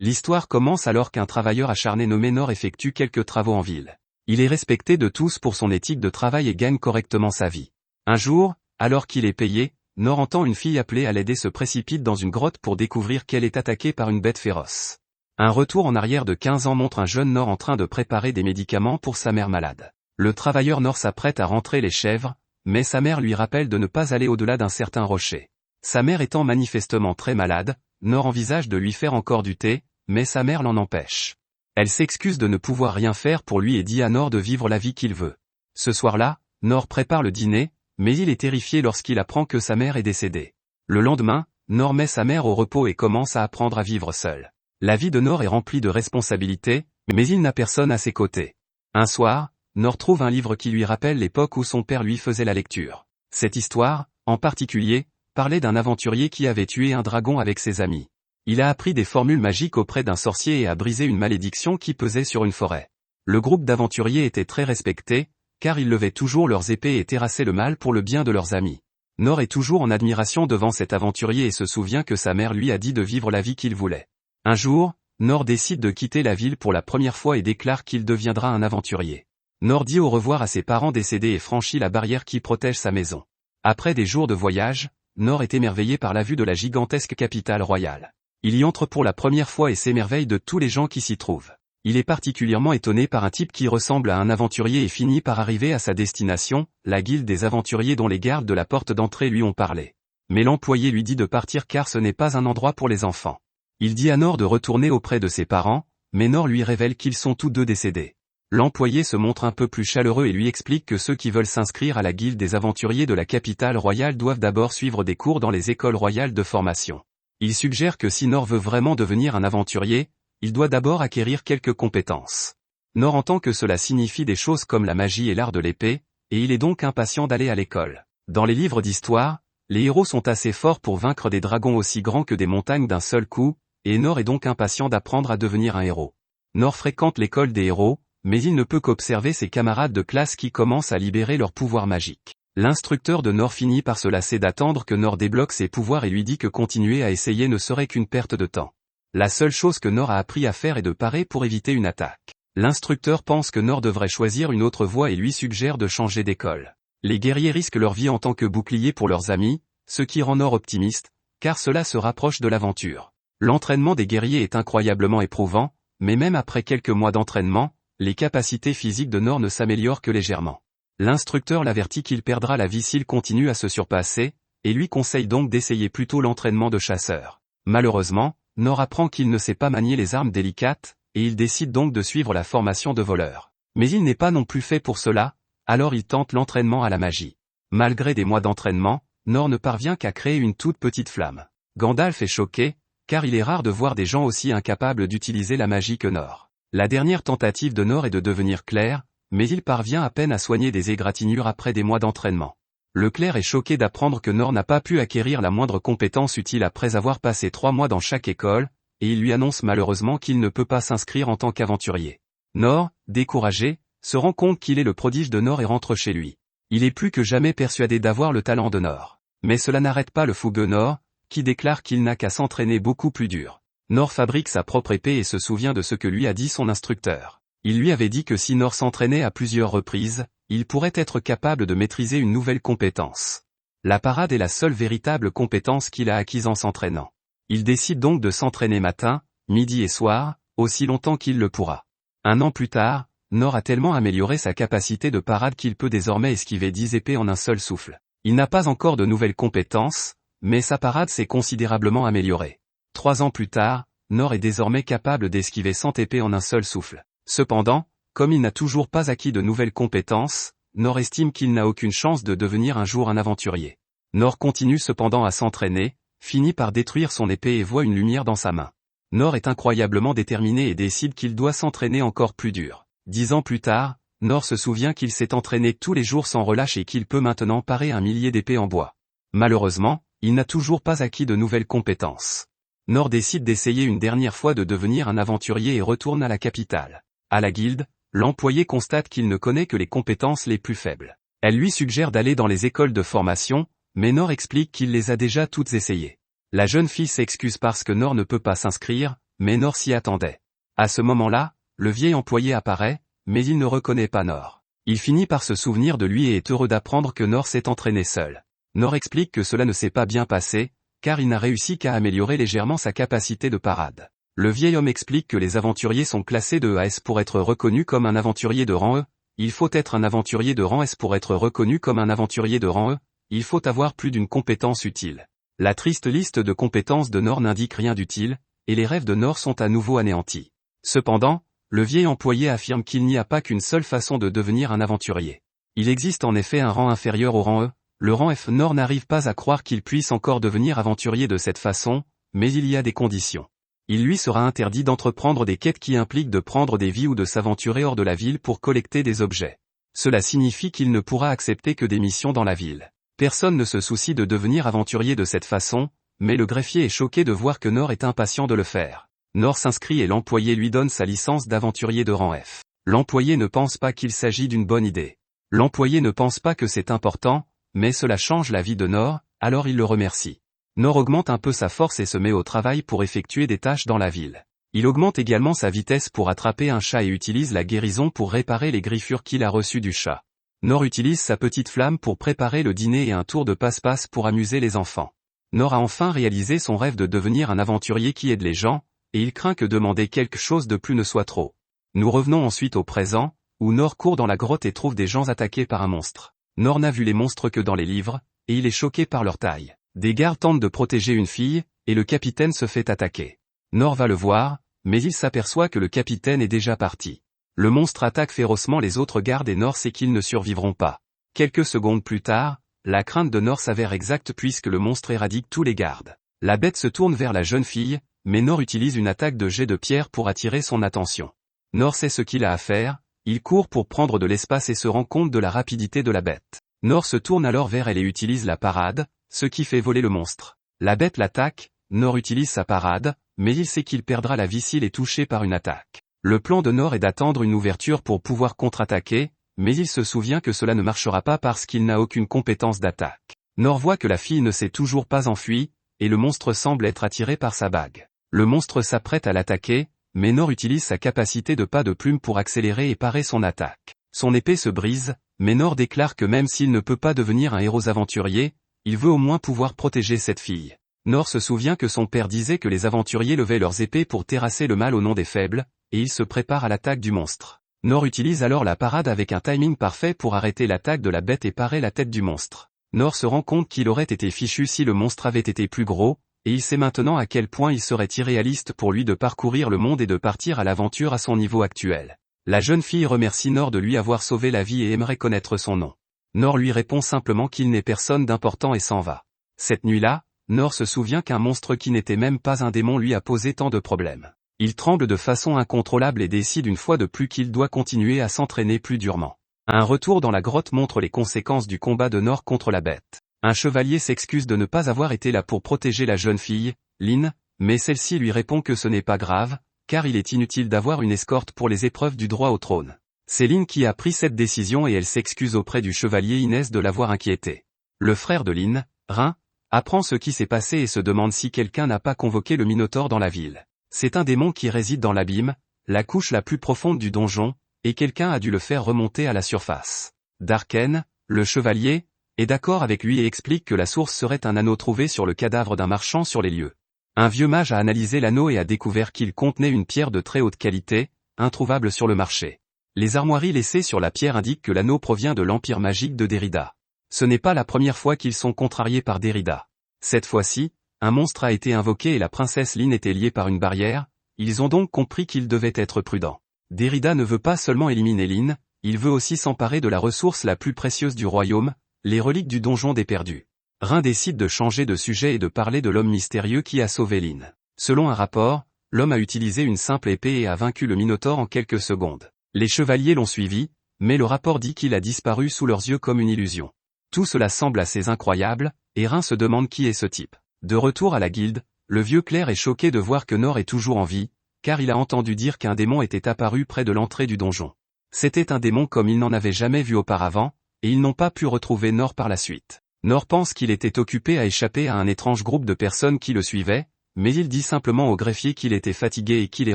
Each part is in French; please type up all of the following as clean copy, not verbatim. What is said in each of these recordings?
L'histoire commence alors qu'un travailleur acharné nommé Nor effectue quelques travaux en ville. Il est respecté de tous pour son éthique de travail et gagne correctement sa vie. Un jour, alors qu'il est payé, Nor entend une fille appelée à l'aider se précipite dans une grotte pour découvrir qu'elle est attaquée par une bête féroce. Un retour en arrière de 15 ans montre un jeune Nor en train de préparer des médicaments pour sa mère malade. Le travailleur Nor s'apprête à rentrer les chèvres, mais sa mère lui rappelle de ne pas aller au-delà d'un certain rocher. Sa mère étant manifestement très malade, Nor envisage de lui faire encore du thé, mais sa mère l'en empêche. Elle s'excuse de ne pouvoir rien faire pour lui et dit à Nor de vivre la vie qu'il veut. Ce soir-là, Nor prépare le dîner, mais il est terrifié lorsqu'il apprend que sa mère est décédée. Le lendemain, Nor met sa mère au repos et commence à apprendre à vivre seul. La vie de Nor est remplie de responsabilités, mais il n'a personne à ses côtés. Un soir, Nor trouve un livre qui lui rappelle l'époque où son père lui faisait la lecture. Cette histoire, en particulier, parlait d'un aventurier qui avait tué un dragon avec ses amis. Il a appris des formules magiques auprès d'un sorcier et a brisé une malédiction qui pesait sur une forêt. Le groupe d'aventuriers était très respecté, car ils levaient toujours leurs épées et terrassaient le mal pour le bien de leurs amis. Nor est toujours en admiration devant cet aventurier et se souvient que sa mère lui a dit de vivre la vie qu'il voulait. Un jour, Nor décide de quitter la ville pour la première fois et déclare qu'il deviendra un aventurier. Nor dit au revoir à ses parents décédés et franchit la barrière qui protège sa maison. Après des jours de voyage, Nor est émerveillé par la vue de la gigantesque capitale royale. Il y entre pour la première fois et s'émerveille de tous les gens qui s'y trouvent. Il est particulièrement étonné par un type qui ressemble à un aventurier et finit par arriver à sa destination, la guilde des aventuriers dont les gardes de la porte d'entrée lui ont parlé. Mais l'employé lui dit de partir car ce n'est pas un endroit pour les enfants. Il dit à Nor de retourner auprès de ses parents, mais Nor lui révèle qu'ils sont tous deux décédés. L'employé se montre un peu plus chaleureux et lui explique que ceux qui veulent s'inscrire à la guilde des aventuriers de la capitale royale doivent d'abord suivre des cours dans les écoles royales de formation. Il suggère que si Nor veut vraiment devenir un aventurier, il doit d'abord acquérir quelques compétences. Nor entend que cela signifie des choses comme la magie et l'art de l'épée, et il est donc impatient d'aller à l'école. Dans les livres d'histoire, les héros sont assez forts pour vaincre des dragons aussi grands que des montagnes d'un seul coup, et Nor est donc impatient d'apprendre à devenir un héros. Nor fréquente l'école des héros, mais il ne peut qu'observer ses camarades de classe qui commencent à libérer leurs pouvoirs magiques. L'instructeur de Nor finit par se lasser d'attendre que Nor débloque ses pouvoirs et lui dit que continuer à essayer ne serait qu'une perte de temps. La seule chose que Nor a appris à faire est de parer pour éviter une attaque. L'instructeur pense que Nor devrait choisir une autre voie et lui suggère de changer d'école. Les guerriers risquent leur vie en tant que bouclier pour leurs amis, ce qui rend Nor optimiste, car cela se rapproche de l'aventure. L'entraînement des guerriers est incroyablement éprouvant, mais même après quelques mois d'entraînement, les capacités physiques de Nor ne s'améliorent que légèrement. L'instructeur l'avertit qu'il perdra la vie s'il continue à se surpasser, et lui conseille donc d'essayer plutôt l'entraînement de chasseur. Malheureusement, Nor apprend qu'il ne sait pas manier les armes délicates, et il décide donc de suivre la formation de voleur. Mais il n'est pas non plus fait pour cela, alors il tente l'entraînement à la magie. Malgré des mois d'entraînement, Nor ne parvient qu'à créer une toute petite flamme. Gandalf est choqué, car il est rare de voir des gens aussi incapables d'utiliser la magie que Nor. La dernière tentative de Nor est de devenir clerc, mais il parvient à peine à soigner des égratignures après des mois d'entraînement. Le clerc est choqué d'apprendre que Nor n'a pas pu acquérir la moindre compétence utile après avoir passé 3 mois dans chaque école, et il lui annonce malheureusement qu'il ne peut pas s'inscrire en tant qu'aventurier. Nor, découragé, se rend compte qu'il est le prodige de Nor et rentre chez lui. Il est plus que jamais persuadé d'avoir le talent de Nor. Mais cela n'arrête pas le fougueux Nor, qui déclare qu'il n'a qu'à s'entraîner beaucoup plus dur. Nor fabrique sa propre épée et se souvient de ce que lui a dit son instructeur. Il lui avait dit que si Nor s'entraînait à plusieurs reprises, il pourrait être capable de maîtriser une nouvelle compétence. La parade est la seule véritable compétence qu'il a acquise en s'entraînant. Il décide donc de s'entraîner matin, midi et soir, aussi longtemps qu'il le pourra. 1 an plus tard, Nor a tellement amélioré sa capacité de parade qu'il peut désormais esquiver 10 épées en un seul souffle. Il n'a pas encore de nouvelles compétences, mais sa parade s'est considérablement améliorée. 3 ans plus tard, Nor est désormais capable d'esquiver 100 épées en un seul souffle. Cependant, comme il n'a toujours pas acquis de nouvelles compétences, Nor estime qu'il n'a aucune chance de devenir un jour un aventurier. Nor continue cependant à s'entraîner, finit par détruire son épée et voit une lumière dans sa main. Nor est incroyablement déterminé et décide qu'il doit s'entraîner encore plus dur. 10 ans plus tard, Nor se souvient qu'il s'est entraîné tous les jours sans relâche et qu'il peut maintenant parer 1 millier d'épées en bois. Malheureusement, il n'a toujours pas acquis de nouvelles compétences. Nor décide d'essayer une dernière fois de devenir un aventurier et retourne à la capitale. À la guilde, l'employé constate qu'il ne connaît que les compétences les plus faibles. Elle lui suggère d'aller dans les écoles de formation, mais Nor explique qu'il les a déjà toutes essayées. La jeune fille s'excuse parce que Nor ne peut pas s'inscrire, mais Nor s'y attendait. À ce moment-là, le vieil employé apparaît, mais il ne reconnaît pas Nor. Il finit par se souvenir de lui et est heureux d'apprendre que Nor s'est entraîné seul. Nor explique que cela ne s'est pas bien passé, car il n'a réussi qu'à améliorer légèrement sa capacité de parade. Le vieil homme explique que les aventuriers sont classés de EAS pour être reconnus comme un aventurier de rang E. Il faut être un aventurier de rang S pour être reconnu comme un aventurier de rang E. Il faut avoir plus d'une compétence utile. La triste liste de compétences de Nor n'indique rien d'utile, et les rêves de Nor sont à nouveau anéantis. Cependant, le vieil employé affirme qu'il n'y a pas qu'une seule façon de devenir un aventurier. Il existe en effet un rang inférieur au rang E, le rang F. Nor n'arrive pas à croire qu'il puisse encore devenir aventurier de cette façon, mais il y a des conditions. Il lui sera interdit d'entreprendre des quêtes qui impliquent de prendre des vies ou de s'aventurer hors de la ville pour collecter des objets. Cela signifie qu'il ne pourra accepter que des missions dans la ville. Personne ne se soucie de devenir aventurier de cette façon, mais le greffier est choqué de voir que Nor est impatient de le faire. Nor s'inscrit et l'employé lui donne sa licence d'aventurier de rang F. L'employé ne pense pas qu'il s'agit d'une bonne idée. L'employé ne pense pas que c'est important, mais cela change la vie de Nor, alors il le remercie. Nor augmente un peu sa force et se met au travail pour effectuer des tâches dans la ville. Il augmente également sa vitesse pour attraper un chat et utilise la guérison pour réparer les griffures qu'il a reçues du chat. Nor utilise sa petite flamme pour préparer le dîner et un tour de passe-passe pour amuser les enfants. Nor a enfin réalisé son rêve de devenir un aventurier qui aide les gens, et il craint que demander quelque chose de plus ne soit trop. Nous revenons ensuite au présent, où Nor court dans la grotte et trouve des gens attaqués par un monstre. Nor n'a vu les monstres que dans les livres, et il est choqué par leur taille. Des gardes tentent de protéger une fille, et le capitaine se fait attaquer. Nor va le voir, mais il s'aperçoit que le capitaine est déjà parti. Le monstre attaque férocement les autres gardes et Nor sait qu'ils ne survivront pas. Quelques secondes plus tard, la crainte de Nor s'avère exacte puisque le monstre éradique tous les gardes. La bête se tourne vers la jeune fille, mais Nor utilise une attaque de jet de pierre pour attirer son attention. Nor sait ce qu'il a à faire, il court pour prendre de l'espace et se rend compte de la rapidité de la bête. Nor se tourne alors vers elle et utilise la parade, ce qui fait voler le monstre. La bête l'attaque, Nor utilise sa parade, mais il sait qu'il perdra la vie s'il est touché par une attaque. Le plan de Nor est d'attendre une ouverture pour pouvoir contre-attaquer, mais il se souvient que cela ne marchera pas parce qu'il n'a aucune compétence d'attaque. Nor voit que la fille ne s'est toujours pas enfuie, et le monstre semble être attiré par sa bague. Le monstre s'apprête à l'attaquer, mais Nor utilise sa capacité de pas de plume pour accélérer et parer son attaque. Son épée se brise, mais Nor déclare que même s'il ne peut pas devenir un héros aventurier, il veut au moins pouvoir protéger cette fille. Nor se souvient que son père disait que les aventuriers levaient leurs épées pour terrasser le mal au nom des faibles, et il se prépare à l'attaque du monstre. Nor utilise alors la parade avec un timing parfait pour arrêter l'attaque de la bête et parer la tête du monstre. Nor se rend compte qu'il aurait été fichu si le monstre avait été plus gros, et il sait maintenant à quel point il serait irréaliste pour lui de parcourir le monde et de partir à l'aventure à son niveau actuel. La jeune fille remercie Nor de lui avoir sauvé la vie et aimerait connaître son nom. Nor lui répond simplement qu'il n'est personne d'important et s'en va. Cette nuit-là, Nor se souvient qu'un monstre qui n'était même pas un démon lui a posé tant de problèmes. Il tremble de façon incontrôlable et décide une fois de plus qu'il doit continuer à s'entraîner plus durement. Un retour dans la grotte montre les conséquences du combat de Nor contre la bête. Un chevalier s'excuse de ne pas avoir été là pour protéger la jeune fille, Lynn, mais celle-ci lui répond que ce n'est pas grave, car il est inutile d'avoir une escorte pour les épreuves du droit au trône. C'est Lynn qui a pris cette décision et elle s'excuse auprès du chevalier Inès de l'avoir inquiété. Le frère de Lynn, Rin, apprend ce qui s'est passé et se demande si quelqu'un n'a pas convoqué le Minotaure dans la ville. C'est un démon qui réside dans l'abîme, la couche la plus profonde du donjon, et quelqu'un a dû le faire remonter à la surface. Darken, le chevalier, est d'accord avec lui et explique que la source serait un anneau trouvé sur le cadavre d'un marchand sur les lieux. Un vieux mage a analysé l'anneau et a découvert qu'il contenait une pierre de très haute qualité, introuvable sur le marché. Les armoiries laissées sur la pierre indiquent que l'anneau provient de l'empire magique de Derrida. Ce n'est pas la première fois qu'ils sont contrariés par Derrida. Cette fois-ci, un monstre a été invoqué et la princesse Lynn était liée par une barrière, ils ont donc compris qu'ils devaient être prudents. Derrida ne veut pas seulement éliminer Lynn, il veut aussi s'emparer de la ressource la plus précieuse du royaume, les reliques du donjon des perdus. Rin décide de changer de sujet et de parler de l'homme mystérieux qui a sauvé Lynn. Selon un rapport, l'homme a utilisé une simple épée et a vaincu le Minotaure en quelques secondes. Les chevaliers l'ont suivi, mais le rapport dit qu'il a disparu sous leurs yeux comme une illusion. Tout cela semble assez incroyable, et Rin se demande qui est ce type. De retour à la guilde, le vieux clerc est choqué de voir que Nor est toujours en vie, car il a entendu dire qu'un démon était apparu près de l'entrée du donjon. C'était un démon comme il n'en avait jamais vu auparavant, et ils n'ont pas pu retrouver Nor par la suite. Nor pense qu'il était occupé à échapper à un étrange groupe de personnes qui le suivaient, mais il dit simplement au greffier qu'il était fatigué et qu'il est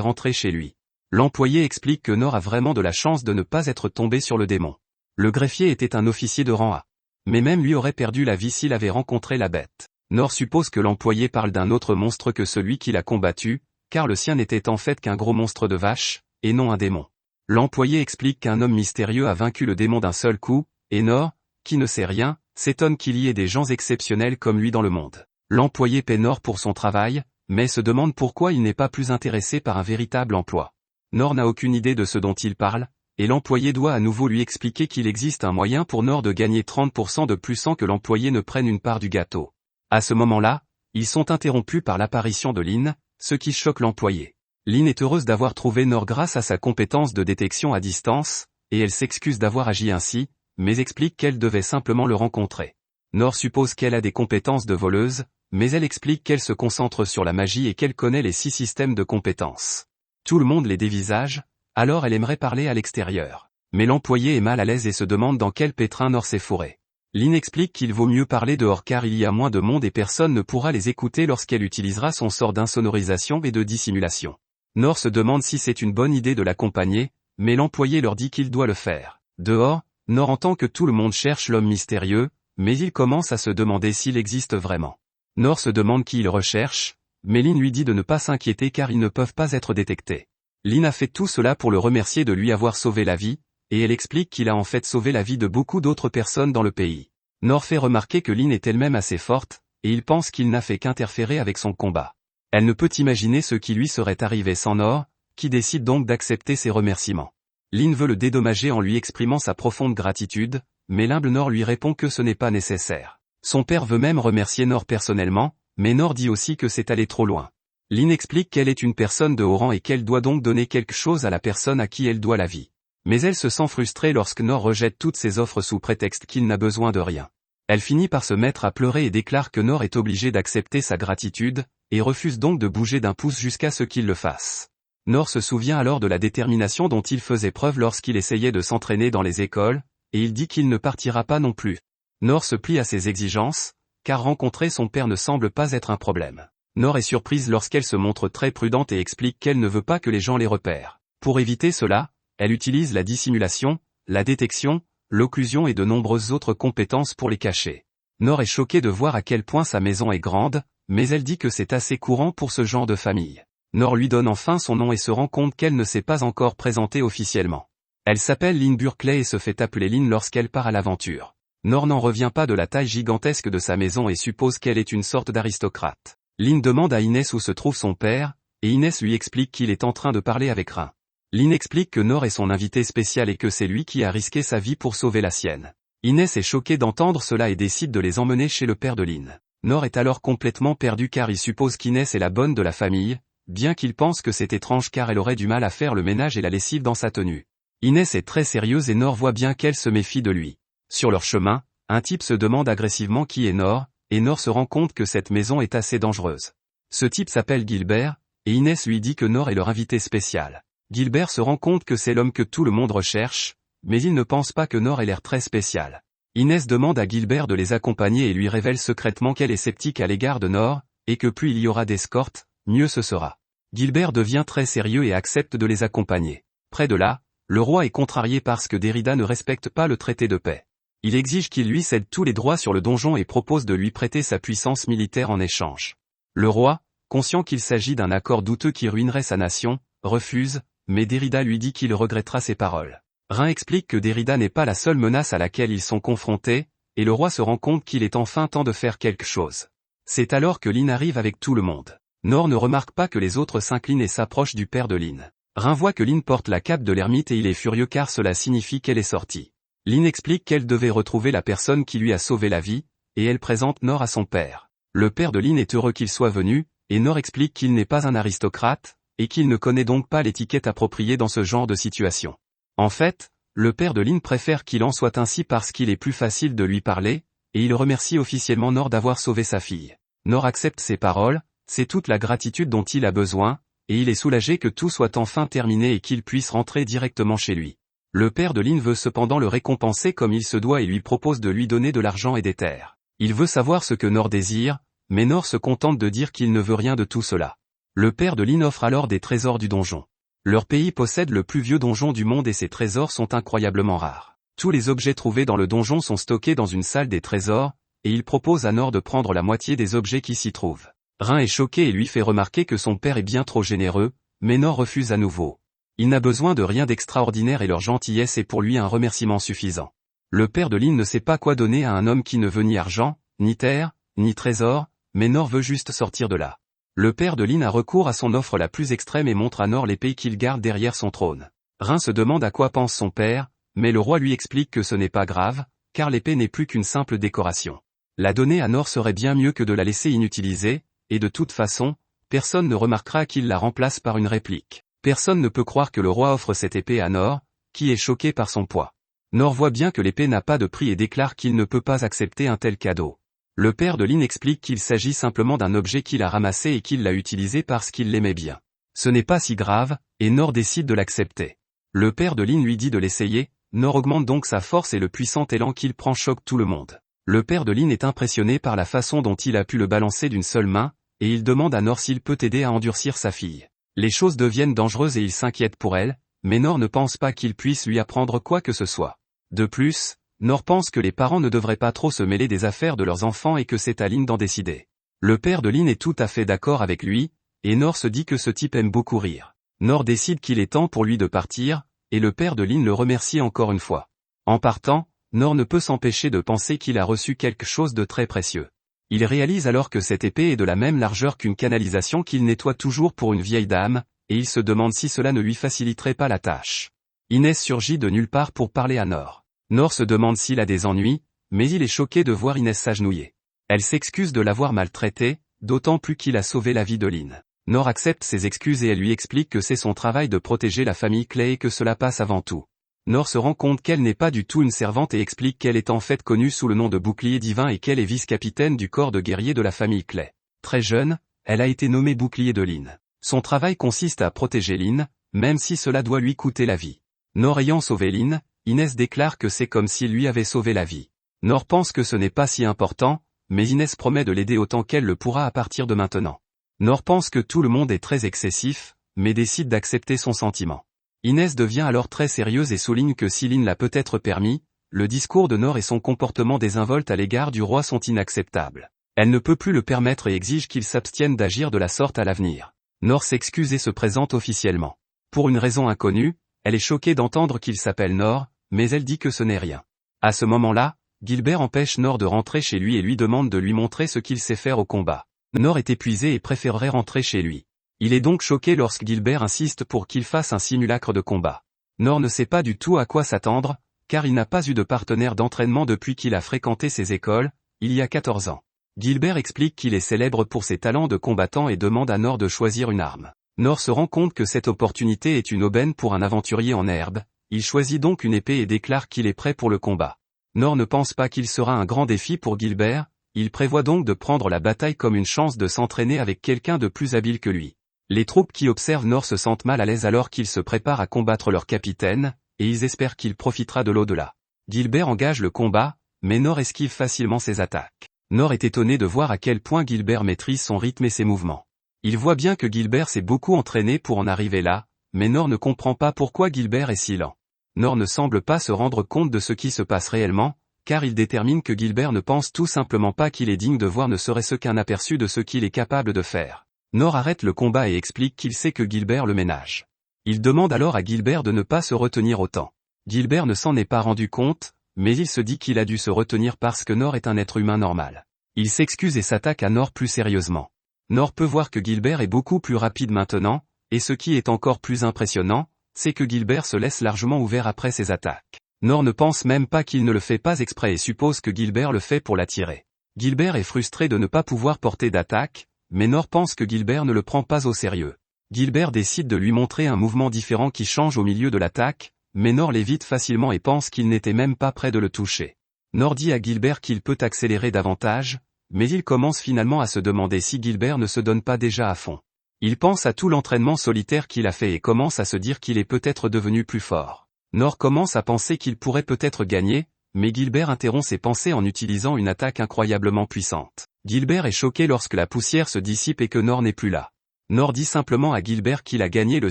rentré chez lui. L'employé explique que Nor a vraiment de la chance de ne pas être tombé sur le démon. Le greffier était un officier de rang A. Mais même lui aurait perdu la vie s'il avait rencontré la bête. Nor suppose que l'employé parle d'un autre monstre que celui qu'il a combattu, car le sien n'était en fait qu'un gros monstre de vache, et non un démon. L'employé explique qu'un homme mystérieux a vaincu le démon d'un seul coup, et Nor, qui ne sait rien, s'étonne qu'il y ait des gens exceptionnels comme lui dans le monde. L'employé paie Nor pour son travail, mais se demande pourquoi il n'est pas plus intéressé par un véritable emploi. Nor n'a aucune idée de ce dont il parle, et l'employé doit à nouveau lui expliquer qu'il existe un moyen pour Nor de gagner 30% de plus sans que l'employé ne prenne une part du gâteau. À ce moment-là, ils sont interrompus par l'apparition de Lynn, ce qui choque l'employé. Lynn est heureuse d'avoir trouvé Nor grâce à sa compétence de détection à distance, et elle s'excuse d'avoir agi ainsi, mais explique qu'elle devait simplement le rencontrer. Nor suppose qu'elle a des compétences de voleuse, mais elle explique qu'elle se concentre sur la magie et qu'elle connaît les 6 systèmes de compétences. Tout le monde les dévisage, alors elle aimerait parler à l'extérieur. Mais l'employé est mal à l'aise et se demande dans quel pétrin Nor s'est fourré. Lynn explique qu'il vaut mieux parler dehors car il y a moins de monde et personne ne pourra les écouter lorsqu'elle utilisera son sort d'insonorisation et de dissimulation. Nor se demande si c'est une bonne idée de l'accompagner, mais l'employé leur dit qu'il doit le faire. Dehors, Nor entend que tout le monde cherche l'homme mystérieux, mais il commence à se demander s'il existe vraiment. Nor se demande qui il recherche, mais Lynn lui dit de ne pas s'inquiéter car ils ne peuvent pas être détectés. Lynn a fait tout cela pour le remercier de lui avoir sauvé la vie, et elle explique qu'il a en fait sauvé la vie de beaucoup d'autres personnes dans le pays. Nor fait remarquer que Lynn est elle-même assez forte, et il pense qu'il n'a fait qu'interférer avec son combat. Elle ne peut imaginer ce qui lui serait arrivé sans Nor, qui décide donc d'accepter ses remerciements. Lynn veut le dédommager en lui exprimant sa profonde gratitude, mais l'humble Nor lui répond que ce n'est pas nécessaire. Son père veut même remercier Nor personnellement, mais Nor dit aussi que c'est aller trop loin. Lynn explique qu'elle est une personne de haut rang et qu'elle doit donc donner quelque chose à la personne à qui elle doit la vie. Mais elle se sent frustrée lorsque Nor rejette toutes ses offres sous prétexte qu'il n'a besoin de rien. Elle finit par se mettre à pleurer et déclare que Nor est obligé d'accepter sa gratitude, et refuse donc de bouger d'un pouce jusqu'à ce qu'il le fasse. Nor se souvient alors de la détermination dont il faisait preuve lorsqu'il essayait de s'entraîner dans les écoles, et il dit qu'il ne partira pas non plus. Nor se plie à ses exigences, car rencontrer son père ne semble pas être un problème. Nor est surprise lorsqu'elle se montre très prudente et explique qu'elle ne veut pas que les gens les repèrent. Pour éviter cela, elle utilise la dissimulation, la détection, l'occlusion et de nombreuses autres compétences pour les cacher. Nor est choquée de voir à quel point sa maison est grande, mais elle dit que c'est assez courant pour ce genre de famille. Nor lui donne enfin son nom et se rend compte qu'elle ne s'est pas encore présentée officiellement. Elle s'appelle Lynn Burkley et se fait appeler Lynn lorsqu'elle part à l'aventure. Nor n'en revient pas de la taille gigantesque de sa maison et suppose qu'elle est une sorte d'aristocrate. Lynn demande à Inès où se trouve son père, et Inès lui explique qu'il est en train de parler avec Rin. Lynn explique que Nor est son invité spécial et que c'est lui qui a risqué sa vie pour sauver la sienne. Inès est choquée d'entendre cela et décide de les emmener chez le père de Lynn. Nor est alors complètement perdu car il suppose qu'Inès est la bonne de la famille, bien qu'il pense que c'est étrange car elle aurait du mal à faire le ménage et la lessive dans sa tenue. Inès est très sérieuse et Nor voit bien qu'elle se méfie de lui. Sur leur chemin, un type se demande agressivement qui est Nor, et Nor se rend compte que cette maison est assez dangereuse. Ce type s'appelle Gilbert, et Inès lui dit que Nor est leur invité spécial. Gilbert se rend compte que c'est l'homme que tout le monde recherche, mais il ne pense pas que Nor ait l'air très spécial. Inès demande à Gilbert de les accompagner et lui révèle secrètement qu'elle est sceptique à l'égard de Nor, et que plus il y aura d'escortes, mieux ce sera. Gilbert devient très sérieux et accepte de les accompagner. Près de là, le roi est contrarié parce que Derrida ne respecte pas le traité de paix. Il exige qu'il lui cède tous les droits sur le donjon et propose de lui prêter sa puissance militaire en échange. Le roi, conscient qu'il s'agit d'un accord douteux qui ruinerait sa nation, refuse, mais Derrida lui dit qu'il regrettera ses paroles. Rin explique que Derrida n'est pas la seule menace à laquelle ils sont confrontés, et le roi se rend compte qu'il est enfin temps de faire quelque chose. C'est alors que Lynn arrive avec tout le monde. Nor ne remarque pas que les autres s'inclinent et s'approchent du père de Lynn. Rin voit que Lynn porte la cape de l'ermite et il est furieux car cela signifie qu'elle est sortie. Lynn explique qu'elle devait retrouver la personne qui lui a sauvé la vie, et elle présente Nor à son père. Le père de Lynn est heureux qu'il soit venu, et Nor explique qu'il n'est pas un aristocrate, et qu'il ne connaît donc pas l'étiquette appropriée dans ce genre de situation. En fait, le père de Lynn préfère qu'il en soit ainsi parce qu'il est plus facile de lui parler, et il remercie officiellement Nor d'avoir sauvé sa fille. Nor accepte ses paroles, c'est toute la gratitude dont il a besoin, et il est soulagé que tout soit enfin terminé et qu'il puisse rentrer directement chez lui. Le père de Lynn veut cependant le récompenser comme il se doit et lui propose de lui donner de l'argent et des terres. Il veut savoir ce que Nor désire, mais Nor se contente de dire qu'il ne veut rien de tout cela. Le père de Lin offre alors des trésors du donjon. Leur pays possède le plus vieux donjon du monde et ces trésors sont incroyablement rares. Tous les objets trouvés dans le donjon sont stockés dans une salle des trésors, et il propose à Nor de prendre la moitié des objets qui s'y trouvent. Rin est choqué et lui fait remarquer que son père est bien trop généreux, mais Nor refuse à nouveau. Il n'a besoin de rien d'extraordinaire et leur gentillesse est pour lui un remerciement suffisant. Le père de Lin ne sait pas quoi donner à un homme qui ne veut ni argent, ni terre, ni trésor, mais Nor veut juste sortir de là. Le père de Lin a recours à son offre la plus extrême et montre à Nor l'épée qu'il garde derrière son trône. Rin se demande à quoi pense son père, mais le roi lui explique que ce n'est pas grave, car l'épée n'est plus qu'une simple décoration. La donner à Nor serait bien mieux que de la laisser inutilisée, et de toute façon, personne ne remarquera qu'il la remplace par une réplique. Personne ne peut croire que le roi offre cette épée à Nor, qui est choqué par son poids. Nor voit bien que l'épée n'a pas de prix et déclare qu'il ne peut pas accepter un tel cadeau. Le père de Lin explique qu'il s'agit simplement d'un objet qu'il a ramassé et qu'il l'a utilisé parce qu'il l'aimait bien. Ce n'est pas si grave, et Nor décide de l'accepter. Le père de Lin lui dit de l'essayer, Nor augmente donc sa force et le puissant élan qu'il prend choque tout le monde. Le père de Lin est impressionné par la façon dont il a pu le balancer d'une seule main, et il demande à Nor s'il peut aider à endurcir sa fille. Les choses deviennent dangereuses et il s'inquiète pour elle, mais Nor ne pense pas qu'il puisse lui apprendre quoi que ce soit. De plus, Nor pense que les parents ne devraient pas trop se mêler des affaires de leurs enfants et que c'est à Lin d'en décider. Le père de Lin est tout à fait d'accord avec lui, et Nor se dit que ce type aime beaucoup rire. Nor décide qu'il est temps pour lui de partir, et le père de Lin le remercie encore une fois. En partant, Nor ne peut s'empêcher de penser qu'il a reçu quelque chose de très précieux. Il réalise alors que cette épée est de la même largeur qu'une canalisation qu'il nettoie toujours pour une vieille dame, et il se demande si cela ne lui faciliterait pas la tâche. Inès surgit de nulle part pour parler à Nor. Nor se demande s'il a des ennuis, mais il est choqué de voir Inès s'agenouiller. Elle s'excuse de l'avoir maltraité, d'autant plus qu'il a sauvé la vie de Lin. Nor accepte ses excuses et elle lui explique que c'est son travail de protéger la famille Clay et que cela passe avant tout. Nor se rend compte qu'elle n'est pas du tout une servante et explique qu'elle est en fait connue sous le nom de Bouclier Divin et qu'elle est vice-capitaine du corps de guerriers de la famille Clay. Très jeune, elle a été nommée Bouclier de Lin. Son travail consiste à protéger Lin, même si cela doit lui coûter la vie. Nor ayant sauvé Lin, Inès déclare que c'est comme s'il lui avait sauvé la vie. Nor pense que ce n'est pas si important, mais Inès promet de l'aider autant qu'elle le pourra à partir de maintenant. Nor pense que tout le monde est très excessif, mais décide d'accepter son sentiment. Inès devient alors très sérieuse et souligne que si Lin l'a peut-être permis, le discours de Nor et son comportement désinvolte à l'égard du roi sont inacceptables. Elle ne peut plus le permettre et exige qu'il s'abstienne d'agir de la sorte à l'avenir. Nor s'excuse et se présente officiellement. Pour une raison inconnue, elle est choquée d'entendre qu'il s'appelle Nor, mais elle dit que ce n'est rien. À ce moment-là, Gilbert empêche Nor de rentrer chez lui et lui demande de lui montrer ce qu'il sait faire au combat. Nor est épuisé et préférerait rentrer chez lui. Il est donc choqué lorsque Gilbert insiste pour qu'il fasse un simulacre de combat. Nor ne sait pas du tout à quoi s'attendre, car il n'a pas eu de partenaire d'entraînement depuis qu'il a fréquenté ces écoles, il y a 14 ans. Gilbert explique qu'il est célèbre pour ses talents de combattant et demande à Nor de choisir une arme. Nor se rend compte que cette opportunité est une aubaine pour un aventurier en herbe, il choisit donc une épée et déclare qu'il est prêt pour le combat. Nor ne pense pas qu'il sera un grand défi pour Gilbert, il prévoit donc de prendre la bataille comme une chance de s'entraîner avec quelqu'un de plus habile que lui. Les troupes qui observent Nor se sentent mal à l'aise alors qu'ils se préparent à combattre leur capitaine, et ils espèrent qu'il profitera de l'au-delà. Gilbert engage le combat, mais Nor esquive facilement ses attaques. Nor est étonné de voir à quel point Gilbert maîtrise son rythme et ses mouvements. Il voit bien que Gilbert s'est beaucoup entraîné pour en arriver là, mais Nor ne comprend pas pourquoi Gilbert est si lent. Nor ne semble pas se rendre compte de ce qui se passe réellement, car il détermine que Gilbert ne pense tout simplement pas qu'il est digne de voir ne serait-ce qu'un aperçu de ce qu'il est capable de faire. Nor arrête le combat et explique qu'il sait que Gilbert le ménage. Il demande alors à Gilbert de ne pas se retenir autant. Gilbert ne s'en est pas rendu compte, mais il se dit qu'il a dû se retenir parce que Nor est un être humain normal. Il s'excuse et s'attaque à Nor plus sérieusement. Nor peut voir que Gilbert est beaucoup plus rapide maintenant, et ce qui est encore plus impressionnant, c'est que Gilbert se laisse largement ouvert après ses attaques. Nor ne pense même pas qu'il ne le fait pas exprès et suppose que Gilbert le fait pour l'attirer. Gilbert est frustré de ne pas pouvoir porter d'attaque, mais Nor pense que Gilbert ne le prend pas au sérieux. Gilbert décide de lui montrer un mouvement différent qui change au milieu de l'attaque, mais Nor l'évite facilement et pense qu'il n'était même pas près de le toucher. Nor dit à Gilbert qu'il peut accélérer davantage, mais il commence finalement à se demander si Gilbert ne se donne pas déjà à fond. Il pense à tout l'entraînement solitaire qu'il a fait et commence à se dire qu'il est peut-être devenu plus fort. Nor commence à penser qu'il pourrait peut-être gagner, mais Gilbert interrompt ses pensées en utilisant une attaque incroyablement puissante. Gilbert est choqué lorsque la poussière se dissipe et que Nor n'est plus là. Nor dit simplement à Gilbert qu'il a gagné le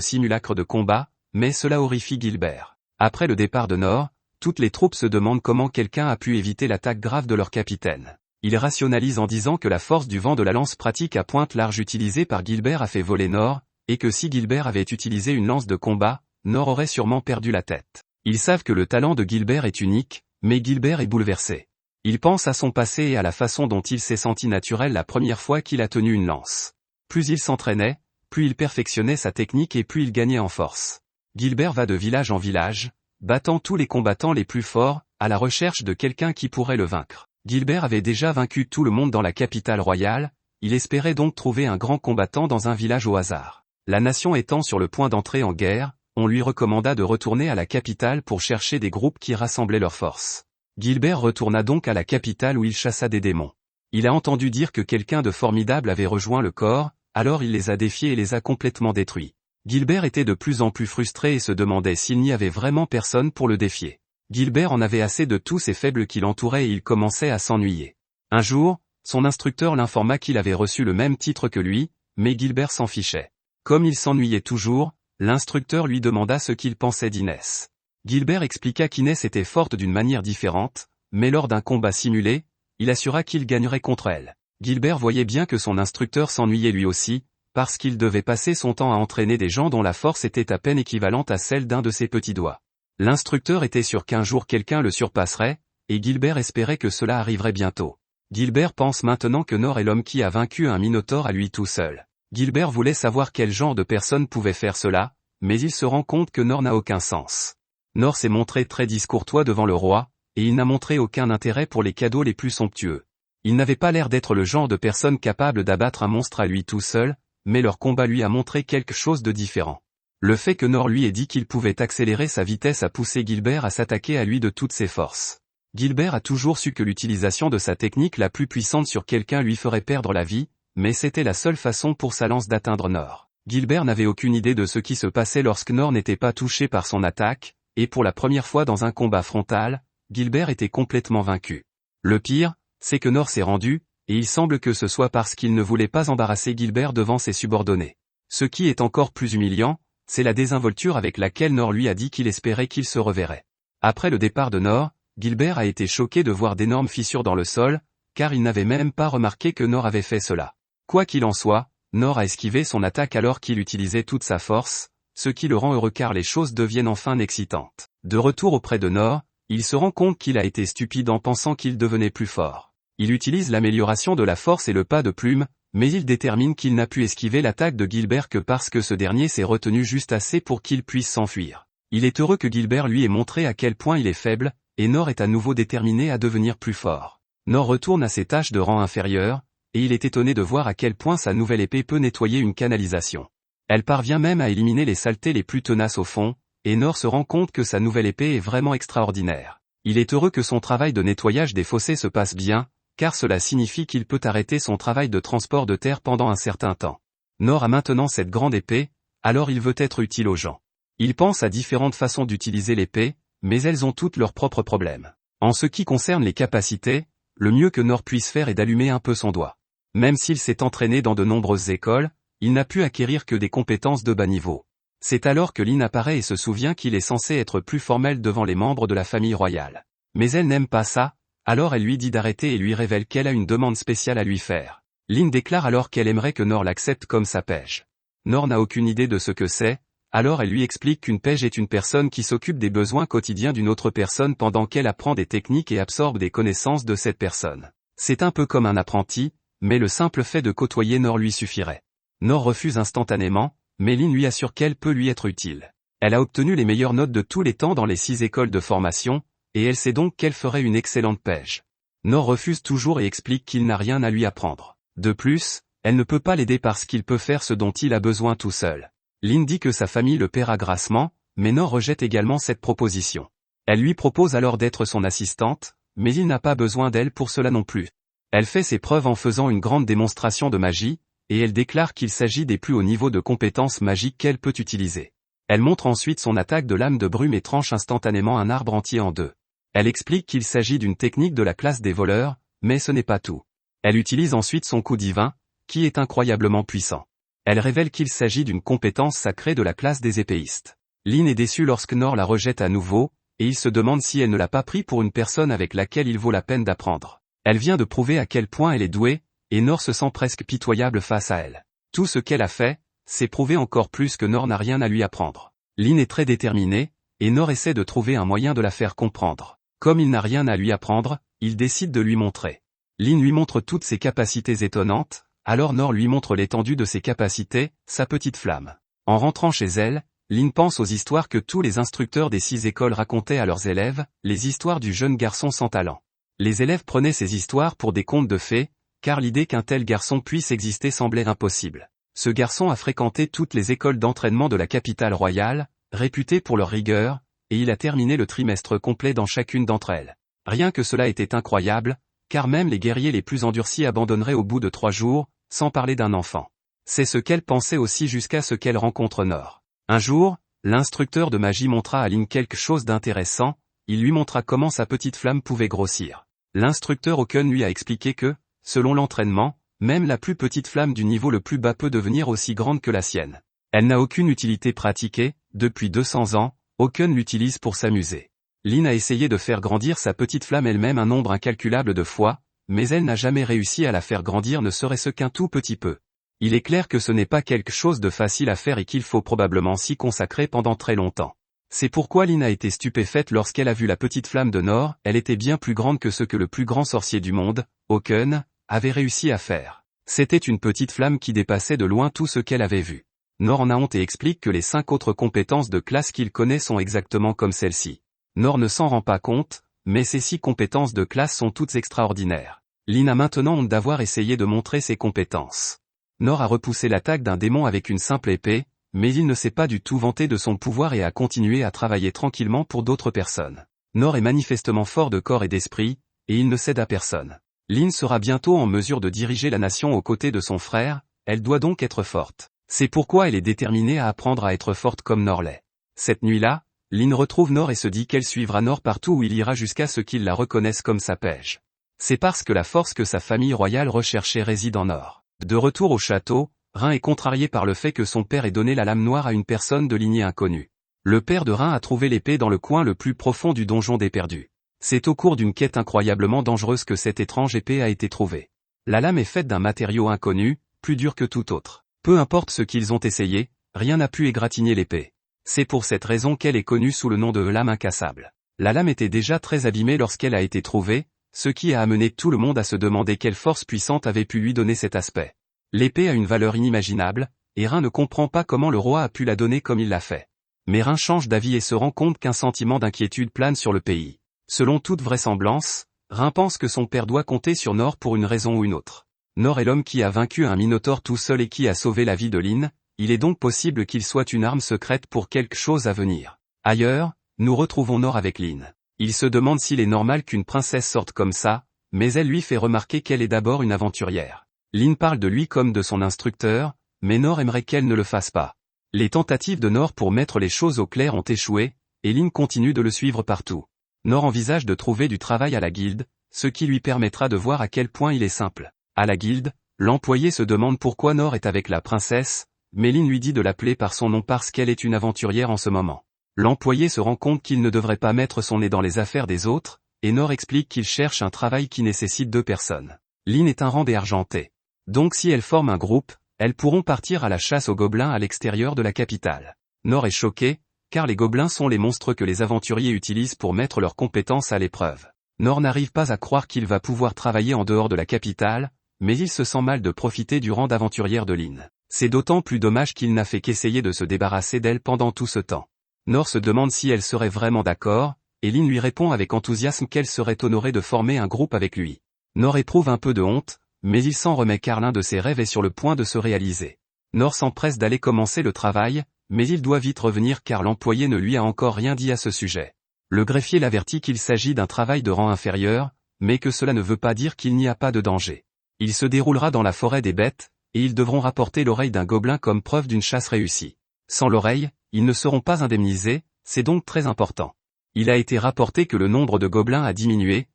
simulacre de combat, mais cela horrifie Gilbert. Après le départ de Nor, toutes les troupes se demandent comment quelqu'un a pu éviter l'attaque grave de leur capitaine. Ils rationalisent en disant que la force du vent de la lance pratique à pointe large utilisée par Gilbert a fait voler Nor, et que si Gilbert avait utilisé une lance de combat, Nor aurait sûrement perdu la tête. Ils savent que le talent de Gilbert est unique, mais Gilbert est bouleversé. Il pense à son passé et à la façon dont il s'est senti naturel la première fois qu'il a tenu une lance. Plus il s'entraînait, plus il perfectionnait sa technique et plus il gagnait en force. Gilbert va de village en village, battant tous les combattants les plus forts, à la recherche de quelqu'un qui pourrait le vaincre. Gilbert avait déjà vaincu tout le monde dans la capitale royale, il espérait donc trouver un grand combattant dans un village au hasard. La nation étant sur le point d'entrer en guerre, on lui recommanda de retourner à la capitale pour chercher des groupes qui rassemblaient leurs forces. Gilbert retourna donc à la capitale où il chassa des démons. Il a entendu dire que quelqu'un de formidable avait rejoint le corps, alors il les a défiés et les a complètement détruits. Gilbert était de plus en plus frustré et se demandait s'il n'y avait vraiment personne pour le défier. Gilbert en avait assez de tous ces faibles qui l'entouraient et il commençait à s'ennuyer. Un jour, son instructeur l'informa qu'il avait reçu le même titre que lui, mais Gilbert s'en fichait. Comme il s'ennuyait toujours, l'instructeur lui demanda ce qu'il pensait d'Inès. Gilbert expliqua qu'Inès était forte d'une manière différente, mais lors d'un combat simulé, il assura qu'il gagnerait contre elle. Gilbert voyait bien que son instructeur s'ennuyait lui aussi, parce qu'il devait passer son temps à entraîner des gens dont la force était à peine équivalente à celle d'un de ses petits doigts. L'instructeur était sûr qu'un jour quelqu'un le surpasserait, et Gilbert espérait que cela arriverait bientôt. Gilbert pense maintenant que Nor est l'homme qui a vaincu un minotaure à lui tout seul. Gilbert voulait savoir quel genre de personne pouvait faire cela, mais il se rend compte que Nor n'a aucun sens. Nor s'est montré très discourtois devant le roi, et il n'a montré aucun intérêt pour les cadeaux les plus somptueux. Il n'avait pas l'air d'être le genre de personne capable d'abattre un monstre à lui tout seul, mais leur combat lui a montré quelque chose de différent. Le fait que Nor lui ait dit qu'il pouvait accélérer sa vitesse a poussé Gilbert à s'attaquer à lui de toutes ses forces. Gilbert a toujours su que l'utilisation de sa technique la plus puissante sur quelqu'un lui ferait perdre la vie, mais c'était la seule façon pour sa lance d'atteindre Nor. Gilbert n'avait aucune idée de ce qui se passait lorsque Nor n'était pas touché par son attaque, et pour la première fois dans un combat frontal, Gilbert était complètement vaincu. Le pire, c'est que Nor s'est rendu, et il semble que ce soit parce qu'il ne voulait pas embarrasser Gilbert devant ses subordonnés. Ce qui est encore plus humiliant, c'est la désinvolture avec laquelle Nor lui a dit qu'il espérait qu'il se reverrait. Après le départ de Nor, Gilbert a été choqué de voir d'énormes fissures dans le sol, car il n'avait même pas remarqué que Nor avait fait cela. Quoi qu'il en soit, Nor a esquivé son attaque alors qu'il utilisait toute sa force, ce qui le rend heureux car les choses deviennent enfin excitantes. De retour auprès de Nor, il se rend compte qu'il a été stupide en pensant qu'il devenait plus fort. Il utilise l'amélioration de la force et le pas de plume, mais il détermine qu'il n'a pu esquiver l'attaque de Gilbert que parce que ce dernier s'est retenu juste assez pour qu'il puisse s'enfuir. Il est heureux que Gilbert lui ait montré à quel point il est faible, et Nor est à nouveau déterminé à devenir plus fort. Nor retourne à ses tâches de rang inférieur, et il est étonné de voir à quel point sa nouvelle épée peut nettoyer une canalisation. Elle parvient même à éliminer les saletés les plus tenaces au fond, et Nor se rend compte que sa nouvelle épée est vraiment extraordinaire. Il est heureux que son travail de nettoyage des fossés se passe bien, car cela signifie qu'il peut arrêter son travail de transport de terre pendant un certain temps. Nor a maintenant cette grande épée, alors il veut être utile aux gens. Il pense à différentes façons d'utiliser l'épée, mais elles ont toutes leurs propres problèmes. En ce qui concerne les capacités, le mieux que Nor puisse faire est d'allumer un peu son doigt. Même s'il s'est entraîné dans de nombreuses écoles, il n'a pu acquérir que des compétences de bas niveau. C'est alors que Lynn apparaît et se souvient qu'il est censé être plus formel devant les membres de la famille royale. Mais elle n'aime pas ça, alors elle lui dit d'arrêter et lui révèle qu'elle a une demande spéciale à lui faire. Lynn déclare alors qu'elle aimerait que Nor l'accepte comme sa page. Nor n'a aucune idée de ce que c'est, alors elle lui explique qu'une page est une personne qui s'occupe des besoins quotidiens d'une autre personne pendant qu'elle apprend des techniques et absorbe des connaissances de cette personne. C'est un peu comme un apprenti, mais le simple fait de côtoyer Nor lui suffirait. Nor refuse instantanément, mais Lynn lui assure qu'elle peut lui être utile. Elle a obtenu les meilleures notes de tous les temps dans les 6 écoles de formation, et elle sait donc qu'elle ferait une excellente page. Nor refuse toujours et explique qu'il n'a rien à lui apprendre. De plus, elle ne peut pas l'aider parce qu'il peut faire ce dont il a besoin tout seul. Lynn dit que sa famille le paiera grassement, mais Nor rejette également cette proposition. Elle lui propose alors d'être son assistante, mais il n'a pas besoin d'elle pour cela non plus. Elle fait ses preuves en faisant une grande démonstration de magie, et elle déclare qu'il s'agit des plus hauts niveaux de compétences magiques qu'elle peut utiliser. Elle montre ensuite son attaque de lame de brume et tranche instantanément un arbre entier en deux. Elle explique qu'il s'agit d'une technique de la classe des voleurs, mais ce n'est pas tout. Elle utilise ensuite son coup divin, qui est incroyablement puissant. Elle révèle qu'il s'agit d'une compétence sacrée de la classe des épéistes. Lynn est déçue lorsque Nor la rejette à nouveau, et il se demande si elle ne l'a pas pris pour une personne avec laquelle il vaut la peine d'apprendre. Elle vient de prouver à quel point elle est douée, et Nor se sent presque pitoyable face à elle. Tout ce qu'elle a fait, c'est prouver encore plus que Nor n'a rien à lui apprendre. Lynn est très déterminée, et Nor essaie de trouver un moyen de la faire comprendre. Comme il n'a rien à lui apprendre, il décide de lui montrer. Lynn lui montre toutes ses capacités étonnantes, alors Nor lui montre l'étendue de ses capacités, sa petite flamme. En rentrant chez elle, Lynn pense aux histoires que tous les instructeurs des 6 écoles racontaient à leurs élèves, les histoires du jeune garçon sans talent. Les élèves prenaient ces histoires pour des contes de fées, car l'idée qu'un tel garçon puisse exister semblait impossible. Ce garçon a fréquenté toutes les écoles d'entraînement de la capitale royale, réputées pour leur rigueur, et il a terminé le trimestre complet dans chacune d'entre elles. Rien que cela était incroyable, car même les guerriers les plus endurcis abandonneraient au bout de 3 jours, sans parler d'un enfant. C'est ce qu'elle pensait aussi jusqu'à ce qu'elle rencontre Nor. Un jour, l'instructeur de magie montra à Lynn quelque chose d'intéressant, il lui montra comment sa petite flamme pouvait grossir. L'instructeur Oken lui a expliqué que, selon l'entraînement, même la plus petite flamme du niveau le plus bas peut devenir aussi grande que la sienne. Elle n'a aucune utilité pratiquée, depuis 200 ans, Oken l'utilise pour s'amuser. Lynn a essayé de faire grandir sa petite flamme elle-même un nombre incalculable de fois, mais elle n'a jamais réussi à la faire grandir ne serait-ce qu'un tout petit peu. Il est clair que ce n'est pas quelque chose de facile à faire et qu'il faut probablement s'y consacrer pendant très longtemps. C'est pourquoi Lynn a été stupéfaite lorsqu'elle a vu la petite flamme de Nor, elle était bien plus grande que ce que le plus grand sorcier du monde, Oken, avait réussi à faire. C'était une petite flamme qui dépassait de loin tout ce qu'elle avait vu. Nor en a honte et explique que les 5 autres compétences de classe qu'il connaît sont exactement comme celle-ci. Nor ne s'en rend pas compte, mais ces 6 compétences de classe sont toutes extraordinaires. Lynn a maintenant honte d'avoir essayé de montrer ses compétences. Nor a repoussé l'attaque d'un démon avec une simple épée, mais il ne s'est pas du tout vanté de son pouvoir et a continué à travailler tranquillement pour d'autres personnes. Nor est manifestement fort de corps et d'esprit, et il ne cède à personne. Lynn sera bientôt en mesure de diriger la nation aux côtés de son frère, elle doit donc être forte. C'est pourquoi elle est déterminée à apprendre à être forte comme Nor l'est. Cette nuit-là, Lynn retrouve Nor et se dit qu'elle suivra Nor partout où il ira jusqu'à ce qu'il la reconnaisse comme sa page. C'est parce que la force que sa famille royale recherchait réside en Nor. De retour au château, Rin est contrarié par le fait que son père ait donné la lame noire à une personne de lignée inconnue. Le père de Rin a trouvé l'épée dans le coin le plus profond du donjon des perdus. C'est au cours d'une quête incroyablement dangereuse que cette étrange épée a été trouvée. La lame est faite d'un matériau inconnu, plus dur que tout autre. Peu importe ce qu'ils ont essayé, rien n'a pu égratigner l'épée. C'est pour cette raison qu'elle est connue sous le nom de lame incassable. La lame était déjà très abîmée lorsqu'elle a été trouvée, ce qui a amené tout le monde à se demander quelle force puissante avait pu lui donner cet aspect. L'épée a une valeur inimaginable, et Rin ne comprend pas comment le roi a pu la donner comme il l'a fait. Mais Rin change d'avis et se rend compte qu'un sentiment d'inquiétude plane sur le pays. Selon toute vraisemblance, Rin pense que son père doit compter sur Nor pour une raison ou une autre. Nor est l'homme qui a vaincu un minotaure tout seul et qui a sauvé la vie de Lynn, il est donc possible qu'il soit une arme secrète pour quelque chose à venir. Ailleurs, nous retrouvons Nor avec Lynn. Il se demande s'il est normal qu'une princesse sorte comme ça, mais elle lui fait remarquer qu'elle est d'abord une aventurière. Lynn parle de lui comme de son instructeur, mais Nor aimerait qu'elle ne le fasse pas. Les tentatives de Nor pour mettre les choses au clair ont échoué, et Lynn continue de le suivre partout. Nor envisage de trouver du travail à la guilde, ce qui lui permettra de voir à quel point il est simple. À la guilde, l'employé se demande pourquoi Nor est avec la princesse, mais Lynn lui dit de l'appeler par son nom parce qu'elle est une aventurière en ce moment. L'employé se rend compte qu'il ne devrait pas mettre son nez dans les affaires des autres, et Nor explique qu'il cherche un travail qui nécessite 2 personnes. Lynn est un rang argenté. Donc si elles forment un groupe, elles pourront partir à la chasse aux gobelins à l'extérieur de la capitale. Nor est choqué, car les gobelins sont les monstres que les aventuriers utilisent pour mettre leurs compétences à l'épreuve. Nor n'arrive pas à croire qu'il va pouvoir travailler en dehors de la capitale, mais il se sent mal de profiter du rang d'aventurière de Lynn. C'est d'autant plus dommage qu'il n'a fait qu'essayer de se débarrasser d'elle pendant tout ce temps. Nor se demande si elle serait vraiment d'accord, et Lynn lui répond avec enthousiasme qu'elle serait honorée de former un groupe avec lui. Nor éprouve un peu de honte, mais il s'en remet car l'un de ses rêves est sur le point de se réaliser. Nor s'empresse d'aller commencer le travail, mais il doit vite revenir car l'employé ne lui a encore rien dit à ce sujet. Le greffier l'avertit qu'il s'agit d'un travail de rang inférieur, mais que cela ne veut pas dire qu'il n'y a pas de danger. Il se déroulera dans la forêt des bêtes, et ils devront rapporter l'oreille d'un gobelin comme preuve d'une chasse réussie. Sans l'oreille, ils ne seront pas indemnisés, c'est donc très important. Il a été rapporté que le nombre de gobelins a diminué,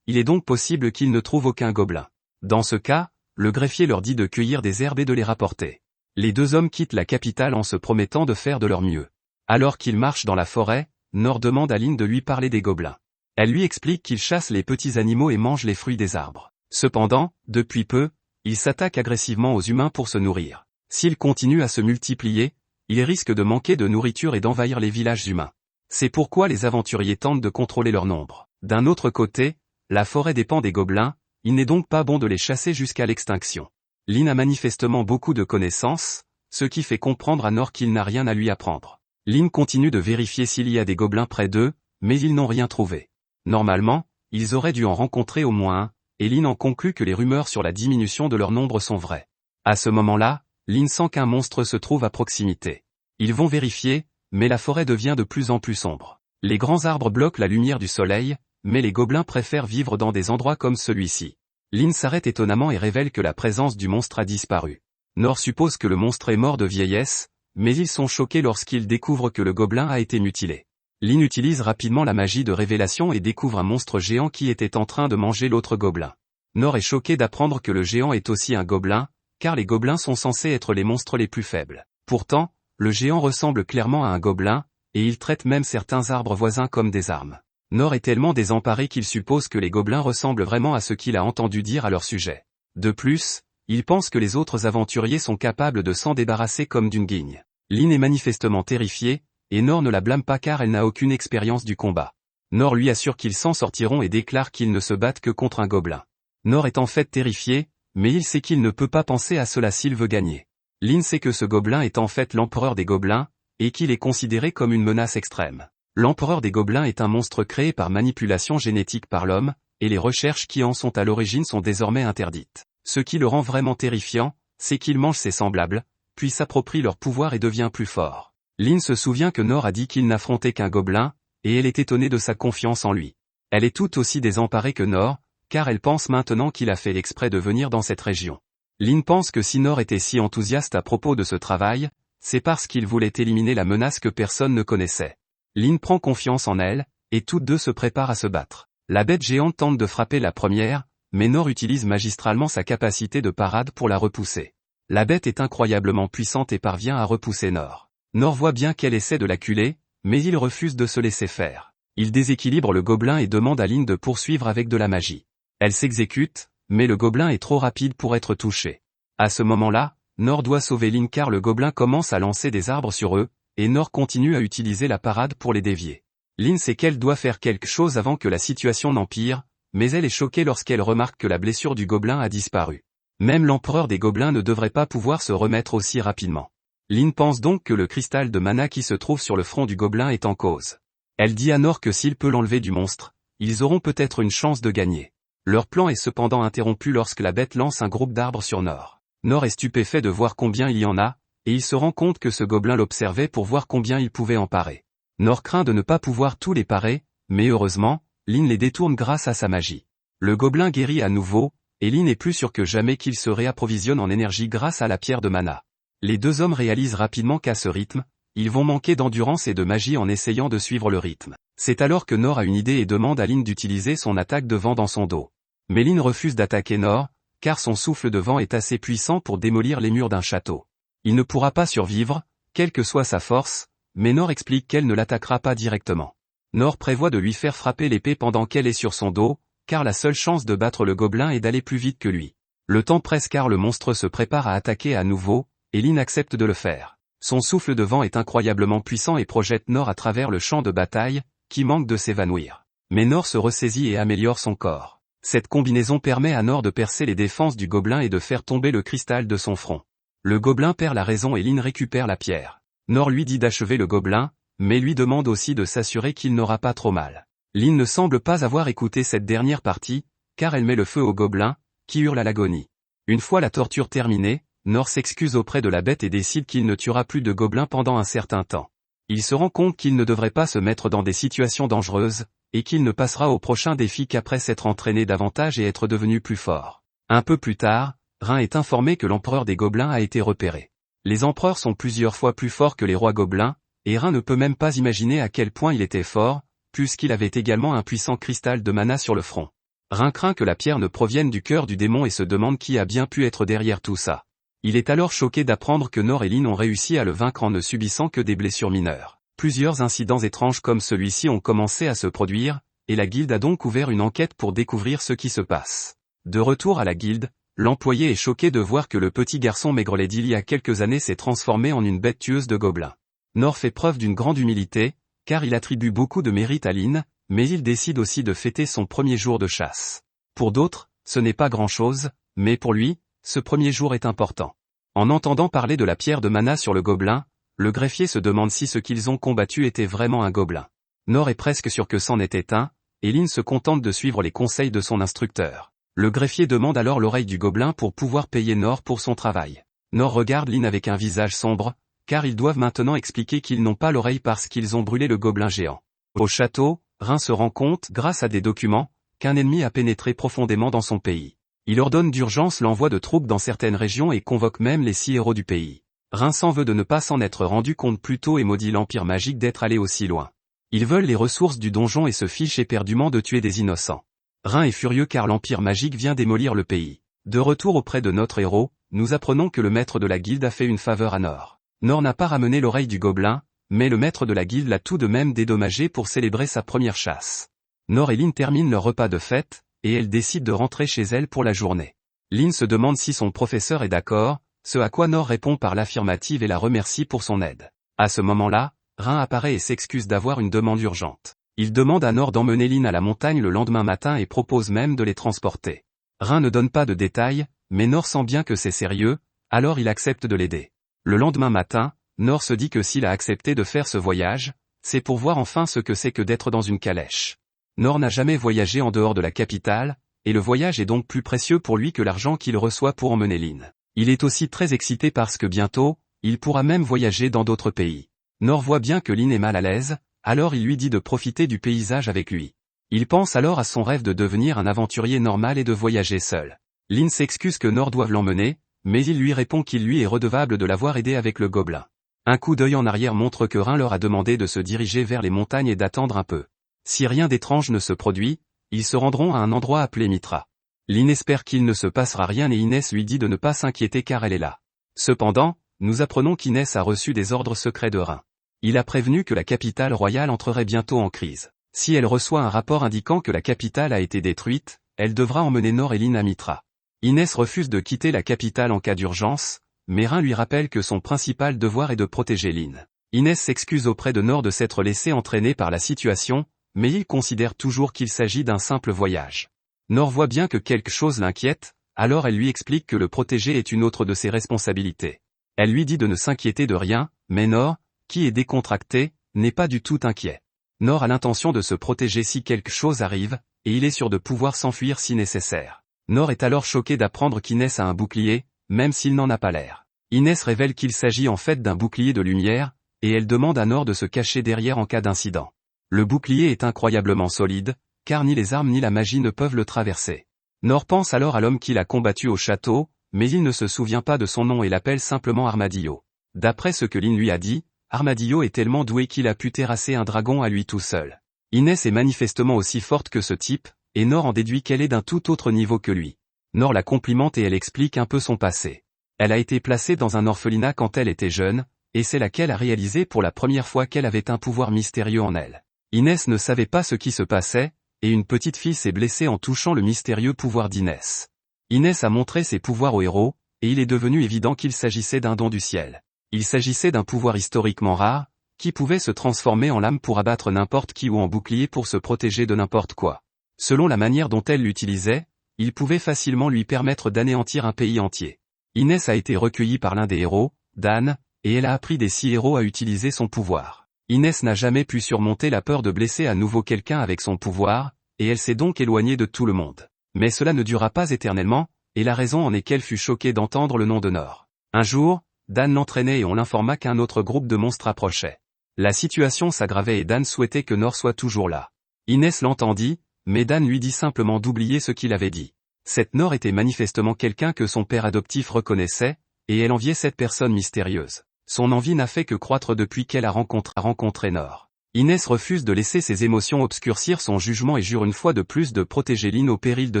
il est donc possible qu'ils ne trouvent aucun gobelin. Dans ce cas, le greffier leur dit de cueillir des herbes et de les rapporter. Les deux hommes quittent la capitale en se promettant de faire de leur mieux. Alors qu'ils marchent dans la forêt, Nor demande à Lynn de lui parler des gobelins. Elle lui explique qu'ils chassent les petits animaux et mangent les fruits des arbres. Cependant, depuis peu, ils s'attaquent agressivement aux humains pour se nourrir. S'ils continuent à se multiplier, ils risquent de manquer de nourriture et d'envahir les villages humains. C'est pourquoi les aventuriers tentent de contrôler leur nombre. D'un autre côté, la forêt dépend des gobelins, il n'est donc pas bon de les chasser jusqu'à l'extinction. Lynn a manifestement beaucoup de connaissances, ce qui fait comprendre à Nor qu'il n'a rien à lui apprendre. Lynn continue de vérifier s'il y a des gobelins près d'eux, mais ils n'ont rien trouvé. Normalement, ils auraient dû en rencontrer au moins un, et Lynn en conclut que les rumeurs sur la diminution de leur nombre sont vraies. À ce moment-là, Lynn sent qu'un monstre se trouve à proximité. Ils vont vérifier, mais la forêt devient de plus en plus sombre. Les grands arbres bloquent la lumière du soleil, mais les gobelins préfèrent vivre dans des endroits comme celui-ci. Lynn s'arrête étonnamment et révèle que la présence du monstre a disparu. Nor suppose que le monstre est mort de vieillesse, mais ils sont choqués lorsqu'ils découvrent que le gobelin a été mutilé. Lynn utilise rapidement la magie de révélation et découvre un monstre géant qui était en train de manger l'autre gobelin. Nor est choqué d'apprendre que le géant est aussi un gobelin, car les gobelins sont censés être les monstres les plus faibles. Pourtant, le géant ressemble clairement à un gobelin, et il traite même certains arbres voisins comme des armes. Nor est tellement désemparé qu'il suppose que les gobelins ressemblent vraiment à ce qu'il a entendu dire à leur sujet. De plus, il pense que les autres aventuriers sont capables de s'en débarrasser comme d'une guigne. Lynn est manifestement terrifiée, et Nor ne la blâme pas car elle n'a aucune expérience du combat. Nor lui assure qu'ils s'en sortiront et déclare qu'ils ne se battent que contre un gobelin. Nor est en fait terrifié, mais il sait qu'il ne peut pas penser à cela s'il veut gagner. Lynn sait que ce gobelin est en fait l'empereur des gobelins, et qu'il est considéré comme une menace extrême. L'empereur des gobelins est un monstre créé par manipulation génétique par l'homme, et les recherches qui en sont à l'origine sont désormais interdites. Ce qui le rend vraiment terrifiant, c'est qu'il mange ses semblables, puis s'approprie leur pouvoir et devient plus fort. Lynn se souvient que Nor a dit qu'il n'affrontait qu'un gobelin, et elle est étonnée de sa confiance en lui. Elle est tout aussi désemparée que Nor, car elle pense maintenant qu'il a fait exprès de venir dans cette région. Lynn pense que si Nor était si enthousiaste à propos de ce travail, c'est parce qu'il voulait éliminer la menace que personne ne connaissait. Lynn prend confiance en elle, et toutes deux se préparent à se battre. La bête géante tente de frapper la première, mais Nor utilise magistralement sa capacité de parade pour la repousser. La bête est incroyablement puissante et parvient à repousser Nor. Nor voit bien qu'elle essaie de l'acculer, mais il refuse de se laisser faire. Il déséquilibre le gobelin et demande à Lynn de poursuivre avec de la magie. Elle s'exécute, mais le gobelin est trop rapide pour être touché. À ce moment-là, Nor doit sauver Lynn car le gobelin commence à lancer des arbres sur eux, et Nor continue à utiliser la parade pour les dévier. Lynn sait qu'elle doit faire quelque chose avant que la situation n'empire, mais elle est choquée lorsqu'elle remarque que la blessure du gobelin a disparu. Même l'empereur des gobelins ne devrait pas pouvoir se remettre aussi rapidement. Lynn pense donc que le cristal de mana qui se trouve sur le front du gobelin est en cause. Elle dit à Nor que s'il peut l'enlever du monstre, ils auront peut-être une chance de gagner. Leur plan est cependant interrompu lorsque la bête lance un groupe d'arbres sur Nor. Nor est stupéfait de voir combien il y en a, et il se rend compte que ce gobelin l'observait pour voir combien il pouvait en parer. Nor craint de ne pas pouvoir tous les parer, mais heureusement, Lynn les détourne grâce à sa magie. Le gobelin guérit à nouveau, et Lynn est plus sûr que jamais qu'il se réapprovisionne en énergie grâce à la pierre de mana. Les deux hommes réalisent rapidement qu'à ce rythme, ils vont manquer d'endurance et de magie en essayant de suivre le rythme. C'est alors que Nor a une idée et demande à Lynn d'utiliser son attaque de vent dans son dos. Mais Lynn refuse d'attaquer Nor, car son souffle de vent est assez puissant pour démolir les murs d'un château. Il ne pourra pas survivre, quelle que soit sa force, mais Nor explique qu'elle ne l'attaquera pas directement. Nor prévoit de lui faire frapper l'épée pendant qu'elle est sur son dos, car la seule chance de battre le gobelin est d'aller plus vite que lui. Le temps presse car le monstre se prépare à attaquer à nouveau, et Lynn accepte de le faire. Son souffle de vent est incroyablement puissant et projette Nor à travers le champ de bataille, qui manque de s'évanouir. Mais Nor se ressaisit et améliore son corps. Cette combinaison permet à Nor de percer les défenses du gobelin et de faire tomber le cristal de son front. Le gobelin perd la raison et Lynn récupère la pierre. Nor lui dit d'achever le gobelin, mais lui demande aussi de s'assurer qu'il n'aura pas trop mal. Lynn ne semble pas avoir écouté cette dernière partie, car elle met le feu au gobelin, qui hurle à l'agonie. Une fois la torture terminée, Nor s'excuse auprès de la bête et décide qu'il ne tuera plus de gobelins pendant un certain temps. Il se rend compte qu'il ne devrait pas se mettre dans des situations dangereuses, et qu'il ne passera au prochain défi qu'après s'être entraîné davantage et être devenu plus fort. Un peu plus tard, Rin est informé que l'empereur des gobelins a été repéré. Les empereurs sont plusieurs fois plus forts que les rois gobelins, et Rin ne peut même pas imaginer à quel point il était fort, puisqu'il avait également un puissant cristal de mana sur le front. Rin craint que la pierre ne provienne du cœur du démon et se demande qui a bien pu être derrière tout ça. Il est alors choqué d'apprendre que Nor et Lyn ont réussi à le vaincre en ne subissant que des blessures mineures. Plusieurs incidents étranges comme celui-ci ont commencé à se produire, et la guilde a donc ouvert une enquête pour découvrir ce qui se passe. De retour à la guilde, l'employé est choqué de voir que le petit garçon maigrelet d'il y a quelques années s'est transformé en une bête tueuse de gobelins. Nor fait preuve d'une grande humilité, car il attribue beaucoup de mérite à Lyn, mais il décide aussi de fêter son premier jour de chasse. Pour d'autres, ce n'est pas grand-chose, mais pour lui, ce premier jour est important. En entendant parler de la pierre de mana sur le gobelin, le greffier se demande si ce qu'ils ont combattu était vraiment un gobelin. Nor est presque sûr que c'en était un, et Lyn se contente de suivre les conseils de son instructeur. Le greffier demande alors l'oreille du gobelin pour pouvoir payer Nor pour son travail. Nor regarde Lyn avec un visage sombre, car ils doivent maintenant expliquer qu'ils n'ont pas l'oreille parce qu'ils ont brûlé le gobelin géant. Au château, Rin se rend compte, grâce à des documents, qu'un ennemi a pénétré profondément dans son pays. Il ordonne d'urgence l'envoi de troupes dans certaines régions et convoque même les 6 héros du pays. Rin s'en veut de ne pas s'en être rendu compte plus tôt et maudit l'Empire magique d'être allé aussi loin. Ils veulent les ressources du donjon et se fichent éperdument de tuer des innocents. Rin est furieux car l'Empire magique vient démolir le pays. De retour auprès de notre héros, nous apprenons que le maître de la guilde a fait une faveur à Nor. Nor n'a pas ramené l'oreille du gobelin, mais le maître de la guilde l'a tout de même dédommagé pour célébrer sa première chasse. Nor et Lyn terminent leur repas de fête, et elle décide de rentrer chez elle pour la journée. Lyn se demande si son professeur est d'accord, ce à quoi Nor répond par l'affirmative et la remercie pour son aide. À ce moment-là, Rin apparaît et s'excuse d'avoir une demande urgente. Il demande à Nor d'emmener Lyn à la montagne le lendemain matin et propose même de les transporter. Rin ne donne pas de détails, mais Nor sent bien que c'est sérieux, alors il accepte de l'aider. Le lendemain matin, Nor se dit que s'il a accepté de faire ce voyage, c'est pour voir enfin ce que c'est que d'être dans une calèche. Nor n'a jamais voyagé en dehors de la capitale, et le voyage est donc plus précieux pour lui que l'argent qu'il reçoit pour emmener Lyn. Il est aussi très excité parce que bientôt, il pourra même voyager dans d'autres pays. Nor voit bien que Lyn est mal à l'aise, alors il lui dit de profiter du paysage avec lui. Il pense alors à son rêve de devenir un aventurier normal et de voyager seul. Lyn s'excuse que Nor doive l'emmener, mais il lui répond qu'il lui est redevable de l'avoir aidé avec le gobelin. Un coup d'œil en arrière montre que Rin leur a demandé de se diriger vers les montagnes et d'attendre un peu. Si rien d'étrange ne se produit, ils se rendront à un endroit appelé Mitra. Lyn espère qu'il ne se passera rien et Inès lui dit de ne pas s'inquiéter car elle est là. Cependant, nous apprenons qu'Inès a reçu des ordres secrets de Rin. Il a prévenu que la capitale royale entrerait bientôt en crise. Si elle reçoit un rapport indiquant que la capitale a été détruite, elle devra emmener Nor et Lyn à Mitra. Inès refuse de quitter la capitale en cas d'urgence, mais Rin lui rappelle que son principal devoir est de protéger Lyn. Inès s'excuse auprès de Nor de s'être laissé entraîner par la situation, mais il considère toujours qu'il s'agit d'un simple voyage. Nor voit bien que quelque chose l'inquiète, alors elle lui explique que le protéger est une autre de ses responsabilités. Elle lui dit de ne s'inquiéter de rien, mais Nor, qui est décontracté, n'est pas du tout inquiet. Nor a l'intention de se protéger si quelque chose arrive, et il est sûr de pouvoir s'enfuir si nécessaire. Nor est alors choqué d'apprendre qu'Inès a un bouclier, même s'il n'en a pas l'air. Inès révèle qu'il s'agit en fait d'un bouclier de lumière, et elle demande à Nor de se cacher derrière en cas d'incident. Le bouclier est incroyablement solide, car ni les armes ni la magie ne peuvent le traverser. Nor pense alors à l'homme qu'il a combattu au château, mais il ne se souvient pas de son nom et l'appelle simplement Armadillo. D'après ce que Lyn lui a dit, Armadillo est tellement doué qu'il a pu terrasser un dragon à lui tout seul. Inès est manifestement aussi forte que ce type, et Nor en déduit qu'elle est d'un tout autre niveau que lui. Nor la complimente et elle explique un peu son passé. Elle a été placée dans un orphelinat quand elle était jeune, et c'est là qu'elle a réalisé pour la première fois qu'elle avait un pouvoir mystérieux en elle. Inès ne savait pas ce qui se passait, et une petite fille s'est blessée en touchant le mystérieux pouvoir d'Inès. Inès a montré ses pouvoirs au héros, et il est devenu évident qu'il s'agissait d'un don du ciel. Il s'agissait d'un pouvoir historiquement rare, qui pouvait se transformer en lame pour abattre n'importe qui ou en bouclier pour se protéger de n'importe quoi. Selon la manière dont elle l'utilisait, il pouvait facilement lui permettre d'anéantir un pays entier. Inès a été recueillie par l'un des héros, Dan, et elle a appris des 6 héros à utiliser son pouvoir. Inès n'a jamais pu surmonter la peur de blesser à nouveau quelqu'un avec son pouvoir, et elle s'est donc éloignée de tout le monde. Mais cela ne dura pas éternellement, et la raison en est qu'elle fut choquée d'entendre le nom de Nor. Un jour, Dan l'entraînait et on l'informa qu'un autre groupe de monstres approchait. La situation s'aggravait et Dan souhaitait que Nor soit toujours là. Inès l'entendit, mais Dan lui dit simplement d'oublier ce qu'il avait dit. Cette Nor était manifestement quelqu'un que son père adoptif reconnaissait, et elle enviait cette personne mystérieuse. Son envie n'a fait que croître depuis qu'elle a rencontré Nor. Inès refuse de laisser ses émotions obscurcir son jugement et jure une fois de plus de protéger Lynn au péril de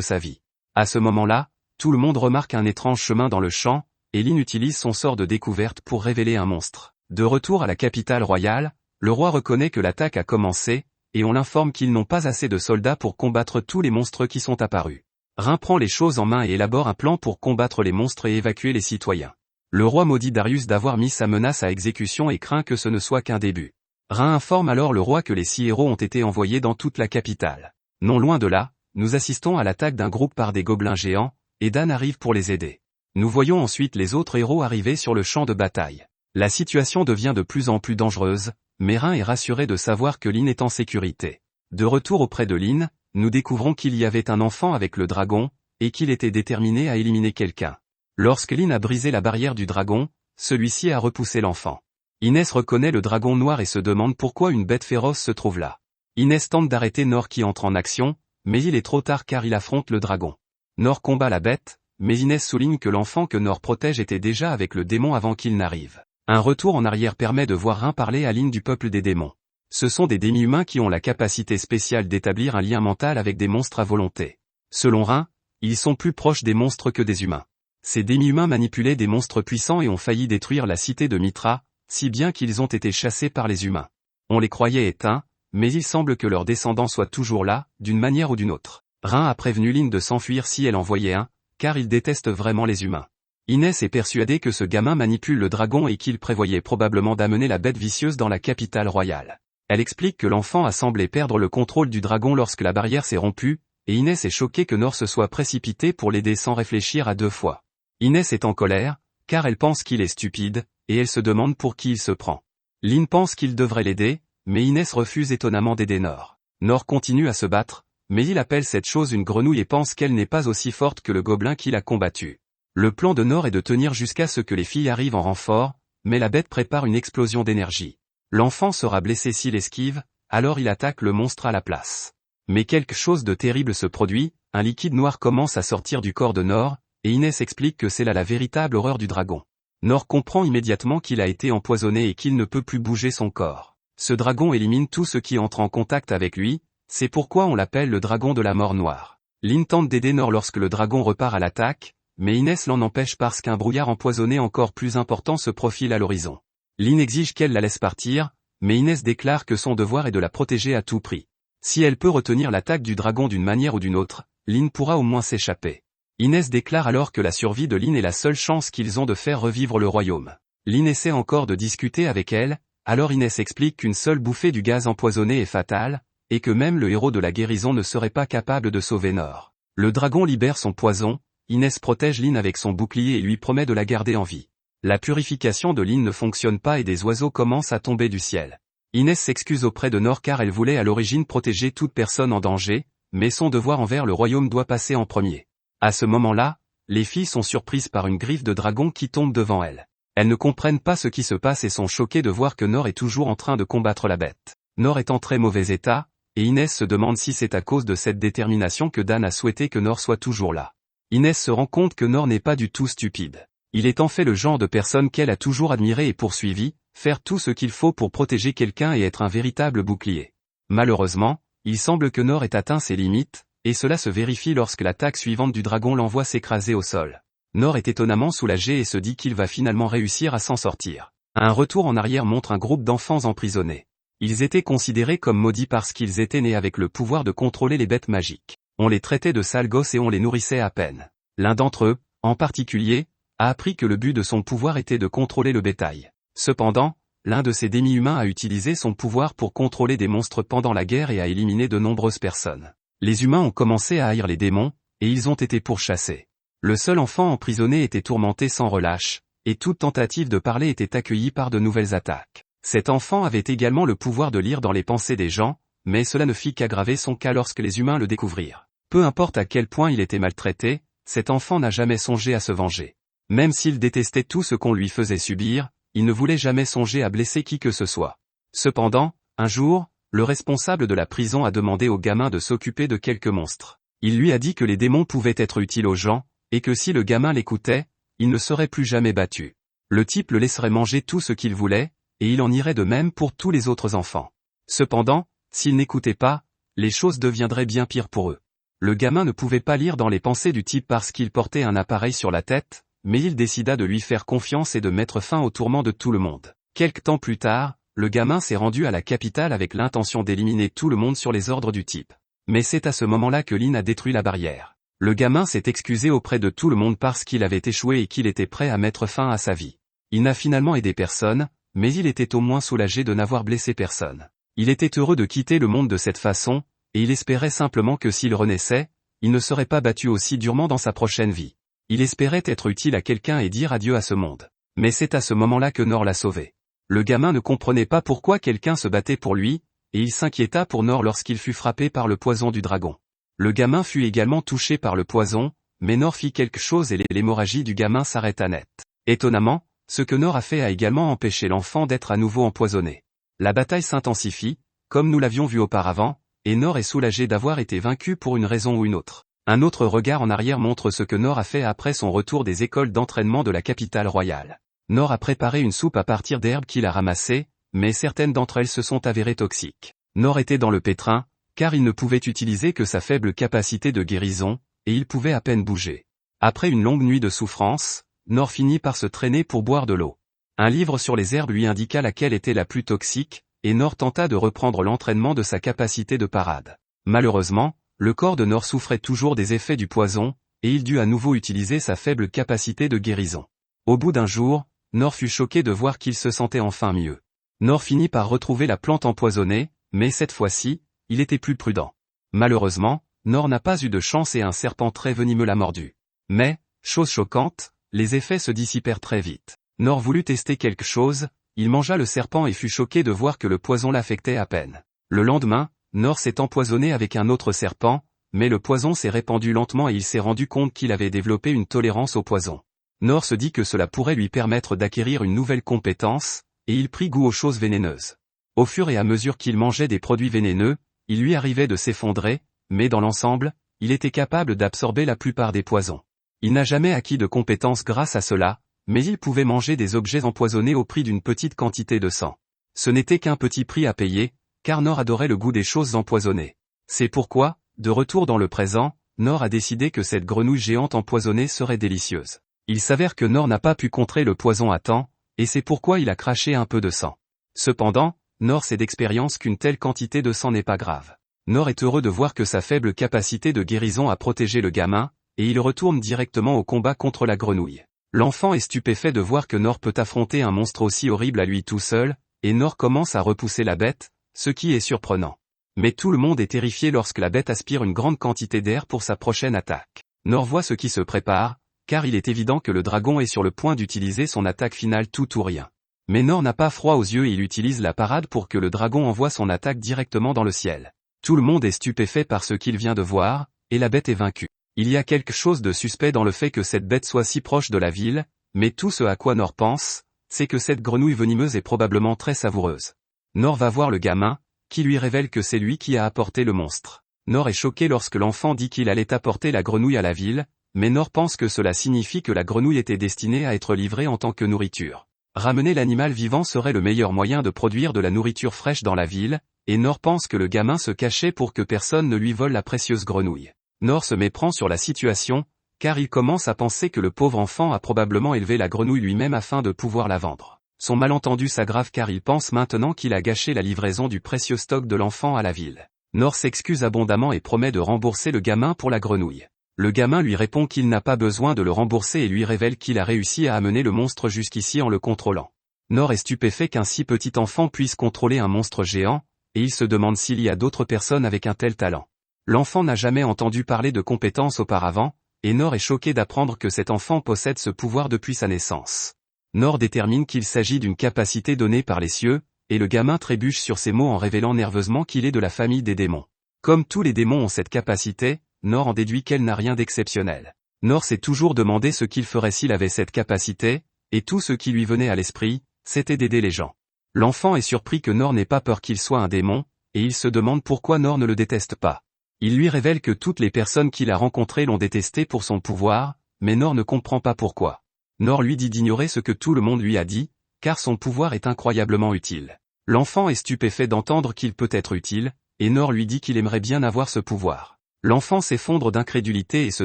sa vie. À ce moment-là, tout le monde remarque un étrange chemin dans le champ, et Lynn utilise son sort de découverte pour révéler un monstre. De retour à la capitale royale, le roi reconnaît que l'attaque a commencé, et on l'informe qu'ils n'ont pas assez de soldats pour combattre tous les monstres qui sont apparus. Rhin prend les choses en main et élabore un plan pour combattre les monstres et évacuer les citoyens. Le roi maudit Darius d'avoir mis sa menace à exécution et craint que ce ne soit qu'un début. Rhin informe alors le roi que les 6 héros ont été envoyés dans toute la capitale. Non loin de là, nous assistons à l'attaque d'un groupe par des gobelins géants, et Dan arrive pour les aider. Nous voyons ensuite les autres héros arriver sur le champ de bataille. La situation devient de plus en plus dangereuse, mais Rhin est rassuré de savoir que Lynn est en sécurité. De retour auprès de Lynn, nous découvrons qu'il y avait un enfant avec le dragon, et qu'il était déterminé à éliminer quelqu'un. Lorsque Lynn a brisé la barrière du dragon, celui-ci a repoussé l'enfant. Inès reconnaît le dragon noir et se demande pourquoi une bête féroce se trouve là. Inès tente d'arrêter Nor qui entre en action, mais il est trop tard car il affronte le dragon. Nor combat la bête, mais Inès souligne que l'enfant que Nor protège était déjà avec le démon avant qu'il n'arrive. Un retour en arrière permet de voir Rhin parler à Lynn du peuple des démons. Ce sont des demi-humains qui ont la capacité spéciale d'établir un lien mental avec des monstres à volonté. Selon Rhin, ils sont plus proches des monstres que des humains. Ces demi-humains manipulaient des monstres puissants et ont failli détruire la cité de Mithra, si bien qu'ils ont été chassés par les humains. On les croyait éteints, mais il semble que leurs descendants soient toujours là, d'une manière ou d'une autre. Rhin a prévenu Lynn de s'enfuir si elle en voyait un, car il déteste vraiment les humains. Inès est persuadée que ce gamin manipule le dragon et qu'il prévoyait probablement d'amener la bête vicieuse dans la capitale royale. Elle explique que l'enfant a semblé perdre le contrôle du dragon lorsque la barrière s'est rompue, et Inès est choquée que Nor se soit précipité pour l'aider sans réfléchir à 2 fois. Inès est en colère, car elle pense qu'il est stupide, et elle se demande pour qui il se prend. Lynn pense qu'il devrait l'aider, mais Inès refuse étonnamment d'aider Nor. Nor continue à se battre, mais il appelle cette chose une grenouille et pense qu'elle n'est pas aussi forte que le gobelin qu'il a combattu. Le plan de Nor est de tenir jusqu'à ce que les filles arrivent en renfort, mais la bête prépare une explosion d'énergie. L'enfant sera blessé s'il esquive, alors il attaque le monstre à la place. Mais quelque chose de terrible se produit, un liquide noir commence à sortir du corps de Nor, et Inès explique que c'est là la véritable horreur du dragon. Nor comprend immédiatement qu'il a été empoisonné et qu'il ne peut plus bouger son corps. Ce dragon élimine tout ce qui entre en contact avec lui, c'est pourquoi on l'appelle le dragon de la mort noire. Lynn tente d'aider Nor lorsque le dragon repart à l'attaque, mais Inès l'en empêche parce qu'un brouillard empoisonné encore plus important se profile à l'horizon. Lynn exige qu'elle la laisse partir, mais Inès déclare que son devoir est de la protéger à tout prix. Si elle peut retenir l'attaque du dragon d'une manière ou d'une autre, Lynn pourra au moins s'échapper. Inès déclare alors que la survie de Lynn est la seule chance qu'ils ont de faire revivre le royaume. Lynn essaie encore de discuter avec elle, alors Inès explique qu'une seule bouffée du gaz empoisonné est fatale, et que même le héros de la guérison ne serait pas capable de sauver Nor. Le dragon libère son poison, Inès protège Lynn avec son bouclier et lui promet de la garder en vie. La purification de Lynn ne fonctionne pas et des oiseaux commencent à tomber du ciel. Inès s'excuse auprès de Nor car elle voulait à l'origine protéger toute personne en danger, mais son devoir envers le royaume doit passer en premier. À ce moment-là, les filles sont surprises par une griffe de dragon qui tombe devant elles. Elles ne comprennent pas ce qui se passe et sont choquées de voir que Nor est toujours en train de combattre la bête. Nor est en très mauvais état, et Inès se demande si c'est à cause de cette détermination que Dan a souhaité que Nor soit toujours là. Inès se rend compte que Nor n'est pas du tout stupide. Il est en fait le genre de personne qu'elle a toujours admiré et poursuivi, faire tout ce qu'il faut pour protéger quelqu'un et être un véritable bouclier. Malheureusement, il semble que Nor ait atteint ses limites, et cela se vérifie lorsque l'attaque suivante du dragon l'envoie s'écraser au sol. Nor est étonnamment soulagé et se dit qu'il va finalement réussir à s'en sortir. Un retour en arrière montre un groupe d'enfants emprisonnés. Ils étaient considérés comme maudits parce qu'ils étaient nés avec le pouvoir de contrôler les bêtes magiques. On les traitait de sales gosses et on les nourrissait à peine. L'un d'entre eux, en particulier, a appris que le but de son pouvoir était de contrôler le bétail. Cependant, l'un de ces demi-humains a utilisé son pouvoir pour contrôler des monstres pendant la guerre et a éliminé de nombreuses personnes. Les humains ont commencé à haïr les démons, et ils ont été pourchassés. Le seul enfant emprisonné était tourmenté sans relâche, et toute tentative de parler était accueillie par de nouvelles attaques. Cet enfant avait également le pouvoir de lire dans les pensées des gens, mais cela ne fit qu'aggraver son cas lorsque les humains le découvrirent. Peu importe à quel point il était maltraité, cet enfant n'a jamais songé à se venger. Même s'il détestait tout ce qu'on lui faisait subir, il ne voulait jamais songer à blesser qui que ce soit. Cependant, un jour, le responsable de la prison a demandé au gamin de s'occuper de quelques monstres. Il lui a dit que les démons pouvaient être utiles aux gens, et que si le gamin l'écoutait, il ne serait plus jamais battu. Le type le laisserait manger tout ce qu'il voulait, et il en irait de même pour tous les autres enfants. Cependant, s'ils n'écoutaient pas, les choses deviendraient bien pires pour eux. Le gamin ne pouvait pas lire dans les pensées du type parce qu'il portait un appareil sur la tête, mais il décida de lui faire confiance et de mettre fin aux tourments de tout le monde. Quelque temps plus tard, le gamin s'est rendu à la capitale avec l'intention d'éliminer tout le monde sur les ordres du type. Mais c'est à ce moment-là que Lin a détruit la barrière. Le gamin s'est excusé auprès de tout le monde parce qu'il avait échoué et qu'il était prêt à mettre fin à sa vie. Il n'a finalement aidé personne, mais il était au moins soulagé de n'avoir blessé personne. Il était heureux de quitter le monde de cette façon, et il espérait simplement que s'il renaissait, il ne serait pas battu aussi durement dans sa prochaine vie. Il espérait être utile à quelqu'un et dire adieu à ce monde. Mais c'est à ce moment-là que Nor l'a sauvé. Le gamin ne comprenait pas pourquoi quelqu'un se battait pour lui, et il s'inquiéta pour Nor lorsqu'il fut frappé par le poison du dragon. Le gamin fut également touché par le poison, mais Nor fit quelque chose et l'hémorragie du gamin s'arrêta net. Étonnamment, ce que Nor a fait a également empêché l'enfant d'être à nouveau empoisonné. La bataille s'intensifie, comme nous l'avions vu auparavant, et Nor est soulagé d'avoir été vaincu pour une raison ou une autre. Un autre regard en arrière montre ce que Nor a fait après son retour des écoles d'entraînement de la capitale royale. Nor a préparé une soupe à partir d'herbes qu'il a ramassées, mais certaines d'entre elles se sont avérées toxiques. Nor était dans le pétrin, car il ne pouvait utiliser que sa faible capacité de guérison, et il pouvait à peine bouger. Après une longue nuit de souffrance, Nor finit par se traîner pour boire de l'eau. Un livre sur les herbes lui indiqua laquelle était la plus toxique, et Nor tenta de reprendre l'entraînement de sa capacité de parade. Malheureusement, le corps de Nor souffrait toujours des effets du poison, et il dut à nouveau utiliser sa faible capacité de guérison. Au bout d'un jour, Nor fut choqué de voir qu'il se sentait enfin mieux. Nor finit par retrouver la plante empoisonnée, mais cette fois-ci, il était plus prudent. Malheureusement, Nor n'a pas eu de chance et un serpent très venimeux l'a mordu. Mais, chose choquante, les effets se dissipèrent très vite. Nor voulut tester quelque chose, il mangea le serpent et fut choqué de voir que le poison l'affectait à peine. Le lendemain, Nor s'est empoisonné avec un autre serpent, mais le poison s'est répandu lentement et il s'est rendu compte qu'il avait développé une tolérance au poison. Nor se dit que cela pourrait lui permettre d'acquérir une nouvelle compétence, et il prit goût aux choses vénéneuses. Au fur et à mesure qu'il mangeait des produits vénéneux, il lui arrivait de s'effondrer, mais dans l'ensemble, il était capable d'absorber la plupart des poisons. Il n'a jamais acquis de compétences grâce à cela, mais il pouvait manger des objets empoisonnés au prix d'une petite quantité de sang. Ce n'était qu'un petit prix à payer, car Nor adorait le goût des choses empoisonnées. C'est pourquoi, de retour dans le présent, Nor a décidé que cette grenouille géante empoisonnée serait délicieuse. Il s'avère que Nor n'a pas pu contrer le poison à temps, et c'est pourquoi il a craché un peu de sang. Cependant, Nor sait d'expérience qu'une telle quantité de sang n'est pas grave. Nor est heureux de voir que sa faible capacité de guérison a protégé le gamin, et il retourne directement au combat contre la grenouille. L'enfant est stupéfait de voir que Nor peut affronter un monstre aussi horrible à lui tout seul, et Nor commence à repousser la bête, ce qui est surprenant. Mais tout le monde est terrifié lorsque la bête aspire une grande quantité d'air pour sa prochaine attaque. Nor voit ce qui se prépare, car il est évident que le dragon est sur le point d'utiliser son attaque finale tout ou rien. Mais Nor n'a pas froid aux yeux et il utilise la parade pour que le dragon envoie son attaque directement dans le ciel. Tout le monde est stupéfait par ce qu'il vient de voir, et la bête est vaincue. Il y a quelque chose de suspect dans le fait que cette bête soit si proche de la ville, mais tout ce à quoi Nor pense, c'est que cette grenouille venimeuse est probablement très savoureuse. Nor va voir le gamin, qui lui révèle que c'est lui qui a apporté le monstre. Nor est choqué lorsque l'enfant dit qu'il allait apporter la grenouille à la ville, mais Nor pense que cela signifie que la grenouille était destinée à être livrée en tant que nourriture. Ramener l'animal vivant serait le meilleur moyen de produire de la nourriture fraîche dans la ville, et Nor pense que le gamin se cachait pour que personne ne lui vole la précieuse grenouille. Nor se méprend sur la situation, car il commence à penser que le pauvre enfant a probablement élevé la grenouille lui-même afin de pouvoir la vendre. Son malentendu s'aggrave car il pense maintenant qu'il a gâché la livraison du précieux stock de l'enfant à la ville. Nor s'excuse abondamment et promet de rembourser le gamin pour la grenouille. Le gamin lui répond qu'il n'a pas besoin de le rembourser et lui révèle qu'il a réussi à amener le monstre jusqu'ici en le contrôlant. Nor est stupéfait qu'un si petit enfant puisse contrôler un monstre géant, et il se demande s'il y a d'autres personnes avec un tel talent. L'enfant n'a jamais entendu parler de compétences auparavant, et Nor est choqué d'apprendre que cet enfant possède ce pouvoir depuis sa naissance. Nor détermine qu'il s'agit d'une capacité donnée par les cieux, et le gamin trébuche sur ces mots en révélant nerveusement qu'il est de la famille des démons. Comme tous les démons ont cette capacité, Nor en déduit qu'elle n'a rien d'exceptionnel. Nor s'est toujours demandé ce qu'il ferait s'il avait cette capacité, et tout ce qui lui venait à l'esprit, c'était d'aider les gens. L'enfant est surpris que Nor n'ait pas peur qu'il soit un démon, et il se demande pourquoi Nor ne le déteste pas. Il lui révèle que toutes les personnes qu'il a rencontrées l'ont détesté pour son pouvoir, mais Nor ne comprend pas pourquoi. Nor lui dit d'ignorer ce que tout le monde lui a dit, car son pouvoir est incroyablement utile. L'enfant est stupéfait d'entendre qu'il peut être utile, et Nor lui dit qu'il aimerait bien avoir ce pouvoir. L'enfant s'effondre d'incrédulité et se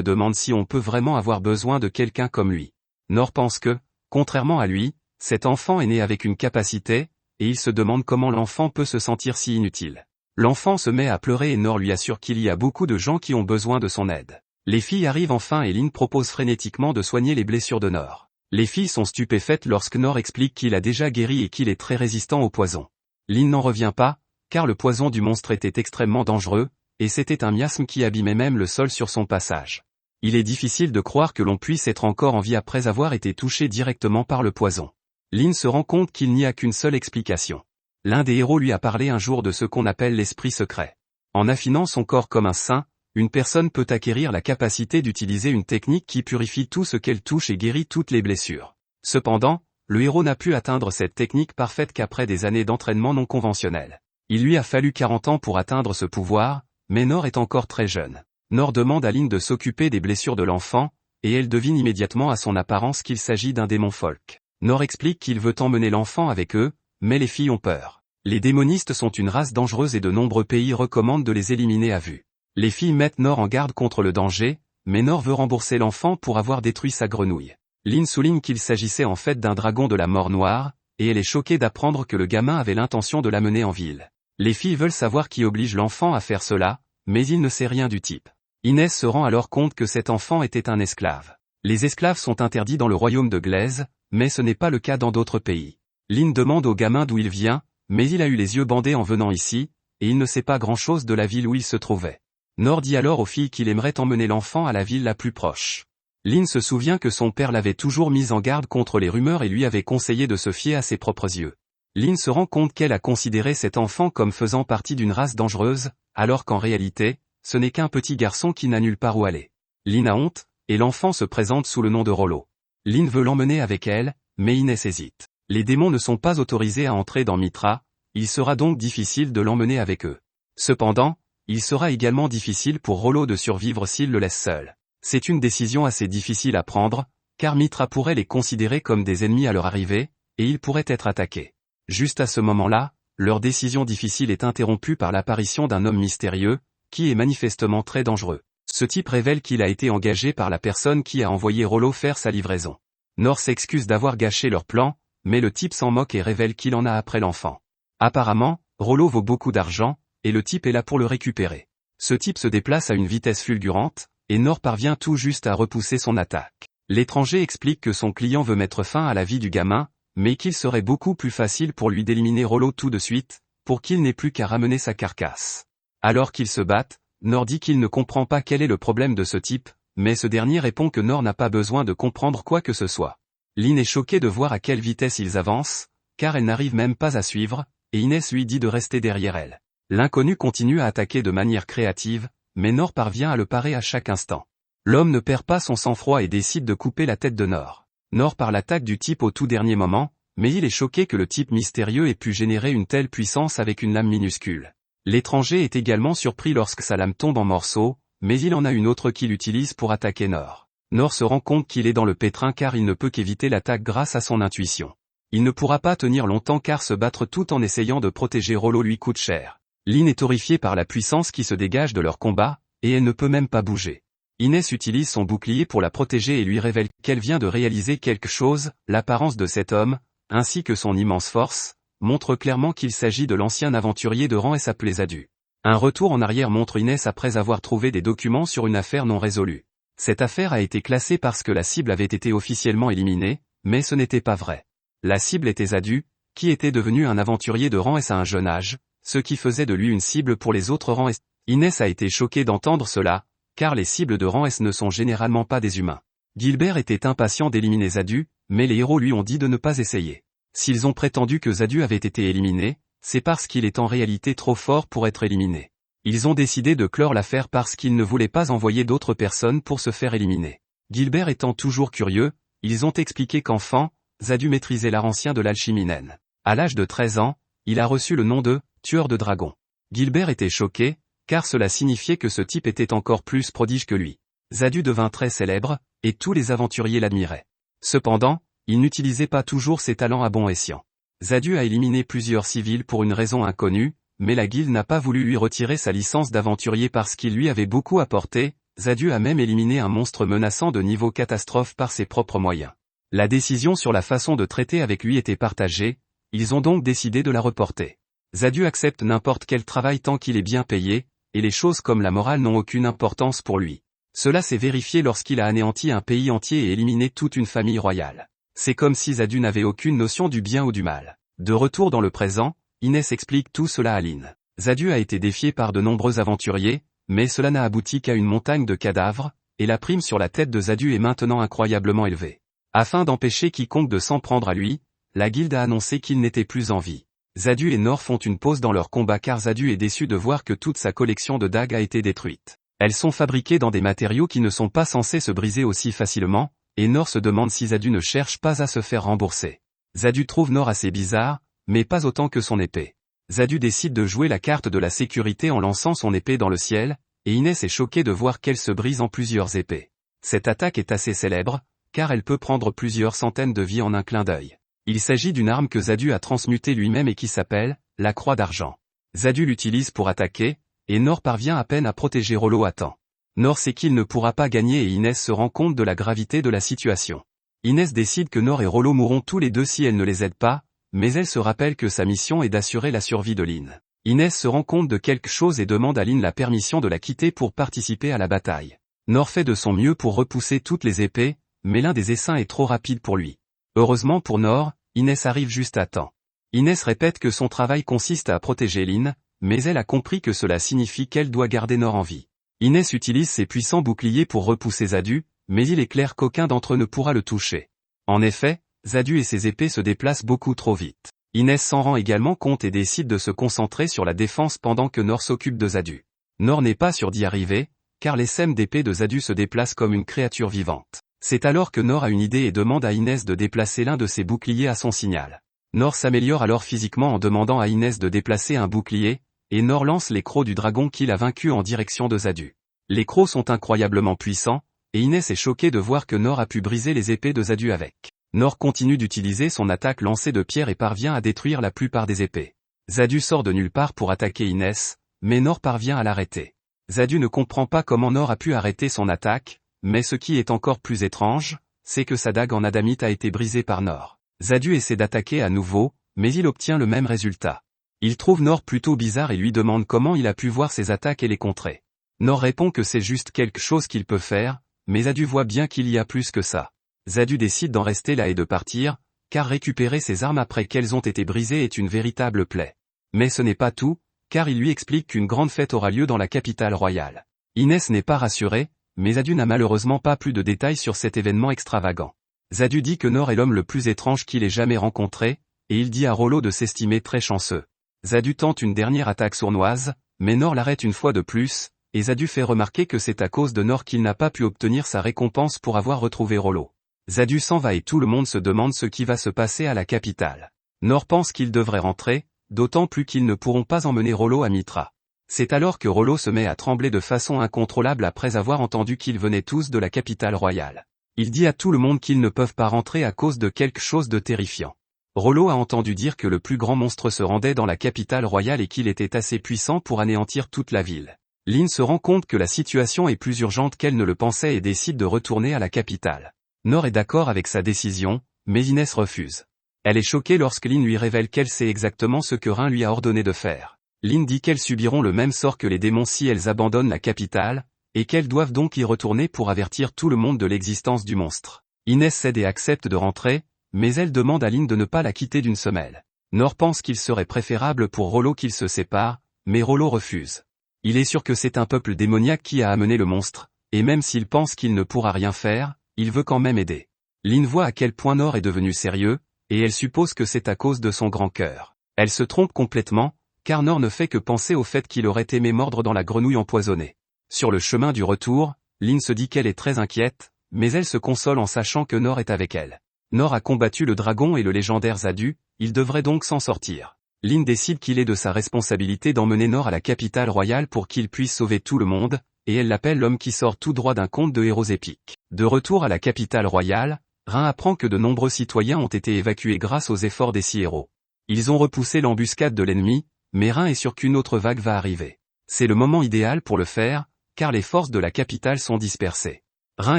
demande si on peut vraiment avoir besoin de quelqu'un comme lui. Nor pense que, contrairement à lui, cet enfant est né avec une capacité, et il se demande comment l'enfant peut se sentir si inutile. L'enfant se met à pleurer et Nor lui assure qu'il y a beaucoup de gens qui ont besoin de son aide. Les filles arrivent enfin et Lin propose frénétiquement de soigner les blessures de Nor. Les filles sont stupéfaites lorsque Nor explique qu'il a déjà guéri et qu'il est très résistant au poison. Lin n'en revient pas, car le poison du monstre était extrêmement dangereux, et c'était un miasme qui abîmait même le sol sur son passage. Il est difficile de croire que l'on puisse être encore en vie après avoir été touché directement par le poison. Lin se rend compte qu'il n'y a qu'une seule explication. L'un des héros lui a parlé un jour de ce qu'on appelle l'esprit secret. En affinant son corps comme un saint, une personne peut acquérir la capacité d'utiliser une technique qui purifie tout ce qu'elle touche et guérit toutes les blessures. Cependant, le héros n'a pu atteindre cette technique parfaite qu'après des années d'entraînement non conventionnel. Il lui a fallu 40 ans pour atteindre ce pouvoir, mais Nor est encore très jeune. Nor demande à Lin de s'occuper des blessures de l'enfant, et elle devine immédiatement à son apparence qu'il s'agit d'un démon folk. Nor explique qu'il veut emmener l'enfant avec eux, mais les filles ont peur. Les démonistes sont une race dangereuse et de nombreux pays recommandent de les éliminer à vue. Les filles mettent Nor en garde contre le danger, mais Nor veut rembourser l'enfant pour avoir détruit sa grenouille. Lin souligne qu'il s'agissait en fait d'un dragon de la mort noire, et elle est choquée d'apprendre que le gamin avait l'intention de l'amener en ville. Les filles veulent savoir qui oblige l'enfant à faire cela, mais il ne sait rien du type. Inès se rend alors compte que cet enfant était un esclave. Les esclaves sont interdits dans le royaume de Glaise, mais ce n'est pas le cas dans d'autres pays. Lin demande au gamin d'où il vient, mais il a eu les yeux bandés en venant ici, et il ne sait pas grand-chose de la ville où il se trouvait. Nor dit alors aux filles qu'il aimerait emmener l'enfant à la ville la plus proche. Lin se souvient que son père l'avait toujours mise en garde contre les rumeurs et lui avait conseillé de se fier à ses propres yeux. Lin se rend compte qu'elle a considéré cet enfant comme faisant partie d'une race dangereuse, alors qu'en réalité, ce n'est qu'un petit garçon qui n'a nulle part où aller. Lin a honte, et l'enfant se présente sous le nom de Rollo. Lin veut l'emmener avec elle, mais Inès hésite. Les démons ne sont pas autorisés à entrer dans Mitra, il sera donc difficile de l'emmener avec eux. Cependant, il sera également difficile pour Rollo de survivre s'il le laisse seul. C'est une décision assez difficile à prendre, car Mitra pourrait les considérer comme des ennemis à leur arrivée, et ils pourraient être attaqués. Juste à ce moment-là, leur décision difficile est interrompue par l'apparition d'un homme mystérieux, qui est manifestement très dangereux. Ce type révèle qu'il a été engagé par la personne qui a envoyé Rollo faire sa livraison. Nor s'excuse d'avoir gâché leur plan, mais le type s'en moque et révèle qu'il en a après l'enfant. Apparemment, Rollo vaut beaucoup d'argent, et le type est là pour le récupérer. Ce type se déplace à une vitesse fulgurante, et Nor parvient tout juste à repousser son attaque. L'étranger explique que son client veut mettre fin à la vie du gamin, mais qu'il serait beaucoup plus facile pour lui d'éliminer Rollo tout de suite, pour qu'il n'ait plus qu'à ramener sa carcasse. Alors qu'ils se battent, Nor dit qu'il ne comprend pas quel est le problème de ce type, mais ce dernier répond que Nor n'a pas besoin de comprendre quoi que ce soit. Lin est choquée de voir à quelle vitesse ils avancent, car elle n'arrive même pas à suivre, et Inès lui dit de rester derrière elle. L'inconnu continue à attaquer de manière créative, mais Nor parvient à le parer à chaque instant. L'homme ne perd pas son sang-froid et décide de couper la tête de Nor. Nor part l'attaque du type au tout dernier moment, mais il est choqué que le type mystérieux ait pu générer une telle puissance avec une lame minuscule. L'étranger est également surpris lorsque sa lame tombe en morceaux, mais il en a une autre qu'il utilise pour attaquer Nor. Nor se rend compte qu'il est dans le pétrin car il ne peut qu'éviter l'attaque grâce à son intuition. Il ne pourra pas tenir longtemps car se battre tout en essayant de protéger Rollo lui coûte cher. Lin est horrifiée par la puissance qui se dégage de leur combat, et elle ne peut même pas bouger. Inès utilise son bouclier pour la protéger et lui révèle qu'elle vient de réaliser quelque chose, l'apparence de cet homme, ainsi que son immense force, montre clairement qu'il s'agit de l'ancien aventurier de rang S appelé Zadu. Un retour en arrière montre Inès après avoir trouvé des documents sur une affaire non résolue. Cette affaire a été classée parce que la cible avait été officiellement éliminée, mais ce n'était pas vrai. La cible était Zadu, qui était devenu un aventurier de rang S à un jeune âge, ce qui faisait de lui une cible pour les autres rangs S. Inès a été choquée d'entendre cela, car les cibles de rang S ne sont généralement pas des humains. Gilbert était impatient d'éliminer Zadu, mais les héros lui ont dit de ne pas essayer. S'ils ont prétendu que Zadu avait été éliminé, c'est parce qu'il est en réalité trop fort pour être éliminé. Ils ont décidé de clore l'affaire parce qu'ils ne voulaient pas envoyer d'autres personnes pour se faire éliminer. Gilbert étant toujours curieux, ils ont expliqué qu'enfant, Zadu maîtrisait l'art ancien de l'alchimie naine. À l'âge de 13 ans, il a reçu le nom de « tueur de dragons ». Gilbert était choqué, car cela signifiait que ce type était encore plus prodige que lui. Zadu devint très célèbre, et tous les aventuriers l'admiraient. Cependant, il n'utilisait pas toujours ses talents à bon escient. Zadu a éliminé plusieurs civils pour une raison inconnue, mais la guilde n'a pas voulu lui retirer sa licence d'aventurier parce qu'il lui avait beaucoup apporté. Zadu a même éliminé un monstre menaçant de niveau catastrophe par ses propres moyens. La décision sur la façon de traiter avec lui était partagée, ils ont donc décidé de la reporter. Zadu accepte n'importe quel travail tant qu'il est bien payé, et les choses comme la morale n'ont aucune importance pour lui. Cela s'est vérifié lorsqu'il a anéanti un pays entier et éliminé toute une famille royale. C'est comme si Zadu n'avait aucune notion du bien ou du mal. De retour dans le présent, Inès explique tout cela à Lynn. Zadu a été défié par de nombreux aventuriers, mais cela n'a abouti qu'à une montagne de cadavres, et la prime sur la tête de Zadu est maintenant incroyablement élevée. Afin d'empêcher quiconque de s'en prendre à lui, la guilde a annoncé qu'il n'était plus en vie. Zadu et Nor font une pause dans leur combat car Zadu est déçu de voir que toute sa collection de dagues a été détruite. Elles sont fabriquées dans des matériaux qui ne sont pas censés se briser aussi facilement, et Nor se demande si Zadu ne cherche pas à se faire rembourser. Zadu trouve Nor assez bizarre, mais pas autant que son épée. Zadu décide de jouer la carte de la sécurité en lançant son épée dans le ciel, et Inès est choquée de voir qu'elle se brise en plusieurs épées. Cette attaque est assez célèbre, car elle peut prendre plusieurs centaines de vies en un clin d'œil. Il s'agit d'une arme que Zadu a transmutée lui-même et qui s'appelle la croix d'argent. Zadu l'utilise pour attaquer, et Nor parvient à peine à protéger Rollo à temps. Nor sait qu'il ne pourra pas gagner et Inès se rend compte de la gravité de la situation. Inès décide que Nor et Rollo mourront tous les deux si elle ne les aide pas, mais elle se rappelle que sa mission est d'assurer la survie de Lynn. Inès se rend compte de quelque chose et demande à Lynn la permission de la quitter pour participer à la bataille. Nor fait de son mieux pour repousser toutes les épées, mais l'un des essaims est trop rapide pour lui. Heureusement pour Nor, Inès arrive juste à temps. Inès répète que son travail consiste à protéger Lynn, mais elle a compris que cela signifie qu'elle doit garder Nor en vie. Inès utilise ses puissants boucliers pour repousser Zadu, mais il est clair qu'aucun d'entre eux ne pourra le toucher. En effet, Zadu et ses épées se déplacent beaucoup trop vite. Inès s'en rend également compte et décide de se concentrer sur la défense pendant que Nor s'occupe de Zadu. Nor n'est pas sûr d'y arriver, car les sèmes d'épée de Zadu se déplacent comme une créature vivante. C'est alors que Nor a une idée et demande à Inès de déplacer l'un de ses boucliers à son signal. Nor s'améliore alors physiquement en demandant à Inès de déplacer un bouclier, et Nor lance les crocs du dragon qu'il a vaincu en direction de Zadu. Les crocs sont incroyablement puissants, et Inès est choquée de voir que Nor a pu briser les épées de Zadu avec. Nor continue d'utiliser son attaque lancée de pierre et parvient à détruire la plupart des épées. Zadu sort de nulle part pour attaquer Inès, mais Nor parvient à l'arrêter. Zadu ne comprend pas comment Nor a pu arrêter son attaque, mais ce qui est encore plus étrange, c'est que sa dague en adamite a été brisée par Nor. Zadu essaie d'attaquer à nouveau, mais il obtient le même résultat. Il trouve Nor plutôt bizarre et lui demande comment il a pu voir ses attaques et les contrer. Nor répond que c'est juste quelque chose qu'il peut faire, mais Zadu voit bien qu'il y a plus que ça. Zadu décide d'en rester là et de partir, car récupérer ses armes après qu'elles ont été brisées est une véritable plaie. Mais ce n'est pas tout, car il lui explique qu'une grande fête aura lieu dans la capitale royale. Inès n'est pas rassurée, mais Zadu n'a malheureusement pas plus de détails sur cet événement extravagant. Zadu dit que Nor est l'homme le plus étrange qu'il ait jamais rencontré, et il dit à Rollo de s'estimer très chanceux. Zadu tente une dernière attaque sournoise, mais Nor l'arrête une fois de plus, et Zadu fait remarquer que c'est à cause de Nor qu'il n'a pas pu obtenir sa récompense pour avoir retrouvé Rollo. Zadu s'en va et tout le monde se demande ce qui va se passer à la capitale. Nor pense qu'il devrait rentrer, d'autant plus qu'ils ne pourront pas emmener Rollo à Mitra. C'est alors que Rollo se met à trembler de façon incontrôlable après avoir entendu qu'ils venaient tous de la capitale royale. Il dit à tout le monde qu'ils ne peuvent pas rentrer à cause de quelque chose de terrifiant. Rollo a entendu dire que le plus grand monstre se rendait dans la capitale royale et qu'il était assez puissant pour anéantir toute la ville. Lynn se rend compte que la situation est plus urgente qu'elle ne le pensait et décide de retourner à la capitale. Nor est d'accord avec sa décision, mais Inès refuse. Elle est choquée lorsque Lynn lui révèle qu'elle sait exactement ce que Rin lui a ordonné de faire. Lynn dit qu'elles subiront le même sort que les démons si elles abandonnent la capitale, et qu'elles doivent donc y retourner pour avertir tout le monde de l'existence du monstre. Inès cède et accepte de rentrer, mais elle demande à Lynn de ne pas la quitter d'une semelle. Nor pense qu'il serait préférable pour Rollo qu'ils se séparent, mais Rollo refuse. Il est sûr que c'est un peuple démoniaque qui a amené le monstre, et même s'il pense qu'il ne pourra rien faire, il veut quand même aider. Lynn voit à quel point Nor est devenu sérieux, et elle suppose que c'est à cause de son grand cœur. Elle se trompe complètement, car Nor ne fait que penser au fait qu'il aurait aimé mordre dans la grenouille empoisonnée. Sur le chemin du retour, Lynn se dit qu'elle est très inquiète, mais elle se console en sachant que Nor est avec elle. Nor a combattu le dragon et le légendaire Zadu, il devrait donc s'en sortir. Lynn décide qu'il est de sa responsabilité d'emmener Nor à la capitale royale pour qu'il puisse sauver tout le monde, et elle l'appelle l'homme qui sort tout droit d'un conte de héros épiques. De retour à la capitale royale, Rin apprend que de nombreux citoyens ont été évacués grâce aux efforts des 6 héros. Ils ont repoussé l'embuscade de l'ennemi, mais Rin est sûr qu'une autre vague va arriver. C'est le moment idéal pour le faire, car les forces de la capitale sont dispersées. Rin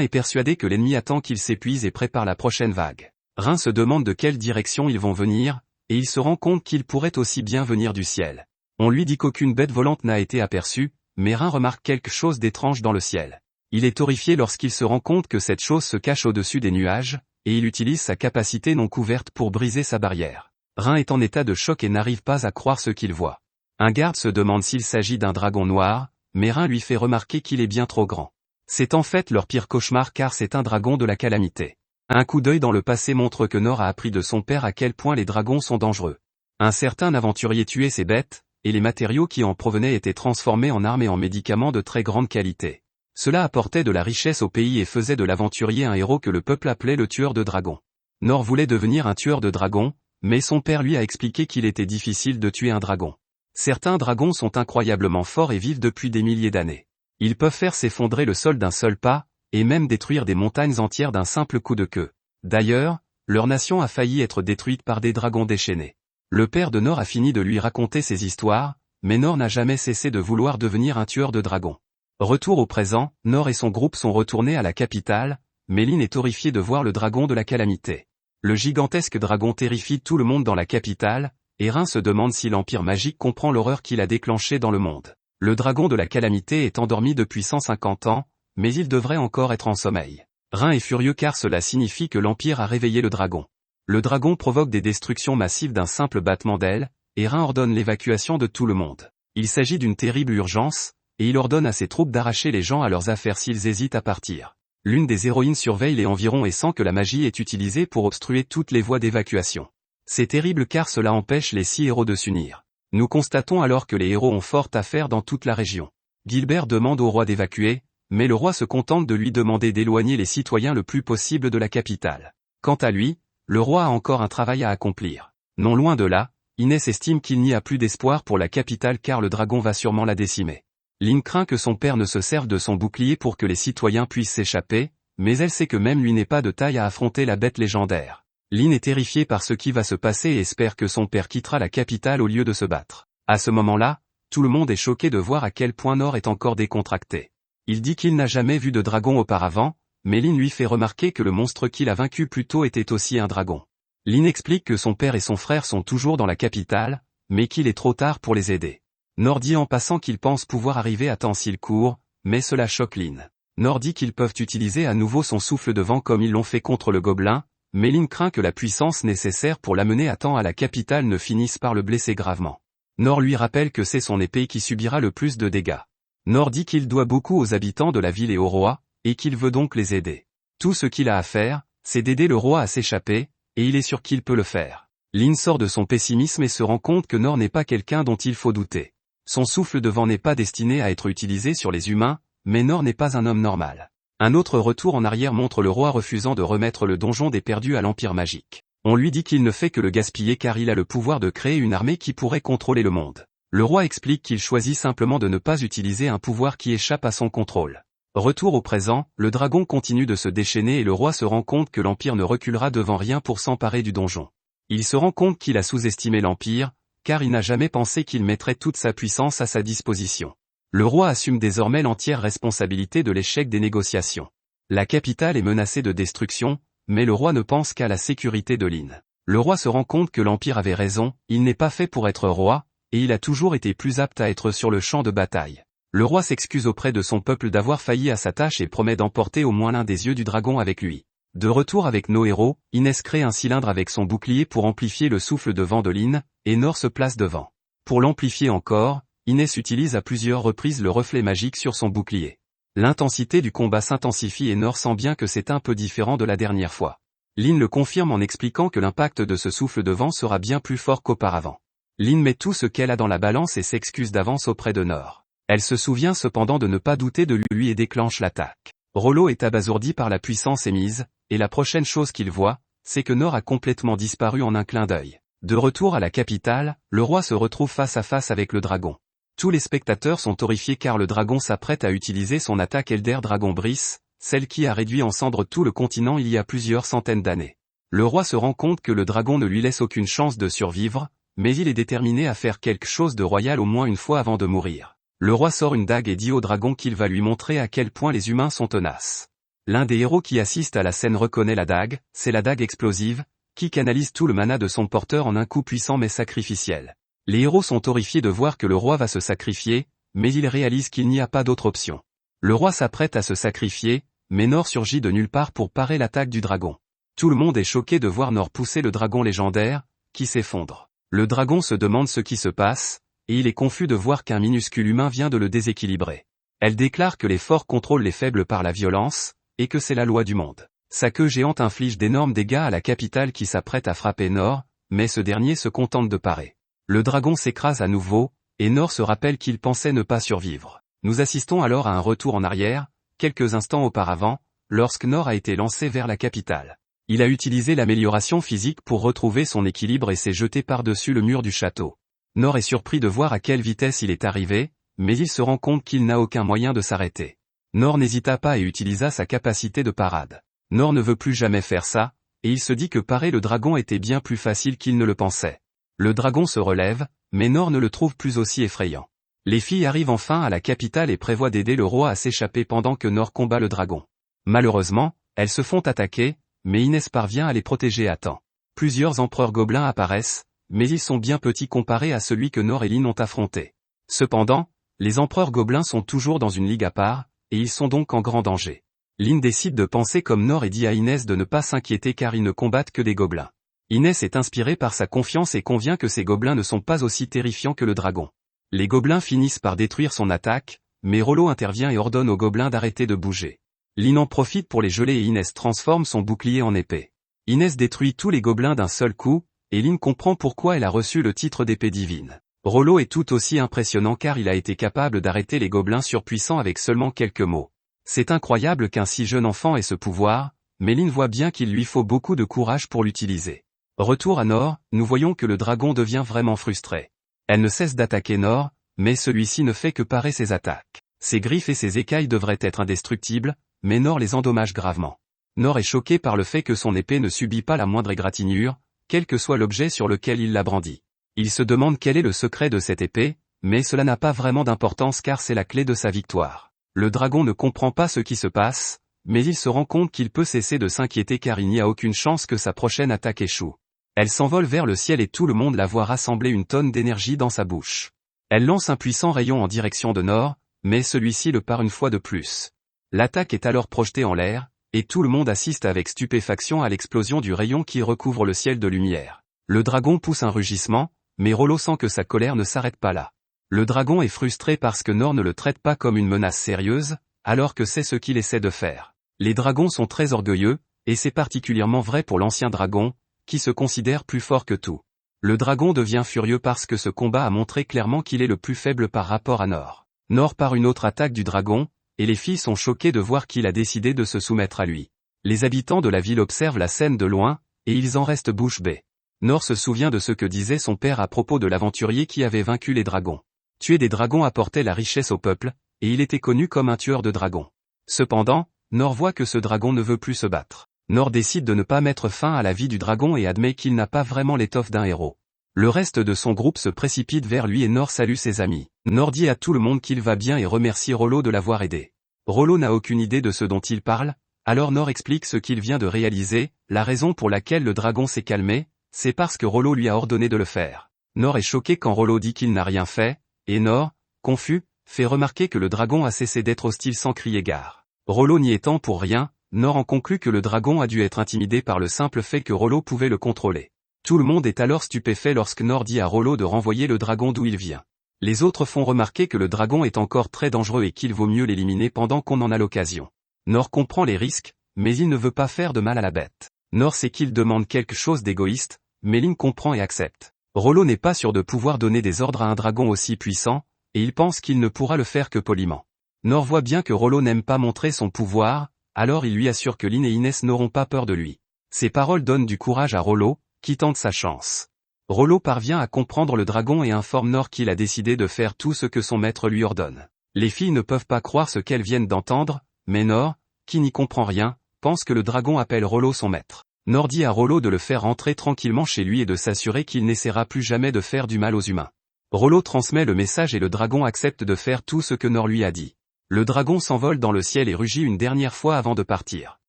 est persuadé que l'ennemi attend qu'il s'épuise et prépare la prochaine vague. Rin se demande de quelle direction ils vont venir, et il se rend compte qu'ils pourraient aussi bien venir du ciel. On lui dit qu'aucune bête volante n'a été aperçue, mais Rin remarque quelque chose d'étrange dans le ciel. Il est horrifié lorsqu'il se rend compte que cette chose se cache au-dessus des nuages, et il utilise sa capacité non couverte pour briser sa barrière. Rin est en état de choc et n'arrive pas à croire ce qu'il voit. Un garde se demande s'il s'agit d'un dragon noir, mais Rin lui fait remarquer qu'il est bien trop grand. C'est en fait leur pire cauchemar car c'est un dragon de la calamité. Un coup d'œil dans le passé montre que Nor a appris de son père à quel point les dragons sont dangereux. Un certain aventurier tuait ces bêtes, et les matériaux qui en provenaient étaient transformés en armes et en médicaments de très grande qualité. Cela apportait de la richesse au pays et faisait de l'aventurier un héros que le peuple appelait le tueur de dragons. Nor voulait devenir un tueur de dragons, mais son père lui a expliqué qu'il était difficile de tuer un dragon. Certains dragons sont incroyablement forts et vivent depuis des milliers d'années. Ils peuvent faire s'effondrer le sol d'un seul pas, et même détruire des montagnes entières d'un simple coup de queue. D'ailleurs, leur nation a failli être détruite par des dragons déchaînés. Le père de Nor a fini de lui raconter ces histoires, mais Nor n'a jamais cessé de vouloir devenir un tueur de dragons. Retour au présent, Nor et son groupe sont retournés à la capitale, mais Lyn est horrifié de voir le dragon de la calamité. Le gigantesque dragon terrifie tout le monde dans la capitale, et Rin se demande si l'Empire magique comprend l'horreur qu'il a déclenchée dans le monde. Le dragon de la calamité est endormi depuis 150 ans, mais il devrait encore être en sommeil. Rin est furieux car cela signifie que l'Empire a réveillé le dragon. Le dragon provoque des destructions massives d'un simple battement d'ailes, et Rin ordonne l'évacuation de tout le monde. Il s'agit d'une terrible urgence, et il ordonne à ses troupes d'arracher les gens à leurs affaires s'ils hésitent à partir. L'une des héroïnes surveille les environs et sent que la magie est utilisée pour obstruer toutes les voies d'évacuation. C'est terrible car cela empêche les 6 héros de s'unir. Nous constatons alors que les héros ont fort à faire dans toute la région. Gilbert demande au roi d'évacuer, mais le roi se contente de lui demander d'éloigner les citoyens le plus possible de la capitale. Quant à lui, le roi a encore un travail à accomplir. Non loin de là, Inès estime qu'il n'y a plus d'espoir pour la capitale car le dragon va sûrement la décimer. Lyn craint que son père ne se serve de son bouclier pour que les citoyens puissent s'échapper, mais elle sait que même lui n'est pas de taille à affronter la bête légendaire. Lyn est terrifié par ce qui va se passer et espère que son père quittera la capitale au lieu de se battre. À ce moment-là, tout le monde est choqué de voir à quel point Nor est encore décontracté. Il dit qu'il n'a jamais vu de dragon auparavant, mais Lyn lui fait remarquer que le monstre qu'il a vaincu plus tôt était aussi un dragon. Lyn explique que son père et son frère sont toujours dans la capitale, mais qu'il est trop tard pour les aider. Nor dit en passant qu'il pense pouvoir arriver à temps s'il court, mais cela choque Lyn. Nor dit qu'ils peuvent utiliser à nouveau son souffle de vent comme ils l'ont fait contre le gobelin, mais Lyn craint que la puissance nécessaire pour l'amener à temps à la capitale ne finisse par le blesser gravement. Nor lui rappelle que c'est son épée qui subira le plus de dégâts. Nor dit qu'il doit beaucoup aux habitants de la ville et au roi, et qu'il veut donc les aider. Tout ce qu'il a à faire, c'est d'aider le roi à s'échapper, et il est sûr qu'il peut le faire. Lyn sort de son pessimisme et se rend compte que Nor n'est pas quelqu'un dont il faut douter. Son souffle de vent n'est pas destiné à être utilisé sur les humains, mais Nor n'est pas un homme normal. Un autre retour en arrière montre le roi refusant de remettre le donjon des perdus à l'Empire magique. On lui dit qu'il ne fait que le gaspiller car il a le pouvoir de créer une armée qui pourrait contrôler le monde. Le roi explique qu'il choisit simplement de ne pas utiliser un pouvoir qui échappe à son contrôle. Retour au présent, le dragon continue de se déchaîner et le roi se rend compte que l'Empire ne reculera devant rien pour s'emparer du donjon. Il se rend compte qu'il a sous-estimé l'Empire, car il n'a jamais pensé qu'il mettrait toute sa puissance à sa disposition. Le roi assume désormais l'entière responsabilité de l'échec des négociations. La capitale est menacée de destruction, mais le roi ne pense qu'à la sécurité de Lyn. Le roi se rend compte que l'Empire avait raison, il n'est pas fait pour être roi, et il a toujours été plus apte à être sur le champ de bataille. Le roi s'excuse auprès de son peuple d'avoir failli à sa tâche et promet d'emporter au moins l'un des yeux du dragon avec lui. De retour avec nos héros, Inès crée un cylindre avec son bouclier pour amplifier le souffle de vent de Lyn, et Nor se place devant. Pour l'amplifier encore, Inès utilise à plusieurs reprises le reflet magique sur son bouclier. L'intensité du combat s'intensifie et Nor sent bien que c'est un peu différent de la dernière fois. Lyn le confirme en expliquant que l'impact de ce souffle de vent sera bien plus fort qu'auparavant. Lyn met tout ce qu'elle a dans la balance et s'excuse d'avance auprès de Nor. Elle se souvient cependant de ne pas douter de lui et déclenche l'attaque. Rollo est abasourdi par la puissance émise, et la prochaine chose qu'il voit, c'est que Nor a complètement disparu en un clin d'œil. De retour à la capitale, le roi se retrouve face à face avec le dragon. Tous les spectateurs sont horrifiés car le dragon s'apprête à utiliser son attaque Elder Dragon Brice, celle qui a réduit en cendres tout le continent il y a plusieurs centaines d'années. Le roi se rend compte que le dragon ne lui laisse aucune chance de survivre, mais il est déterminé à faire quelque chose de royal au moins une fois avant de mourir. Le roi sort une dague et dit au dragon qu'il va lui montrer à quel point les humains sont tenaces. L'un des héros qui assiste à la scène reconnaît la dague, c'est la dague explosive, qui canalise tout le mana de son porteur en un coup puissant mais sacrificiel. Les héros sont horrifiés de voir que le roi va se sacrifier, mais ils réalisent qu'il n'y a pas d'autre option. Le roi s'apprête à se sacrifier, mais Nor surgit de nulle part pour parer l'attaque du dragon. Tout le monde est choqué de voir Nor pousser le dragon légendaire, qui s'effondre. Le dragon se demande ce qui se passe, et il est confus de voir qu'un minuscule humain vient de le déséquilibrer. Elle déclare que les forts contrôlent les faibles par la violence, et que c'est la loi du monde. Sa queue géante inflige d'énormes dégâts à la capitale qui s'apprête à frapper Nor, mais ce dernier se contente de parer. Le dragon s'écrase à nouveau, et Nor se rappelle qu'il pensait ne pas survivre. Nous assistons alors à un retour en arrière, quelques instants auparavant, lorsque Nor a été lancé vers la capitale. Il a utilisé l'amélioration physique pour retrouver son équilibre et s'est jeté par-dessus le mur du château. Nor est surpris de voir à quelle vitesse il est arrivé, mais il se rend compte qu'il n'a aucun moyen de s'arrêter. Nor n'hésita pas et utilisa sa capacité de parade. Nor ne veut plus jamais faire ça, et il se dit que parer le dragon était bien plus facile qu'il ne le pensait. Le dragon se relève, mais Nor ne le trouve plus aussi effrayant. Les filles arrivent enfin à la capitale et prévoient d'aider le roi à s'échapper pendant que Nor combat le dragon. Malheureusement, elles se font attaquer, mais Inès parvient à les protéger à temps. Plusieurs empereurs gobelins apparaissent, mais ils sont bien petits comparés à celui que Nor et Lyn ont affronté. Cependant, les empereurs gobelins sont toujours dans une ligue à part, et ils sont donc en grand danger. Lyn décide de penser comme Nor et dit à Inès de ne pas s'inquiéter car ils ne combattent que des gobelins. Inès est inspirée par sa confiance et convient que ces gobelins ne sont pas aussi terrifiants que le dragon. Les gobelins finissent par détruire son attaque, mais Rollo intervient et ordonne aux gobelins d'arrêter de bouger. Lyn en profite pour les geler et Inès transforme son bouclier en épée. Inès détruit tous les gobelins d'un seul coup, et Lyn comprend pourquoi elle a reçu le titre d'épée divine. Rollo est tout aussi impressionnant car il a été capable d'arrêter les gobelins surpuissants avec seulement quelques mots. C'est incroyable qu'un si jeune enfant ait ce pouvoir, mais Lyn voit bien qu'il lui faut beaucoup de courage pour l'utiliser. Retour à Nor, nous voyons que le dragon devient vraiment frustré. Elle ne cesse d'attaquer Nor, mais celui-ci ne fait que parer ses attaques. Ses griffes et ses écailles devraient être indestructibles, mais Nor les endommage gravement. Nor est choqué par le fait que son épée ne subit pas la moindre égratignure, quel que soit l'objet sur lequel il la brandit. Il se demande quel est le secret de cette épée, mais cela n'a pas vraiment d'importance car c'est la clé de sa victoire. Le dragon ne comprend pas ce qui se passe, mais il se rend compte qu'il peut cesser de s'inquiéter car il n'y a aucune chance que sa prochaine attaque échoue. Elle s'envole vers le ciel et tout le monde la voit rassembler une tonne d'énergie dans sa bouche. Elle lance un puissant rayon en direction de Nor, mais celui-ci le part une fois de plus. L'attaque est alors projetée en l'air, et tout le monde assiste avec stupéfaction à l'explosion du rayon qui recouvre le ciel de lumière. Le dragon pousse un rugissement, mais Rollo sent que sa colère ne s'arrête pas là. Le dragon est frustré parce que Nor ne le traite pas comme une menace sérieuse, alors que c'est ce qu'il essaie de faire. Les dragons sont très orgueilleux, et c'est particulièrement vrai pour l'ancien dragon, qui se considère plus fort que tout. Le dragon devient furieux parce que ce combat a montré clairement qu'il est le plus faible par rapport à Nor. Nor part une autre attaque du dragon, et les filles sont choquées de voir qu'il a décidé de se soumettre à lui. Les habitants de la ville observent la scène de loin, et ils en restent bouche bée. Nor se souvient de ce que disait son père à propos de l'aventurier qui avait vaincu les dragons. Tuer des dragons apportait la richesse au peuple, et il était connu comme un tueur de dragons. Cependant, Nor voit que ce dragon ne veut plus se battre. Nor décide de ne pas mettre fin à la vie du dragon et admet qu'il n'a pas vraiment l'étoffe d'un héros. Le reste de son groupe se précipite vers lui et Nor salue ses amis. Nor dit à tout le monde qu'il va bien et remercie Rollo de l'avoir aidé. Rollo n'a aucune idée de ce dont il parle, alors Nor explique ce qu'il vient de réaliser, la raison pour laquelle le dragon s'est calmé, c'est parce que Rollo lui a ordonné de le faire. Nor est choqué quand Rollo dit qu'il n'a rien fait, et Nor, confus, fait remarquer que le dragon a cessé d'être hostile sans crier gare. Rollo n'y étant pour rien, Nor en conclut que le dragon a dû être intimidé par le simple fait que Rollo pouvait le contrôler. Tout le monde est alors stupéfait lorsque Nor dit à Rollo de renvoyer le dragon d'où il vient. Les autres font remarquer que le dragon est encore très dangereux et qu'il vaut mieux l'éliminer pendant qu'on en a l'occasion. Nor comprend les risques, mais il ne veut pas faire de mal à la bête. Nor sait qu'il demande quelque chose d'égoïste, mais Lyn comprend et accepte. Rollo n'est pas sûr de pouvoir donner des ordres à un dragon aussi puissant, et il pense qu'il ne pourra le faire que poliment. Nor voit bien que Rollo n'aime pas montrer son pouvoir, alors il lui assure que Lyn et Inès n'auront pas peur de lui. Ces paroles donnent du courage à Rollo, qui tente sa chance. Rollo parvient à comprendre le dragon et informe Nor qu'il a décidé de faire tout ce que son maître lui ordonne. Les filles ne peuvent pas croire ce qu'elles viennent d'entendre, mais Nor, qui n'y comprend rien, pense que le dragon appelle Rollo son maître. Nor dit à Rollo de le faire rentrer tranquillement chez lui et de s'assurer qu'il n'essaiera plus jamais de faire du mal aux humains. Rollo transmet le message et le dragon accepte de faire tout ce que Nor lui a dit. Le dragon s'envole dans le ciel et rugit une dernière fois avant de partir.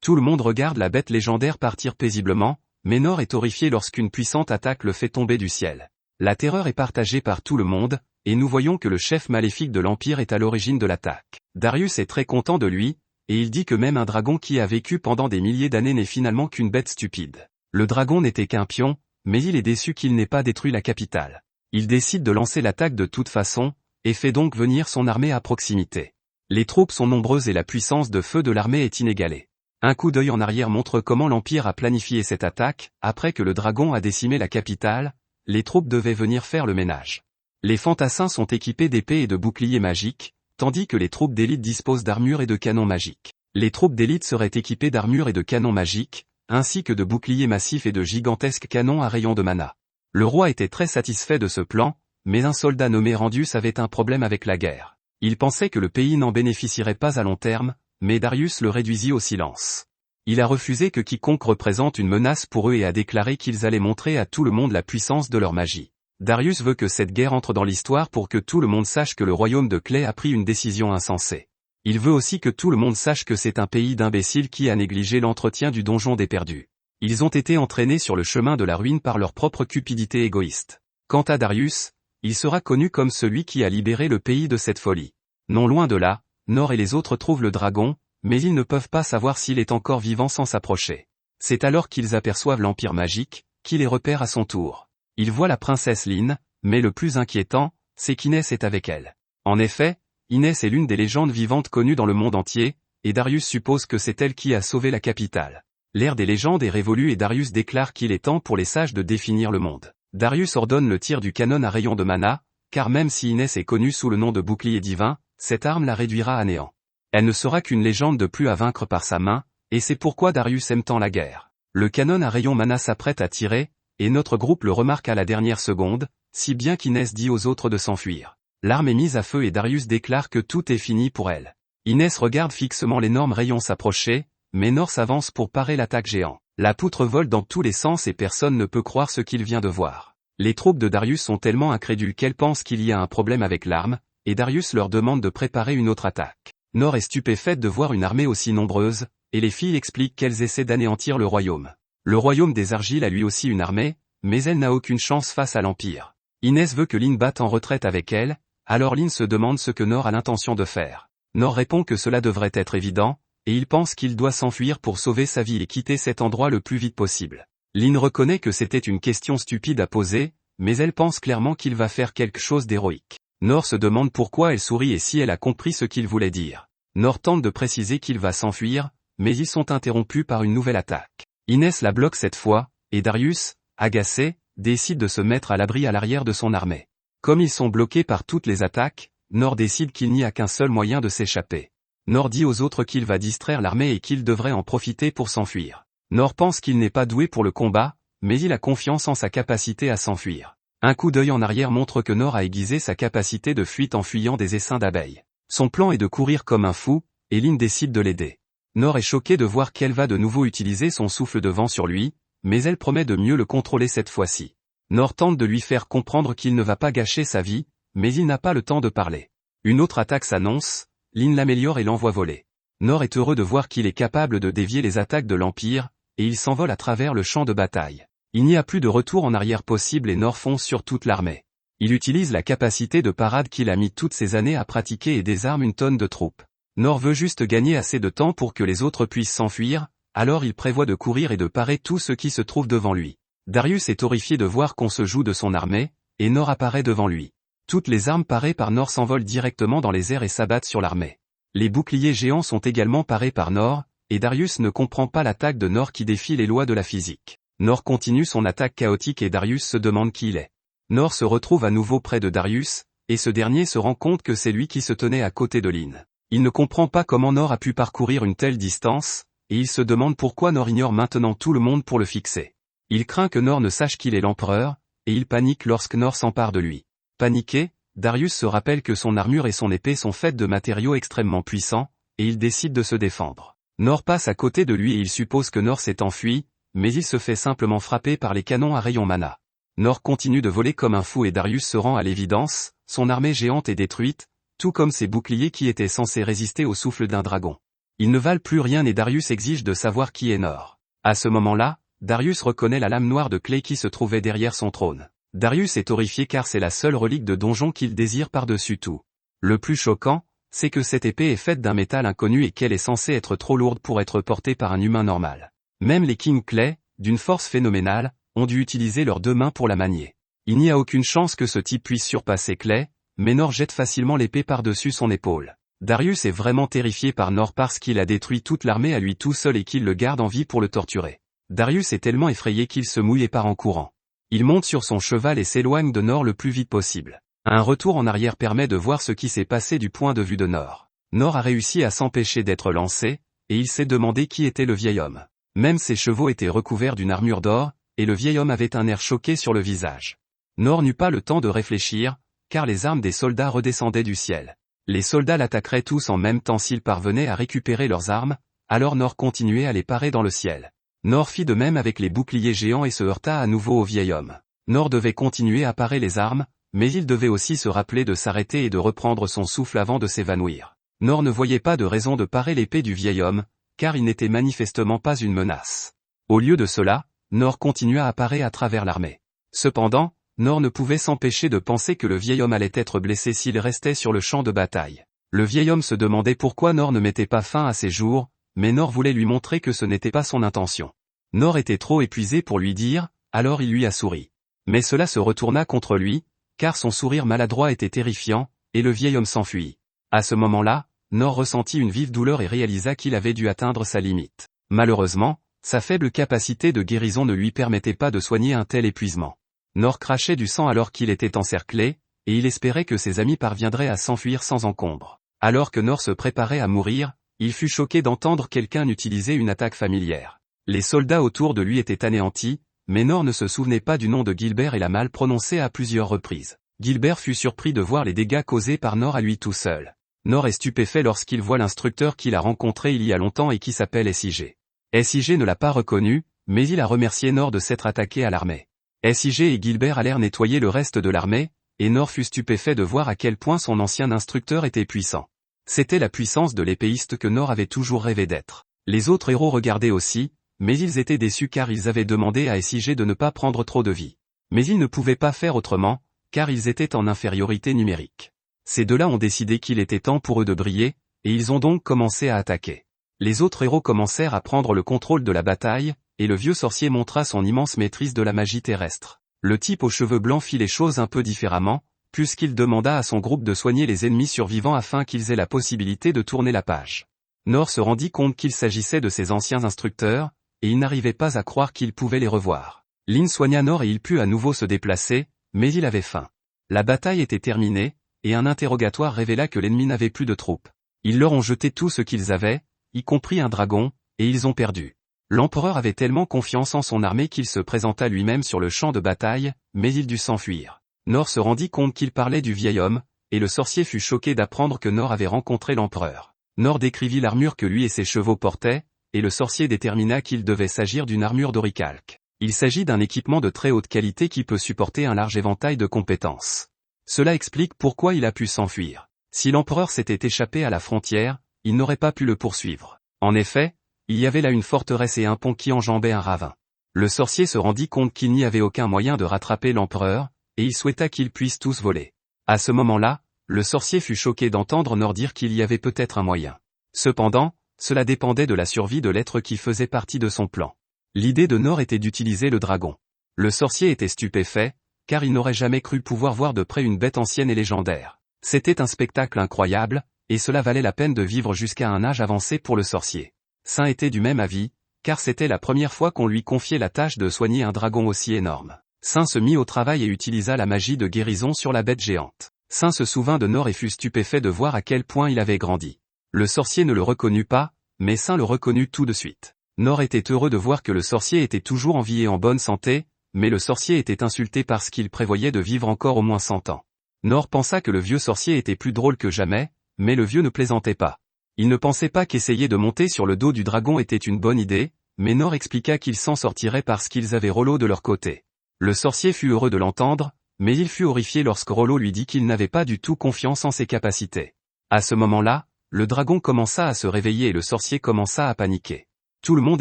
Tout le monde regarde la bête légendaire partir paisiblement, mais Nor est horrifié lorsqu'une puissante attaque le fait tomber du ciel. La terreur est partagée par tout le monde, et nous voyons que le chef maléfique de l'Empire est à l'origine de l'attaque. Darius est très content de lui, et il dit que même un dragon qui a vécu pendant des milliers d'années n'est finalement qu'une bête stupide. Le dragon n'était qu'un pion, mais il est déçu qu'il n'ait pas détruit la capitale. Il décide de lancer l'attaque de toute façon, et fait donc venir son armée à proximité. Les troupes sont nombreuses et la puissance de feu de l'armée est inégalée. Un coup d'œil en arrière montre comment l'Empire a planifié cette attaque. Après que le dragon a décimé la capitale, les troupes devaient venir faire le ménage. Les fantassins sont équipés d'épées et de boucliers magiques, tandis que les troupes d'élite disposent d'armures et de canons magiques. Les troupes d'élite seraient équipées d'armures et de canons magiques, ainsi que de boucliers massifs et de gigantesques canons à rayons de mana. Le roi était très satisfait de ce plan, mais un soldat nommé Randius avait un problème avec la guerre. Il pensait que le pays n'en bénéficierait pas à long terme, mais Darius le réduisit au silence. Il a refusé que quiconque représente une menace pour eux et a déclaré qu'ils allaient montrer à tout le monde la puissance de leur magie. Darius veut que cette guerre entre dans l'histoire pour que tout le monde sache que le royaume de Clé a pris une décision insensée. Il veut aussi que tout le monde sache que c'est un pays d'imbéciles qui a négligé l'entretien du donjon des perdus. Ils ont été entraînés sur le chemin de la ruine par leur propre cupidité égoïste. Quant à Darius, il sera connu comme celui qui a libéré le pays de cette folie. Non loin de là, Nor et les autres trouvent le dragon, mais ils ne peuvent pas savoir s'il est encore vivant sans s'approcher. C'est alors qu'ils aperçoivent l'Empire magique, qui les repère à son tour. Ils voient la princesse Lynn, mais le plus inquiétant, c'est qu'Inès est avec elle. En effet, Inès est l'une des légendes vivantes connues dans le monde entier, et Darius suppose que c'est elle qui a sauvé la capitale. L'ère des légendes est révolue et Darius déclare qu'il est temps pour les sages de définir le monde. Darius ordonne le tir du canon à rayon de mana, car même si Inès est connue sous le nom de bouclier divin, cette arme la réduira à néant. Elle ne sera qu'une légende de plus à vaincre par sa main, et c'est pourquoi Darius aime tant la guerre. Le canon à rayon mana s'apprête à tirer, et notre groupe le remarque à la dernière seconde, si bien qu'Inès dit aux autres de s'enfuir. L'arme est mise à feu et Darius déclare que tout est fini pour elle. Inès regarde fixement l'énorme rayon s'approcher, mais Nor s'avance pour parer l'attaque géant. La poutre vole dans tous les sens et personne ne peut croire ce qu'il vient de voir. Les troupes de Darius sont tellement incrédules qu'elles pensent qu'il y a un problème avec l'arme, et Darius leur demande de préparer une autre attaque. Nor est stupéfaite de voir une armée aussi nombreuse, et les filles expliquent qu'elles essaient d'anéantir le royaume. Le royaume des Argiles a lui aussi une armée, mais elle n'a aucune chance face à l'Empire. Inès veut que Lynn batte en retraite avec elle, alors Lynn se demande ce que Nor a l'intention de faire. Nor répond que cela devrait être évident, et il pense qu'il doit s'enfuir pour sauver sa vie et quitter cet endroit le plus vite possible. Lynn reconnaît que c'était une question stupide à poser, mais elle pense clairement qu'il va faire quelque chose d'héroïque. Nor se demande pourquoi elle sourit et si elle a compris ce qu'il voulait dire. Nor tente de préciser qu'il va s'enfuir, mais ils sont interrompus par une nouvelle attaque. Inès la bloque cette fois, et Darius, agacé, décide de se mettre à l'abri à l'arrière de son armée. Comme ils sont bloqués par toutes les attaques, Nor décide qu'il n'y a qu'un seul moyen de s'échapper. Nor dit aux autres qu'il va distraire l'armée et qu'il devrait en profiter pour s'enfuir. Nor pense qu'il n'est pas doué pour le combat, mais il a confiance en sa capacité à s'enfuir. Un coup d'œil en arrière montre que Nor a aiguisé sa capacité de fuite en fuyant des essaims d'abeilles. Son plan est de courir comme un fou, et Lynn décide de l'aider. Nor est choqué de voir qu'elle va de nouveau utiliser son souffle de vent sur lui, mais elle promet de mieux le contrôler cette fois-ci. Nor tente de lui faire comprendre qu'il ne va pas gâcher sa vie, mais il n'a pas le temps de parler. Une autre attaque s'annonce, Lynn l'améliore et l'envoie voler. Nor est heureux de voir qu'il est capable de dévier les attaques de l'Empire, et il s'envole à travers le champ de bataille. Il n'y a plus de retour en arrière possible et Nor fonce sur toute l'armée. Il utilise la capacité de parade qu'il a mis toutes ces années à pratiquer et désarme une tonne de troupes. Nor veut juste gagner assez de temps pour que les autres puissent s'enfuir, alors il prévoit de courir et de parer tout ce qui se trouve devant lui. Darius est horrifié de voir qu'on se joue de son armée, et Nor apparaît devant lui. Toutes les armes parées par Nor s'envolent directement dans les airs et s'abattent sur l'armée. Les boucliers géants sont également parés par Nor, et Darius ne comprend pas l'attaque de Nor qui défie les lois de la physique. Nor continue son attaque chaotique et Darius se demande qui il est. Nor se retrouve à nouveau près de Darius, et ce dernier se rend compte que c'est lui qui se tenait à côté de Lynn. Il ne comprend pas comment Nor a pu parcourir une telle distance, et il se demande pourquoi Nor ignore maintenant tout le monde pour le fixer. Il craint que Nor ne sache qu'il est l'empereur, et il panique lorsque Nor s'empare de lui. Paniqué, Darius se rappelle que son armure et son épée sont faites de matériaux extrêmement puissants, et il décide de se défendre. Nor passe à côté de lui et il suppose que Nor s'est enfui, mais il se fait simplement frapper par les canons à rayon mana. Nord continue de voler comme un fou et Darius se rend à l'évidence, son armée géante est détruite, tout comme ses boucliers qui étaient censés résister au souffle d'un dragon. Ils ne valent plus rien et Darius exige de savoir qui est Nord. À ce moment-là, Darius reconnaît la lame noire de Clay qui se trouvait derrière son trône. Darius est horrifié car c'est la seule relique de donjon qu'il désire par-dessus tout. Le plus choquant, c'est que cette épée est faite d'un métal inconnu et qu'elle est censée être trop lourde pour être portée par un humain normal. Même les King Clay, d'une force phénoménale, ont dû utiliser leurs deux mains pour la manier. Il n'y a aucune chance que ce type puisse surpasser Clay, mais Nord jette facilement l'épée par-dessus son épaule. Darius est vraiment terrifié par Nord parce qu'il a détruit toute l'armée à lui tout seul et qu'il le garde en vie pour le torturer. Darius est tellement effrayé qu'il se mouille et part en courant. Il monte sur son cheval et s'éloigne de Nord le plus vite possible. Un retour en arrière permet de voir ce qui s'est passé du point de vue de Nord. Nord a réussi à s'empêcher d'être lancé, et il s'est demandé qui était le vieil homme. Même ses chevaux étaient recouverts d'une armure d'or, et le vieil homme avait un air choqué sur le visage. Nord n'eut pas le temps de réfléchir, car les armes des soldats redescendaient du ciel. Les soldats l'attaqueraient tous en même temps s'ils parvenaient à récupérer leurs armes, alors Nord continuait à les parer dans le ciel. Nord fit de même avec les boucliers géants et se heurta à nouveau au vieil homme. Nord devait continuer à parer les armes, mais il devait aussi se rappeler de s'arrêter et de reprendre son souffle avant de s'évanouir. Nord ne voyait pas de raison de parer l'épée du vieil homme, car il n'était manifestement pas une menace. Au lieu de cela, Nord continua à parer à travers l'armée. Cependant, Nord ne pouvait s'empêcher de penser que le vieil homme allait être blessé s'il restait sur le champ de bataille. Le vieil homme se demandait pourquoi Nord ne mettait pas fin à ses jours, mais Nord voulait lui montrer que ce n'était pas son intention. Nord était trop épuisé pour lui dire, alors il lui a souri. Mais cela se retourna contre lui, car son sourire maladroit était terrifiant, et le vieil homme s'enfuit. À ce moment-là, Nord ressentit une vive douleur et réalisa qu'il avait dû atteindre sa limite. Malheureusement, sa faible capacité de guérison ne lui permettait pas de soigner un tel épuisement. Nord crachait du sang alors qu'il était encerclé, et il espérait que ses amis parviendraient à s'enfuir sans encombre. Alors que Nord se préparait à mourir, il fut choqué d'entendre quelqu'un utiliser une attaque familière. Les soldats autour de lui étaient anéantis, mais Nord ne se souvenait pas du nom de Gilbert et l'a mal prononcé à plusieurs reprises. Gilbert fut surpris de voir les dégâts causés par Nord à lui tout seul. Nord est stupéfait lorsqu'il voit l'instructeur qu'il a rencontré il y a longtemps et qui s'appelle SIG. SIG ne l'a pas reconnu, mais il a remercié Nord de s'être attaqué à l'armée. SIG et Gilbert allèrent nettoyer le reste de l'armée, et Nord fut stupéfait de voir à quel point son ancien instructeur était puissant. C'était la puissance de l'épéiste que Nord avait toujours rêvé d'être. Les autres héros regardaient aussi, mais ils étaient déçus car ils avaient demandé à SIG de ne pas prendre trop de vie. Mais ils ne pouvaient pas faire autrement, car ils étaient en infériorité numérique. Ces deux-là ont décidé qu'il était temps pour eux de briller, et ils ont donc commencé à attaquer. Les autres héros commencèrent à prendre le contrôle de la bataille, et le vieux sorcier montra son immense maîtrise de la magie terrestre. Le type aux cheveux blancs fit les choses un peu différemment, puisqu'il demanda à son groupe de soigner les ennemis survivants afin qu'ils aient la possibilité de tourner la page. Nord se rendit compte qu'il s'agissait de ses anciens instructeurs, et il n'arrivait pas à croire qu'il pouvait les revoir. Lin soigna Nord et il put à nouveau se déplacer, mais il avait faim. La bataille était terminée, et un interrogatoire révéla que l'ennemi n'avait plus de troupes. Ils leur ont jeté tout ce qu'ils avaient, y compris un dragon, et ils ont perdu. L'empereur avait tellement confiance en son armée qu'il se présenta lui-même sur le champ de bataille, mais il dut s'enfuir. Nord se rendit compte qu'il parlait du vieil homme, et le sorcier fut choqué d'apprendre que Nord avait rencontré l'empereur. Nord décrivit l'armure que lui et ses chevaux portaient, et le sorcier détermina qu'il devait s'agir d'une armure d'oricalque. Il s'agit d'un équipement de très haute qualité qui peut supporter un large éventail de compétences. Cela explique pourquoi il a pu s'enfuir. Si l'empereur s'était échappé à la frontière, il n'aurait pas pu le poursuivre. En effet, il y avait là une forteresse et un pont qui enjambaient un ravin. Le sorcier se rendit compte qu'il n'y avait aucun moyen de rattraper l'empereur, et il souhaita qu'ils puissent tous voler. À ce moment-là, le sorcier fut choqué d'entendre Nord dire qu'il y avait peut-être un moyen. Cependant, cela dépendait de la survie de l'être qui faisait partie de son plan. L'idée de Nord était d'utiliser le dragon. Le sorcier était stupéfait, car il n'aurait jamais cru pouvoir voir de près une bête ancienne et légendaire. C'était un spectacle incroyable, et cela valait la peine de vivre jusqu'à un âge avancé pour le sorcier. Saint était du même avis, car c'était la première fois qu'on lui confiait la tâche de soigner un dragon aussi énorme. Saint se mit au travail et utilisa la magie de guérison sur la bête géante. Saint se souvint de Nord et fut stupéfait de voir à quel point il avait grandi. Le sorcier ne le reconnut pas, mais Saint le reconnut tout de suite. Nord était heureux de voir que le sorcier était toujours en vie et en bonne santé, mais le sorcier était insulté parce qu'il prévoyait de vivre encore au moins 100 ans. Nord pensa que le vieux sorcier était plus drôle que jamais, mais le vieux ne plaisantait pas. Il ne pensait pas qu'essayer de monter sur le dos du dragon était une bonne idée, mais Nor expliqua qu'ils s'en sortiraient parce qu'ils avaient Rollo de leur côté. Le sorcier fut heureux de l'entendre, mais il fut horrifié lorsque Rollo lui dit qu'il n'avait pas du tout confiance en ses capacités. À ce moment-là, le dragon commença à se réveiller et le sorcier commença à paniquer. Tout le monde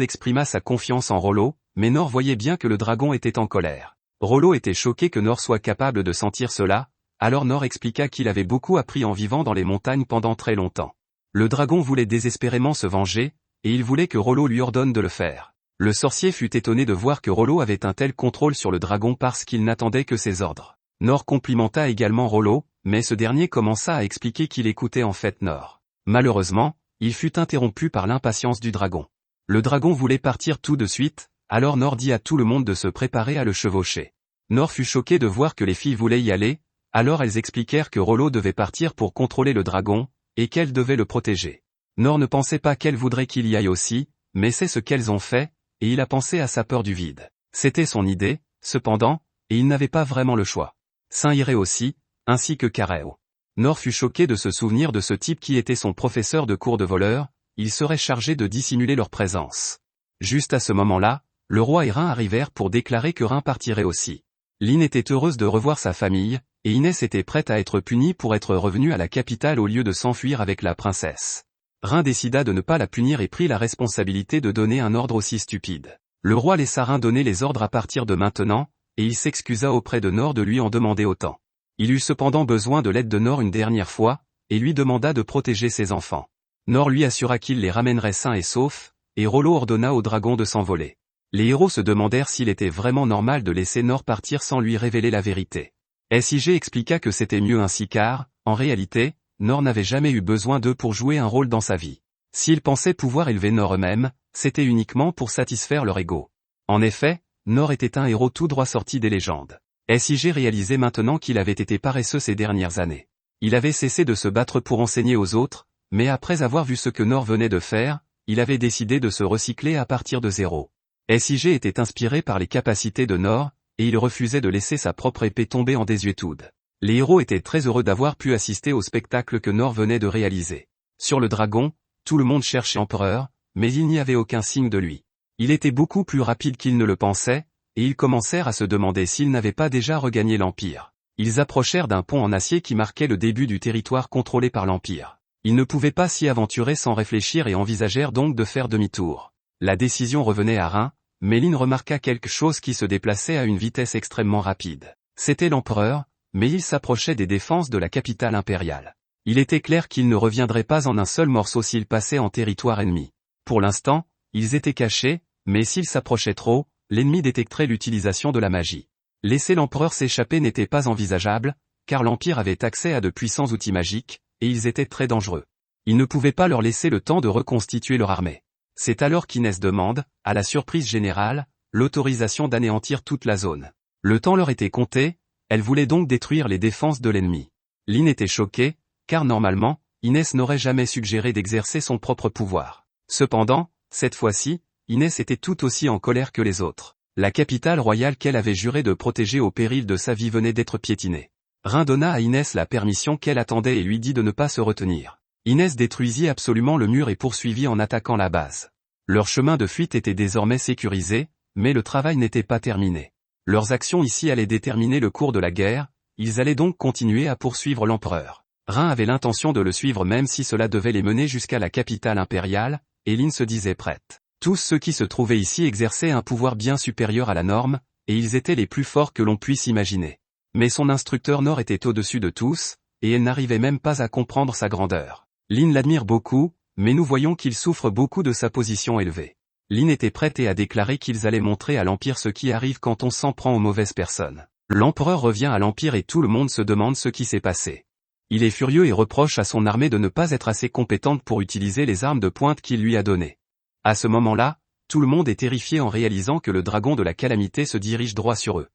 exprima sa confiance en Rollo, mais Nor voyait bien que le dragon était en colère. Rollo était choqué que Nor soit capable de sentir cela, alors Nor expliqua qu'il avait beaucoup appris en vivant dans les montagnes pendant très longtemps. Le dragon voulait désespérément se venger, et il voulait que Rollo lui ordonne de le faire. Le sorcier fut étonné de voir que Rollo avait un tel contrôle sur le dragon parce qu'il n'attendait que ses ordres. Nor complimenta également Rollo, mais ce dernier commença à expliquer qu'il écoutait en fait Nor. Malheureusement, il fut interrompu par l'impatience du dragon. Le dragon voulait partir tout de suite, alors Nor dit à tout le monde de se préparer à le chevaucher. Nor fut choqué de voir que les filles voulaient y aller, alors elles expliquèrent que Rollo devait partir pour contrôler le dragon, et qu'elles devaient le protéger. Nor ne pensait pas qu'elles voudraient qu'il y aille aussi, mais c'est ce qu'elles ont fait, et il a pensé à sa peur du vide. C'était son idée, cependant, et il n'avait pas vraiment le choix. Saint irait aussi, ainsi que Careo. Nor fut choqué de se souvenir de ce type qui était son professeur de cours de voleur, il serait chargé de dissimuler leur présence. Juste à ce moment-là, le roi et Rin arrivèrent pour déclarer que Rin partirait aussi. Lynn était heureuse de revoir sa famille, et Inès était prête à être punie pour être revenue à la capitale au lieu de s'enfuir avec la princesse. Rin décida de ne pas la punir et prit la responsabilité de donner un ordre aussi stupide. Le roi laissa Rin donner les ordres à partir de maintenant, et il s'excusa auprès de Nor de lui en demander autant. Il eut cependant besoin de l'aide de Nor une dernière fois, et lui demanda de protéger ses enfants. Nor lui assura qu'il les ramènerait sains et saufs, et Rollo ordonna au dragon de s'envoler. Les héros se demandèrent s'il était vraiment normal de laisser Nor partir sans lui révéler la vérité. SIG expliqua que c'était mieux ainsi car, en réalité, Nor n'avait jamais eu besoin d'eux pour jouer un rôle dans sa vie. S'ils pensaient pouvoir élever Nor eux-mêmes, c'était uniquement pour satisfaire leur ego. En effet, Nor était un héros tout droit sorti des légendes. SIG réalisait maintenant qu'il avait été paresseux ces dernières années. Il avait cessé de se battre pour enseigner aux autres, mais après avoir vu ce que Nor venait de faire, il avait décidé de se recycler à partir de zéro. SIG était inspiré par les capacités de Nor, et il refusait de laisser sa propre épée tomber en désuétude. Les héros étaient très heureux d'avoir pu assister au spectacle que Nor venait de réaliser. Sur le dragon, tout le monde cherchait l'empereur, mais il n'y avait aucun signe de lui. Il était beaucoup plus rapide qu'ils ne le pensaient, et ils commencèrent à se demander s'il n'avait pas déjà regagné l'Empire. Ils approchèrent d'un pont en acier qui marquait le début du territoire contrôlé par l'Empire. Ils ne pouvaient pas s'y aventurer sans réfléchir et envisagèrent donc de faire demi-tour. La décision revenait à Rin, mais Lynn remarqua quelque chose qui se déplaçait à une vitesse extrêmement rapide. C'était l'empereur, mais il s'approchait des défenses de la capitale impériale. Il était clair qu'il ne reviendrait pas en un seul morceau s'il passait en territoire ennemi. Pour l'instant, ils étaient cachés, mais s'ils s'approchaient trop, l'ennemi détecterait l'utilisation de la magie. Laisser l'empereur s'échapper n'était pas envisageable, car l'Empire avait accès à de puissants outils magiques, et ils étaient très dangereux. Ils ne pouvaient pas leur laisser le temps de reconstituer leur armée. C'est alors qu'Inès demande, à la surprise générale, l'autorisation d'anéantir toute la zone. Le temps leur était compté, elle voulait donc détruire les défenses de l'ennemi. Lynn était choquée, car normalement, Inès n'aurait jamais suggéré d'exercer son propre pouvoir. Cependant, cette fois-ci, Inès était tout aussi en colère que les autres. La capitale royale qu'elle avait juré de protéger au péril de sa vie venait d'être piétinée. Rin donna à Inès la permission qu'elle attendait et lui dit de ne pas se retenir. Inès détruisit absolument le mur et poursuivit en attaquant la base. Leur chemin de fuite était désormais sécurisé, mais le travail n'était pas terminé. Leurs actions ici allaient déterminer le cours de la guerre, ils allaient donc continuer à poursuivre l'empereur. Rin avait l'intention de le suivre même si cela devait les mener jusqu'à la capitale impériale, et Lynn se disait prête. Tous ceux qui se trouvaient ici exerçaient un pouvoir bien supérieur à la norme, et ils étaient les plus forts que l'on puisse imaginer. Mais son instructeur Nor était au-dessus de tous, et elle n'arrivait même pas à comprendre sa grandeur. Lynn l'admire beaucoup, mais nous voyons qu'il souffre beaucoup de sa position élevée. Lynn était prête et a déclaré qu'ils allaient montrer à l'Empire ce qui arrive quand on s'en prend aux mauvaises personnes. L'empereur revient à l'Empire et tout le monde se demande ce qui s'est passé. Il est furieux et reproche à son armée de ne pas être assez compétente pour utiliser les armes de pointe qu'il lui a données. À ce moment-là, tout le monde est terrifié en réalisant que le dragon de la calamité se dirige droit sur eux.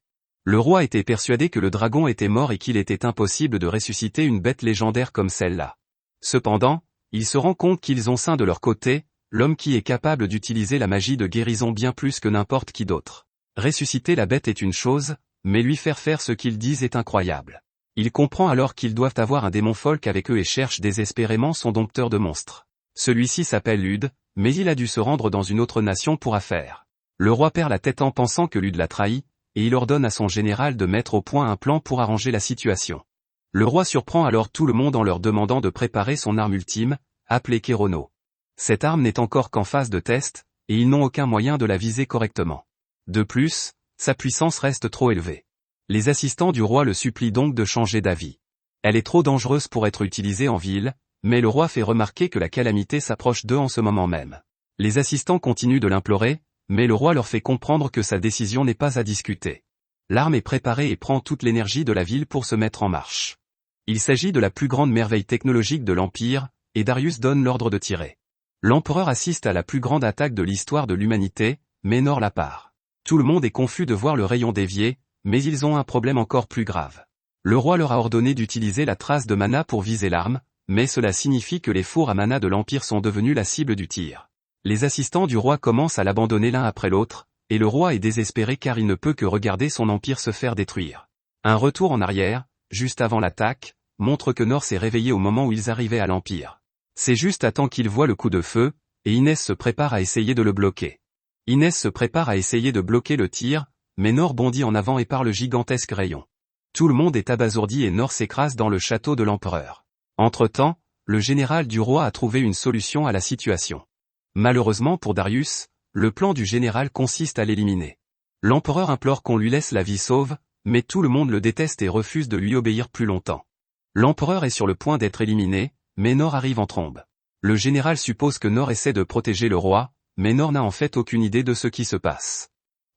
Le roi était persuadé que le dragon était mort et qu'il était impossible de ressusciter une bête légendaire comme celle-là. Cependant, il se rend compte qu'ils ont sain de leur côté, l'homme qui est capable d'utiliser la magie de guérison bien plus que n'importe qui d'autre. Ressusciter la bête est une chose, mais lui faire faire ce qu'ils disent est incroyable. Il comprend alors qu'ils doivent avoir un démon folk avec eux et cherche désespérément son dompteur de monstres. Celui-ci s'appelle Lude, mais il a dû se rendre dans une autre nation pour affaire. Le roi perd la tête en pensant que Lude l'a trahi, et il ordonne à son général de mettre au point un plan pour arranger la situation. Le roi surprend alors tout le monde en leur demandant de préparer son arme ultime, appelée Kérono. Cette arme n'est encore qu'en phase de test, et ils n'ont aucun moyen de la viser correctement. De plus, sa puissance reste trop élevée. Les assistants du roi le supplient donc de changer d'avis. Elle est trop dangereuse pour être utilisée en ville, mais le roi fait remarquer que la calamité s'approche d'eux en ce moment même. Les assistants continuent de l'implorer, mais le roi leur fait comprendre que sa décision n'est pas à discuter. L'arme est préparée et prend toute l'énergie de la ville pour se mettre en marche. Il s'agit de la plus grande merveille technologique de l'Empire, et Darius donne l'ordre de tirer. L'empereur assiste à la plus grande attaque de l'histoire de l'humanité, mais Nor la part. Tout le monde est confus de voir le rayon dévier, mais ils ont un problème encore plus grave. Le roi leur a ordonné d'utiliser la trace de mana pour viser l'arme, mais cela signifie que les fours à mana de l'Empire sont devenus la cible du tir. Les assistants du roi commencent à l'abandonner l'un après l'autre, et le roi est désespéré car il ne peut que regarder son empire se faire détruire. Un retour en arrière, juste avant l'attaque, montre que Nor s'est réveillé au moment où ils arrivaient à l'Empire. C'est juste à temps qu'il voit le coup de feu, et Inès se prépare à essayer de le bloquer. Inès se prépare à essayer de bloquer le tir, mais Nor bondit en avant et par le gigantesque rayon. Tout le monde est abasourdi et Nor s'écrase dans le château de l'empereur. Entre-temps, le général du roi a trouvé une solution à la situation. Malheureusement pour Darius, le plan du général consiste à l'éliminer. L'empereur implore qu'on lui laisse la vie sauve, mais tout le monde le déteste et refuse de lui obéir plus longtemps. L'empereur est sur le point d'être éliminé, mais Nor arrive en trombe. Le général suppose que Nor essaie de protéger le roi, mais Nor n'a en fait aucune idée de ce qui se passe.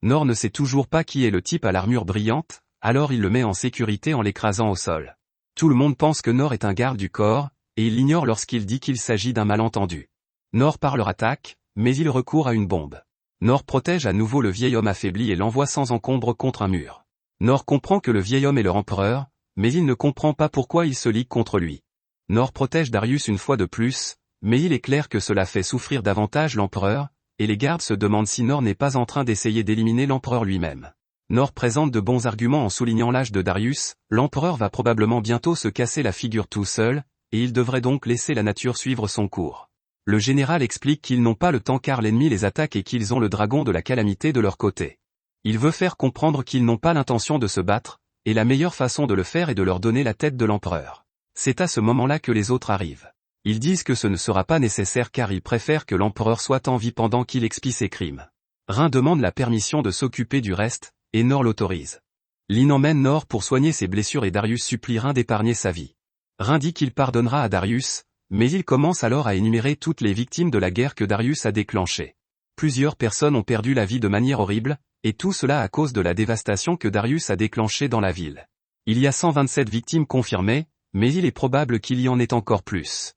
Nor ne sait toujours pas qui est le type à l'armure brillante, alors il le met en sécurité en l'écrasant au sol. Tout le monde pense que Nor est un garde du corps, et il l'ignore lorsqu'il dit qu'il s'agit d'un malentendu. Nor part leur attaque, mais il recourt à une bombe. Nor protège à nouveau le vieil homme affaibli et l'envoie sans encombre contre un mur. Nor comprend que le vieil homme est leur empereur, mais il ne comprend pas pourquoi il se ligue contre lui. Nor protège Darius une fois de plus, mais il est clair que cela fait souffrir davantage l'empereur, et les gardes se demandent si Nor n'est pas en train d'essayer d'éliminer l'empereur lui-même. Nor présente de bons arguments en soulignant l'âge de Darius, l'empereur va probablement bientôt se casser la figure tout seul, et il devrait donc laisser la nature suivre son cours. Le général explique qu'ils n'ont pas le temps car l'ennemi les attaque et qu'ils ont le dragon de la calamité de leur côté. Il veut faire comprendre qu'ils n'ont pas l'intention de se battre, et la meilleure façon de le faire est de leur donner la tête de l'empereur. C'est à ce moment-là que les autres arrivent. Ils disent que ce ne sera pas nécessaire car ils préfèrent que l'empereur soit en vie pendant qu'il expie ses crimes. Rin demande la permission de s'occuper du reste, et Nor l'autorise. Lin emmène Nor pour soigner ses blessures et Darius supplie Rin d'épargner sa vie. Rin dit qu'il pardonnera à Darius, mais il commence alors à énumérer toutes les victimes de la guerre que Darius a déclenchée. Plusieurs personnes ont perdu la vie de manière horrible, et tout cela à cause de la dévastation que Darius a déclenchée dans la ville. Il y a 127 victimes confirmées, mais il est probable qu'il y en ait encore plus.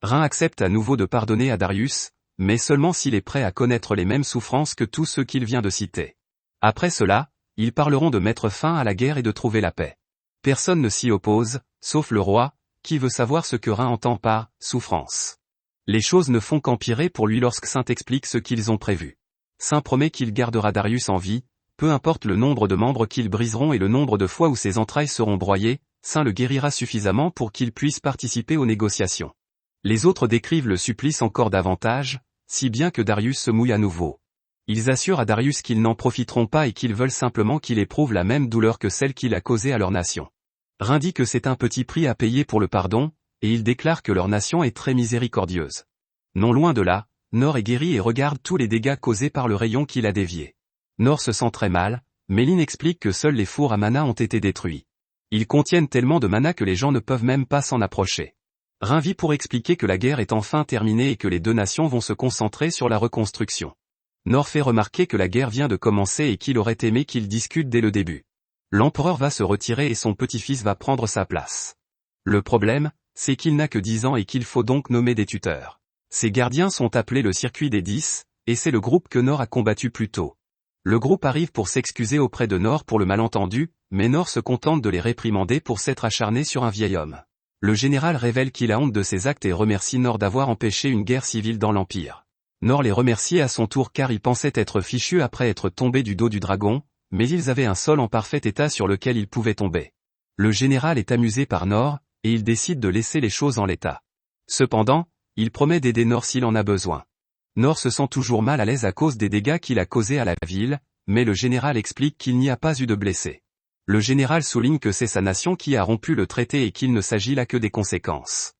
Rin accepte à nouveau de pardonner à Darius, mais seulement s'il est prêt à connaître les mêmes souffrances que tous ceux qu'il vient de citer. Après cela, ils parleront de mettre fin à la guerre et de trouver la paix. Personne ne s'y oppose, sauf le roi, qui veut savoir ce que Rin entend par « souffrance ». Les choses ne font qu'empirer pour lui lorsque Saint explique ce qu'ils ont prévu. Saint promet qu'il gardera Darius en vie, peu importe le nombre de membres qu'ils briseront et le nombre de fois où ses entrailles seront broyées, Saint le guérira suffisamment pour qu'il puisse participer aux négociations. Les autres décrivent le supplice encore davantage, si bien que Darius se mouille à nouveau. Ils assurent à Darius qu'ils n'en profiteront pas et qu'ils veulent simplement qu'il éprouve la même douleur que celle qu'il a causée à leur nation. Rin dit que c'est un petit prix à payer pour le pardon, et il déclare que leur nation est très miséricordieuse. Non loin de là, Nor est guéri et regarde tous les dégâts causés par le rayon qu'il a dévié. Nor se sent très mal, mais Lin explique que seuls les fours à mana ont été détruits. Ils contiennent tellement de mana que les gens ne peuvent même pas s'en approcher. Rin vit pour expliquer que la guerre est enfin terminée et que les deux nations vont se concentrer sur la reconstruction. Nor fait remarquer que la guerre vient de commencer et qu'il aurait aimé qu'ils discutent dès le début. L'empereur va se retirer et son petit-fils va prendre sa place. Le problème, c'est qu'il n'a que 10 ans et qu'il faut donc nommer des tuteurs. Ces gardiens sont appelés le circuit des 10, et c'est le groupe que Nor a combattu plus tôt. Le groupe arrive pour s'excuser auprès de Nor pour le malentendu, mais Nor se contente de les réprimander pour s'être acharné sur un vieil homme. Le général révèle qu'il a honte de ses actes et remercie Nor d'avoir empêché une guerre civile dans l'Empire. Nor les remercie à son tour car il pensait être fichu après être tombé du dos du dragon, mais ils avaient un sol en parfait état sur lequel ils pouvaient tomber. Le général est amusé par Nor, et il décide de laisser les choses en l'état. Cependant, il promet d'aider Nor s'il en a besoin. Nor se sent toujours mal à l'aise à cause des dégâts qu'il a causés à la ville, mais le général explique qu'il n'y a pas eu de blessés. Le général souligne que c'est sa nation qui a rompu le traité et qu'il ne s'agit là que des conséquences.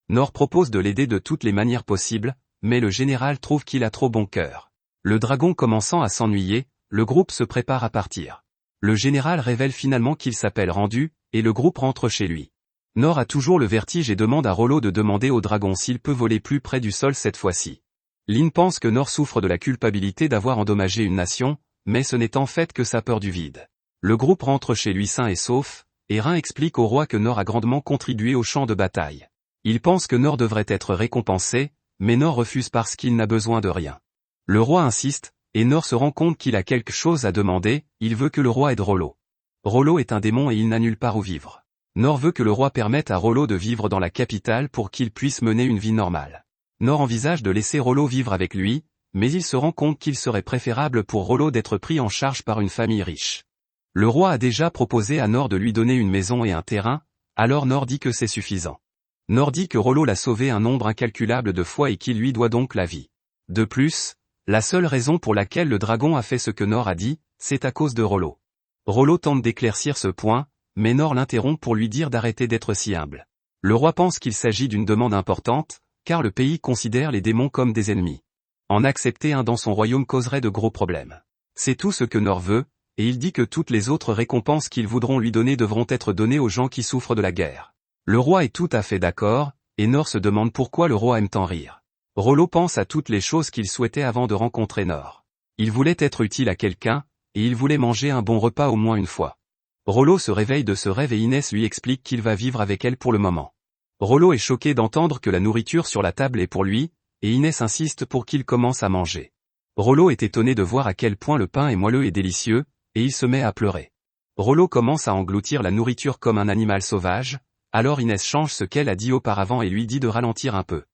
Nor propose de l'aider de toutes les manières possibles, mais le général trouve qu'il a trop bon cœur. Le dragon commençant à s'ennuyer, le groupe se prépare à partir. Le général révèle finalement qu'il s'appelle Rendu, et le groupe rentre chez lui. Nor a toujours le vertige et demande à Rollo de demander au dragon s'il peut voler plus près du sol cette fois-ci. Lin pense que Nor souffre de la culpabilité d'avoir endommagé une nation, mais ce n'est en fait que sa peur du vide. Le groupe rentre chez lui sain et sauf, et Rin explique au roi que Nor a grandement contribué au champ de bataille. Il pense que Nor devrait être récompensé, mais Nor refuse parce qu'il n'a besoin de rien. Le roi insiste, et Nor se rend compte qu'il a quelque chose à demander, il veut que le roi aide Rollo. Rollo est un démon et il n'a nulle part où vivre. Nor veut que le roi permette à Rollo de vivre dans la capitale pour qu'il puisse mener une vie normale. Nor envisage de laisser Rollo vivre avec lui, mais il se rend compte qu'il serait préférable pour Rollo d'être pris en charge par une famille riche. Le roi a déjà proposé à Nor de lui donner une maison et un terrain, alors Nor dit que c'est suffisant. Nor dit que Rollo l'a sauvé un nombre incalculable de fois et qu'il lui doit donc la vie. De plus, la seule raison pour laquelle le dragon a fait ce que Nor a dit, c'est à cause de Rollo. Rollo tente d'éclaircir ce point, mais Nor l'interrompt pour lui dire d'arrêter d'être si humble. Le roi pense qu'il s'agit d'une demande importante, car le pays considère les démons comme des ennemis. En accepter un dans son royaume causerait de gros problèmes. C'est tout ce que Nor veut, et il dit que toutes les autres récompenses qu'ils voudront lui donner devront être données aux gens qui souffrent de la guerre. Le roi est tout à fait d'accord, et Nor se demande pourquoi le roi aime tant rire. Rollo pense à toutes les choses qu'il souhaitait avant de rencontrer Nor. Il voulait être utile à quelqu'un, et il voulait manger un bon repas au moins une fois. Rollo se réveille de ce rêve et Inès lui explique qu'il va vivre avec elle pour le moment. Rollo est choqué d'entendre que la nourriture sur la table est pour lui, et Inès insiste pour qu'il commence à manger. Rollo est étonné de voir à quel point le pain est moelleux et délicieux, et il se met à pleurer. Rollo commence à engloutir la nourriture comme un animal sauvage, alors Inès change ce qu'elle a dit auparavant et lui dit de ralentir un peu.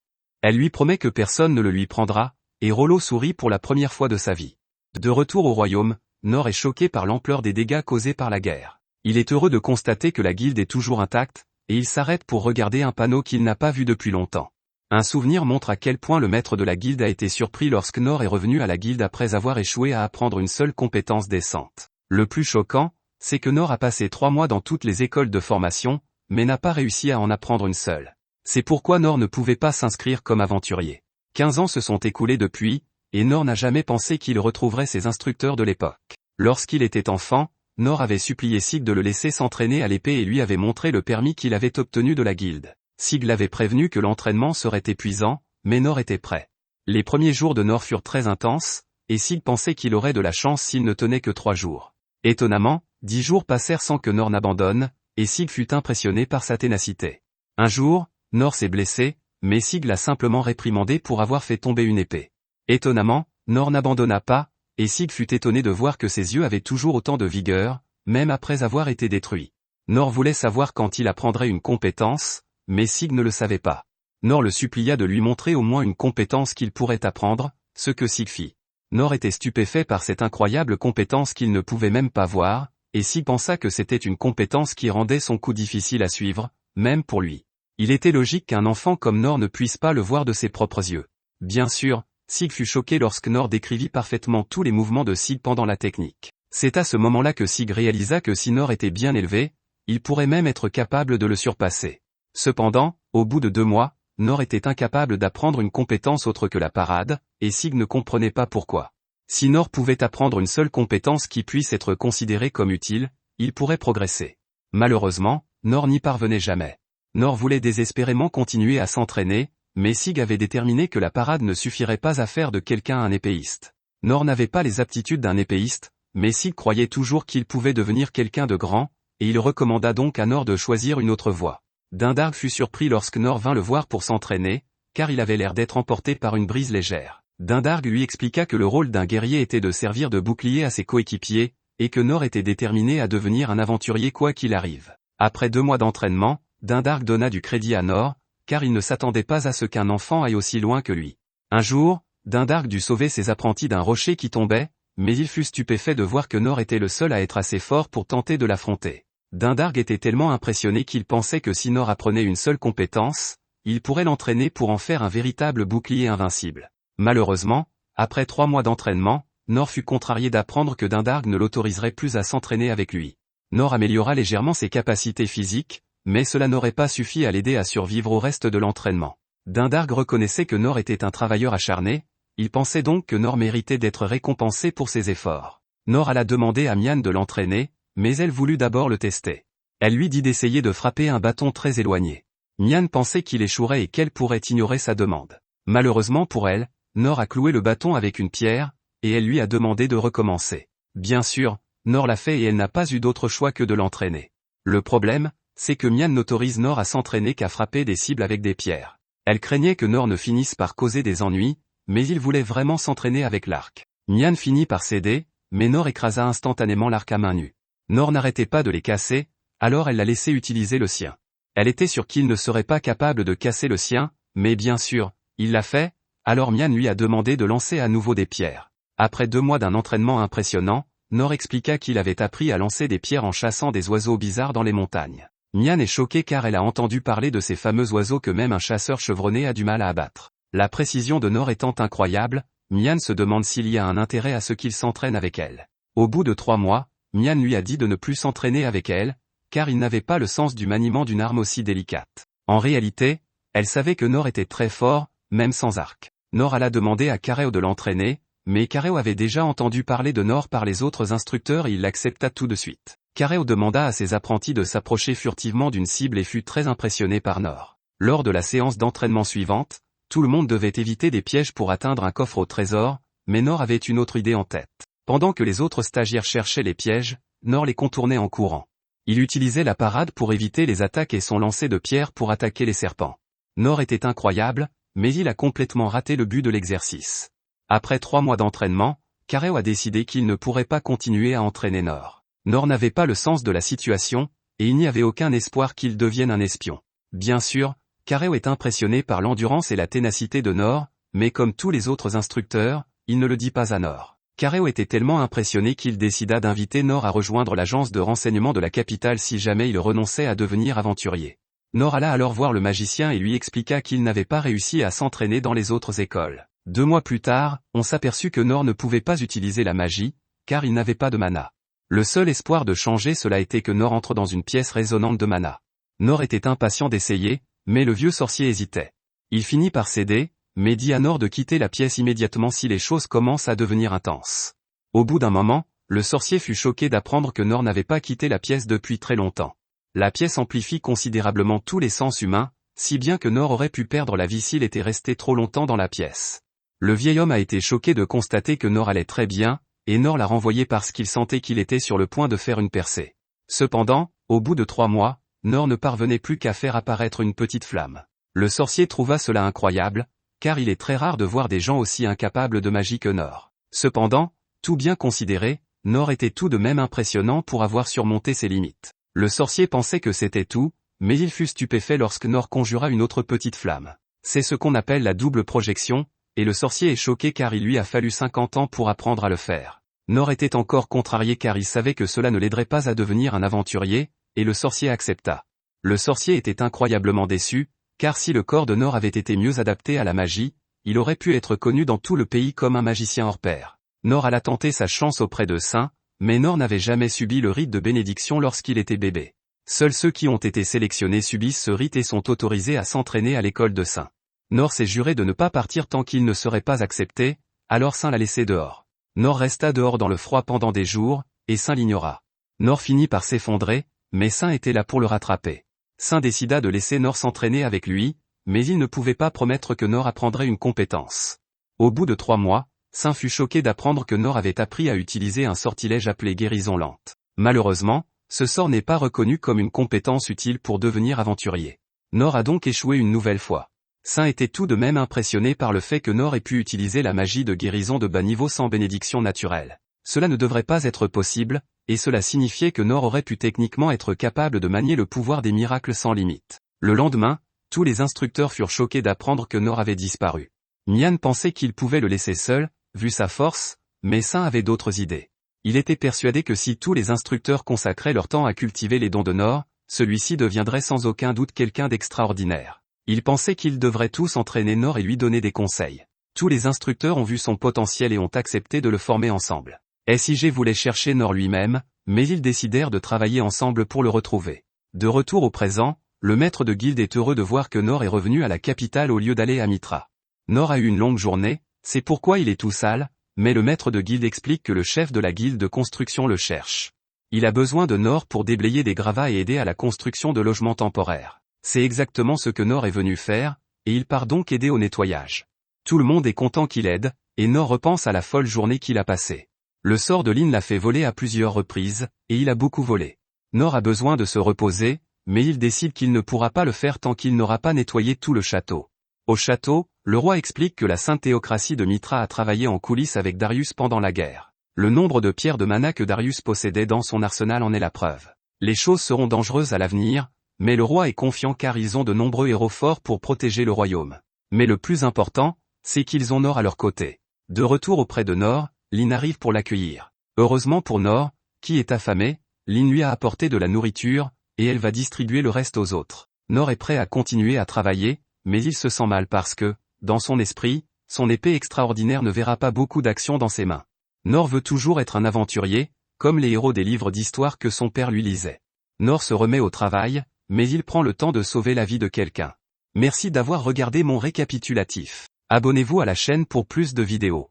Elle lui promet que personne ne le lui prendra, et Rollo sourit pour la première fois de sa vie. De retour au royaume, Nor est choqué par l'ampleur des dégâts causés par la guerre. Il est heureux de constater que la guilde est toujours intacte, et il s'arrête pour regarder un panneau qu'il n'a pas vu depuis longtemps. Un souvenir montre à quel point le maître de la guilde a été surpris lorsque Nor est revenu à la guilde après avoir échoué à apprendre une seule compétence décente. Le plus choquant, c'est que Nor a passé 3 mois dans toutes les écoles de formation, mais n'a pas réussi à en apprendre une seule. C'est pourquoi Nor ne pouvait pas s'inscrire comme aventurier. 15 ans se sont écoulés depuis, et Nor n'a jamais pensé qu'il retrouverait ses instructeurs de l'époque. Lorsqu'il était enfant, Nor avait supplié Sig de le laisser s'entraîner à l'épée et lui avait montré le permis qu'il avait obtenu de la guilde. Sig l'avait prévenu que l'entraînement serait épuisant, mais Nor était prêt. Les premiers jours de Nor furent très intenses, et Sig pensait qu'il aurait de la chance s'il ne tenait que 3 jours. Étonnamment, 10 jours passèrent sans que Nor n'abandonne, et Sig fut impressionné par sa ténacité. Un jour, Nor s'est blessé, mais Sig l'a simplement réprimandé pour avoir fait tomber une épée. Étonnamment, Nor n'abandonna pas, et Sig fut étonné de voir que ses yeux avaient toujours autant de vigueur, même après avoir été détruits. Nor voulait savoir quand il apprendrait une compétence, mais Sig ne le savait pas. Nor le supplia de lui montrer au moins une compétence qu'il pourrait apprendre, ce que Sig fit. Nor était stupéfait par cette incroyable compétence qu'il ne pouvait même pas voir, et Sig pensa que c'était une compétence qui rendait son coup difficile à suivre, même pour lui. Il était logique qu'un enfant comme Nor ne puisse pas le voir de ses propres yeux. Bien sûr, Sig fut choqué lorsque Nor décrivit parfaitement tous les mouvements de Sig pendant la technique. C'est à ce moment-là que Sig réalisa que si Nor était bien élevé, il pourrait même être capable de le surpasser. Cependant, au bout de 2 mois, Nor était incapable d'apprendre une compétence autre que la parade, et Sig ne comprenait pas pourquoi. Si Nor pouvait apprendre une seule compétence qui puisse être considérée comme utile, il pourrait progresser. Malheureusement, Nor n'y parvenait jamais. Nor voulait désespérément continuer à s'entraîner, mais Sig avait déterminé que la parade ne suffirait pas à faire de quelqu'un un épéiste. Nor n'avait pas les aptitudes d'un épéiste, mais Sig croyait toujours qu'il pouvait devenir quelqu'un de grand, et il recommanda donc à Nor de choisir une autre voie. Dindarg fut surpris lorsque Nor vint le voir pour s'entraîner, car il avait l'air d'être emporté par une brise légère. Dindarg lui expliqua que le rôle d'un guerrier était de servir de bouclier à ses coéquipiers, et que Nor était déterminé à devenir un aventurier quoi qu'il arrive. Après 2 mois d'entraînement, Dindarg donna du crédit à Nor, car il ne s'attendait pas à ce qu'un enfant aille aussi loin que lui. Un jour, Dindarg dut sauver ses apprentis d'un rocher qui tombait, mais il fut stupéfait de voir que Nor était le seul à être assez fort pour tenter de l'affronter. Dindarg était tellement impressionné qu'il pensait que si Nor apprenait une seule compétence, il pourrait l'entraîner pour en faire un véritable bouclier invincible. Malheureusement, après 3 mois d'entraînement, Nor fut contrarié d'apprendre que Dindarg ne l'autoriserait plus à s'entraîner avec lui. Nor améliora légèrement ses capacités physiques, mais cela n'aurait pas suffi à l'aider à survivre au reste de l'entraînement. Dindarg reconnaissait que Nor était un travailleur acharné, il pensait donc que Nor méritait d'être récompensé pour ses efforts. Nor alla demander à Mian de l'entraîner, mais elle voulut d'abord le tester. Elle lui dit d'essayer de frapper un bâton très éloigné. Mian pensait qu'il échouerait et qu'elle pourrait ignorer sa demande. Malheureusement pour elle, Nor a cloué le bâton avec une pierre, et elle lui a demandé de recommencer. Bien sûr, Nor l'a fait et elle n'a pas eu d'autre choix que de l'entraîner. Le problème, c'est que Mian n'autorise Nor à s'entraîner qu'à frapper des cibles avec des pierres. Elle craignait que Nor ne finisse par causer des ennuis, mais il voulait vraiment s'entraîner avec l'arc. Mian finit par céder, mais Nor écrasa instantanément l'arc à main nue. Nor n'arrêtait pas de les casser, alors elle l'a laissé utiliser le sien. Elle était sûre qu'il ne serait pas capable de casser le sien, mais bien sûr, il l'a fait, alors Mian lui a demandé de lancer à nouveau des pierres. Après 2 mois d'un entraînement impressionnant, Nor expliqua qu'il avait appris à lancer des pierres en chassant des oiseaux bizarres dans les montagnes. Mian est choquée car elle a entendu parler de ces fameux oiseaux que même un chasseur chevronné a du mal à abattre. La précision de Nor étant incroyable, Mian se demande s'il y a un intérêt à ce qu'il s'entraîne avec elle. Au bout de 3 mois, Mian lui a dit de ne plus s'entraîner avec elle, car il n'avait pas le sens du maniement d'une arme aussi délicate. En réalité, elle savait que Nor était très fort, même sans arc. Nor alla demander à Kareo de l'entraîner, mais Kareo avait déjà entendu parler de Nor par les autres instructeurs et il l'accepta tout de suite. Kareo demanda à ses apprentis de s'approcher furtivement d'une cible et fut très impressionné par Nor. Lors de la séance d'entraînement suivante, tout le monde devait éviter des pièges pour atteindre un coffre au trésor, mais Nor avait une autre idée en tête. Pendant que les autres stagiaires cherchaient les pièges, Nor les contournait en courant. Il utilisait la parade pour éviter les attaques et son lancer de pierres pour attaquer les serpents. Nor était incroyable, mais il a complètement raté le but de l'exercice. Après 3 mois d'entraînement, Kareo a décidé qu'il ne pourrait pas continuer à entraîner Nor. Nor n'avait pas le sens de la situation, et il n'y avait aucun espoir qu'il devienne un espion. Bien sûr, Kareo est impressionné par l'endurance et la ténacité de Nor, mais comme tous les autres instructeurs, il ne le dit pas à Nor. Kareo était tellement impressionné qu'il décida d'inviter Nor à rejoindre l'agence de renseignement de la capitale si jamais il renonçait à devenir aventurier. Nor alla alors voir le magicien et lui expliqua qu'il n'avait pas réussi à s'entraîner dans les autres écoles. 2 mois plus tard, on s'aperçut que Nor ne pouvait pas utiliser la magie, car il n'avait pas de mana. Le seul espoir de changer cela était que Nor entre dans une pièce résonnante de mana. Nor était impatient d'essayer, mais le vieux sorcier hésitait. Il finit par céder, mais dit à Nor de quitter la pièce immédiatement si les choses commencent à devenir intenses. Au bout d'un moment, le sorcier fut choqué d'apprendre que Nor n'avait pas quitté la pièce depuis très longtemps. La pièce amplifie considérablement tous les sens humains, si bien que Nor aurait pu perdre la vie s'il était resté trop longtemps dans la pièce. Le vieil homme a été choqué de constater que Nor allait très bien, et Nor l'a renvoyé parce qu'il sentait qu'il était sur le point de faire une percée. Cependant, au bout de 3 mois, Nor ne parvenait plus qu'à faire apparaître une petite flamme. Le sorcier trouva cela incroyable, car il est très rare de voir des gens aussi incapables de magie que Nor. Cependant, tout bien considéré, Nor était tout de même impressionnant pour avoir surmonté ses limites. Le sorcier pensait que c'était tout, mais il fut stupéfait lorsque Nor conjura une autre petite flamme. C'est ce qu'on appelle la double projection, et le sorcier est choqué car il lui a fallu 50 ans pour apprendre à le faire. Nor était encore contrarié car il savait que cela ne l'aiderait pas à devenir un aventurier, et le sorcier accepta. Le sorcier était incroyablement déçu, car si le corps de Nor avait été mieux adapté à la magie, il aurait pu être connu dans tout le pays comme un magicien hors pair. Nor alla tenter sa chance auprès de saints, mais Nor n'avait jamais subi le rite de bénédiction lorsqu'il était bébé. Seuls ceux qui ont été sélectionnés subissent ce rite et sont autorisés à s'entraîner à l'école de saints. Nor s'est juré de ne pas partir tant qu'il ne serait pas accepté, alors Saint l'a laissé dehors. Nor resta dehors dans le froid pendant des jours, et Saint l'ignora. Nor finit par s'effondrer, mais Saint était là pour le rattraper. Saint décida de laisser Nor s'entraîner avec lui, mais il ne pouvait pas promettre que Nor apprendrait une compétence. Au bout de 3 mois, Saint fut choqué d'apprendre que Nor avait appris à utiliser un sortilège appelé guérison lente. Malheureusement, ce sort n'est pas reconnu comme une compétence utile pour devenir aventurier. Nor a donc échoué une nouvelle fois. Saint était tout de même impressionné par le fait que Nor ait pu utiliser la magie de guérison de bas niveau sans bénédiction naturelle. Cela ne devrait pas être possible, et cela signifiait que Nor aurait pu techniquement être capable de manier le pouvoir des miracles sans limite. Le lendemain, tous les instructeurs furent choqués d'apprendre que Nor avait disparu. Mian pensait qu'il pouvait le laisser seul, vu sa force, mais Saint avait d'autres idées. Il était persuadé que si tous les instructeurs consacraient leur temps à cultiver les dons de Nor, celui-ci deviendrait sans aucun doute quelqu'un d'extraordinaire. Il pensait qu'ils devraient tous entraîner Nor et lui donner des conseils. Tous les instructeurs ont vu son potentiel et ont accepté de le former ensemble. SIG voulait chercher Nor lui-même, mais ils décidèrent de travailler ensemble pour le retrouver. De retour au présent, le maître de guilde est heureux de voir que Nor est revenu à la capitale au lieu d'aller à Mitra. Nor a eu une longue journée, c'est pourquoi il est tout sale, mais le maître de guilde explique que le chef de la guilde de construction le cherche. Il a besoin de Nor pour déblayer des gravats et aider à la construction de logements temporaires. C'est exactement ce que Nor est venu faire, et il part donc aider au nettoyage. Tout le monde est content qu'il aide, et Nor repense à la folle journée qu'il a passée. Le sort de Lynn l'a fait voler à plusieurs reprises, et il a beaucoup volé. Nor a besoin de se reposer, mais il décide qu'il ne pourra pas le faire tant qu'il n'aura pas nettoyé tout le château. Au château, le roi explique que la sainte théocratie de Mitra a travaillé en coulisses avec Darius pendant la guerre. Le nombre de pierres de mana que Darius possédait dans son arsenal en est la preuve. Les choses seront dangereuses à l'avenir, mais le roi est confiant car ils ont de nombreux héros forts pour protéger le royaume. Mais le plus important, c'est qu'ils ont Nor à leur côté. De retour auprès de Nor, Lynn arrive pour l'accueillir. Heureusement pour Nor, qui est affamé, Lynn lui a apporté de la nourriture, et elle va distribuer le reste aux autres. Nor est prêt à continuer à travailler, mais il se sent mal parce que, dans son esprit, son épée extraordinaire ne verra pas beaucoup d'action dans ses mains. Nor veut toujours être un aventurier, comme les héros des livres d'histoire que son père lui lisait. Nor se remet au travail, mais il prend le temps de sauver la vie de quelqu'un. Merci d'avoir regardé mon récapitulatif. Abonnez-vous à la chaîne pour plus de vidéos.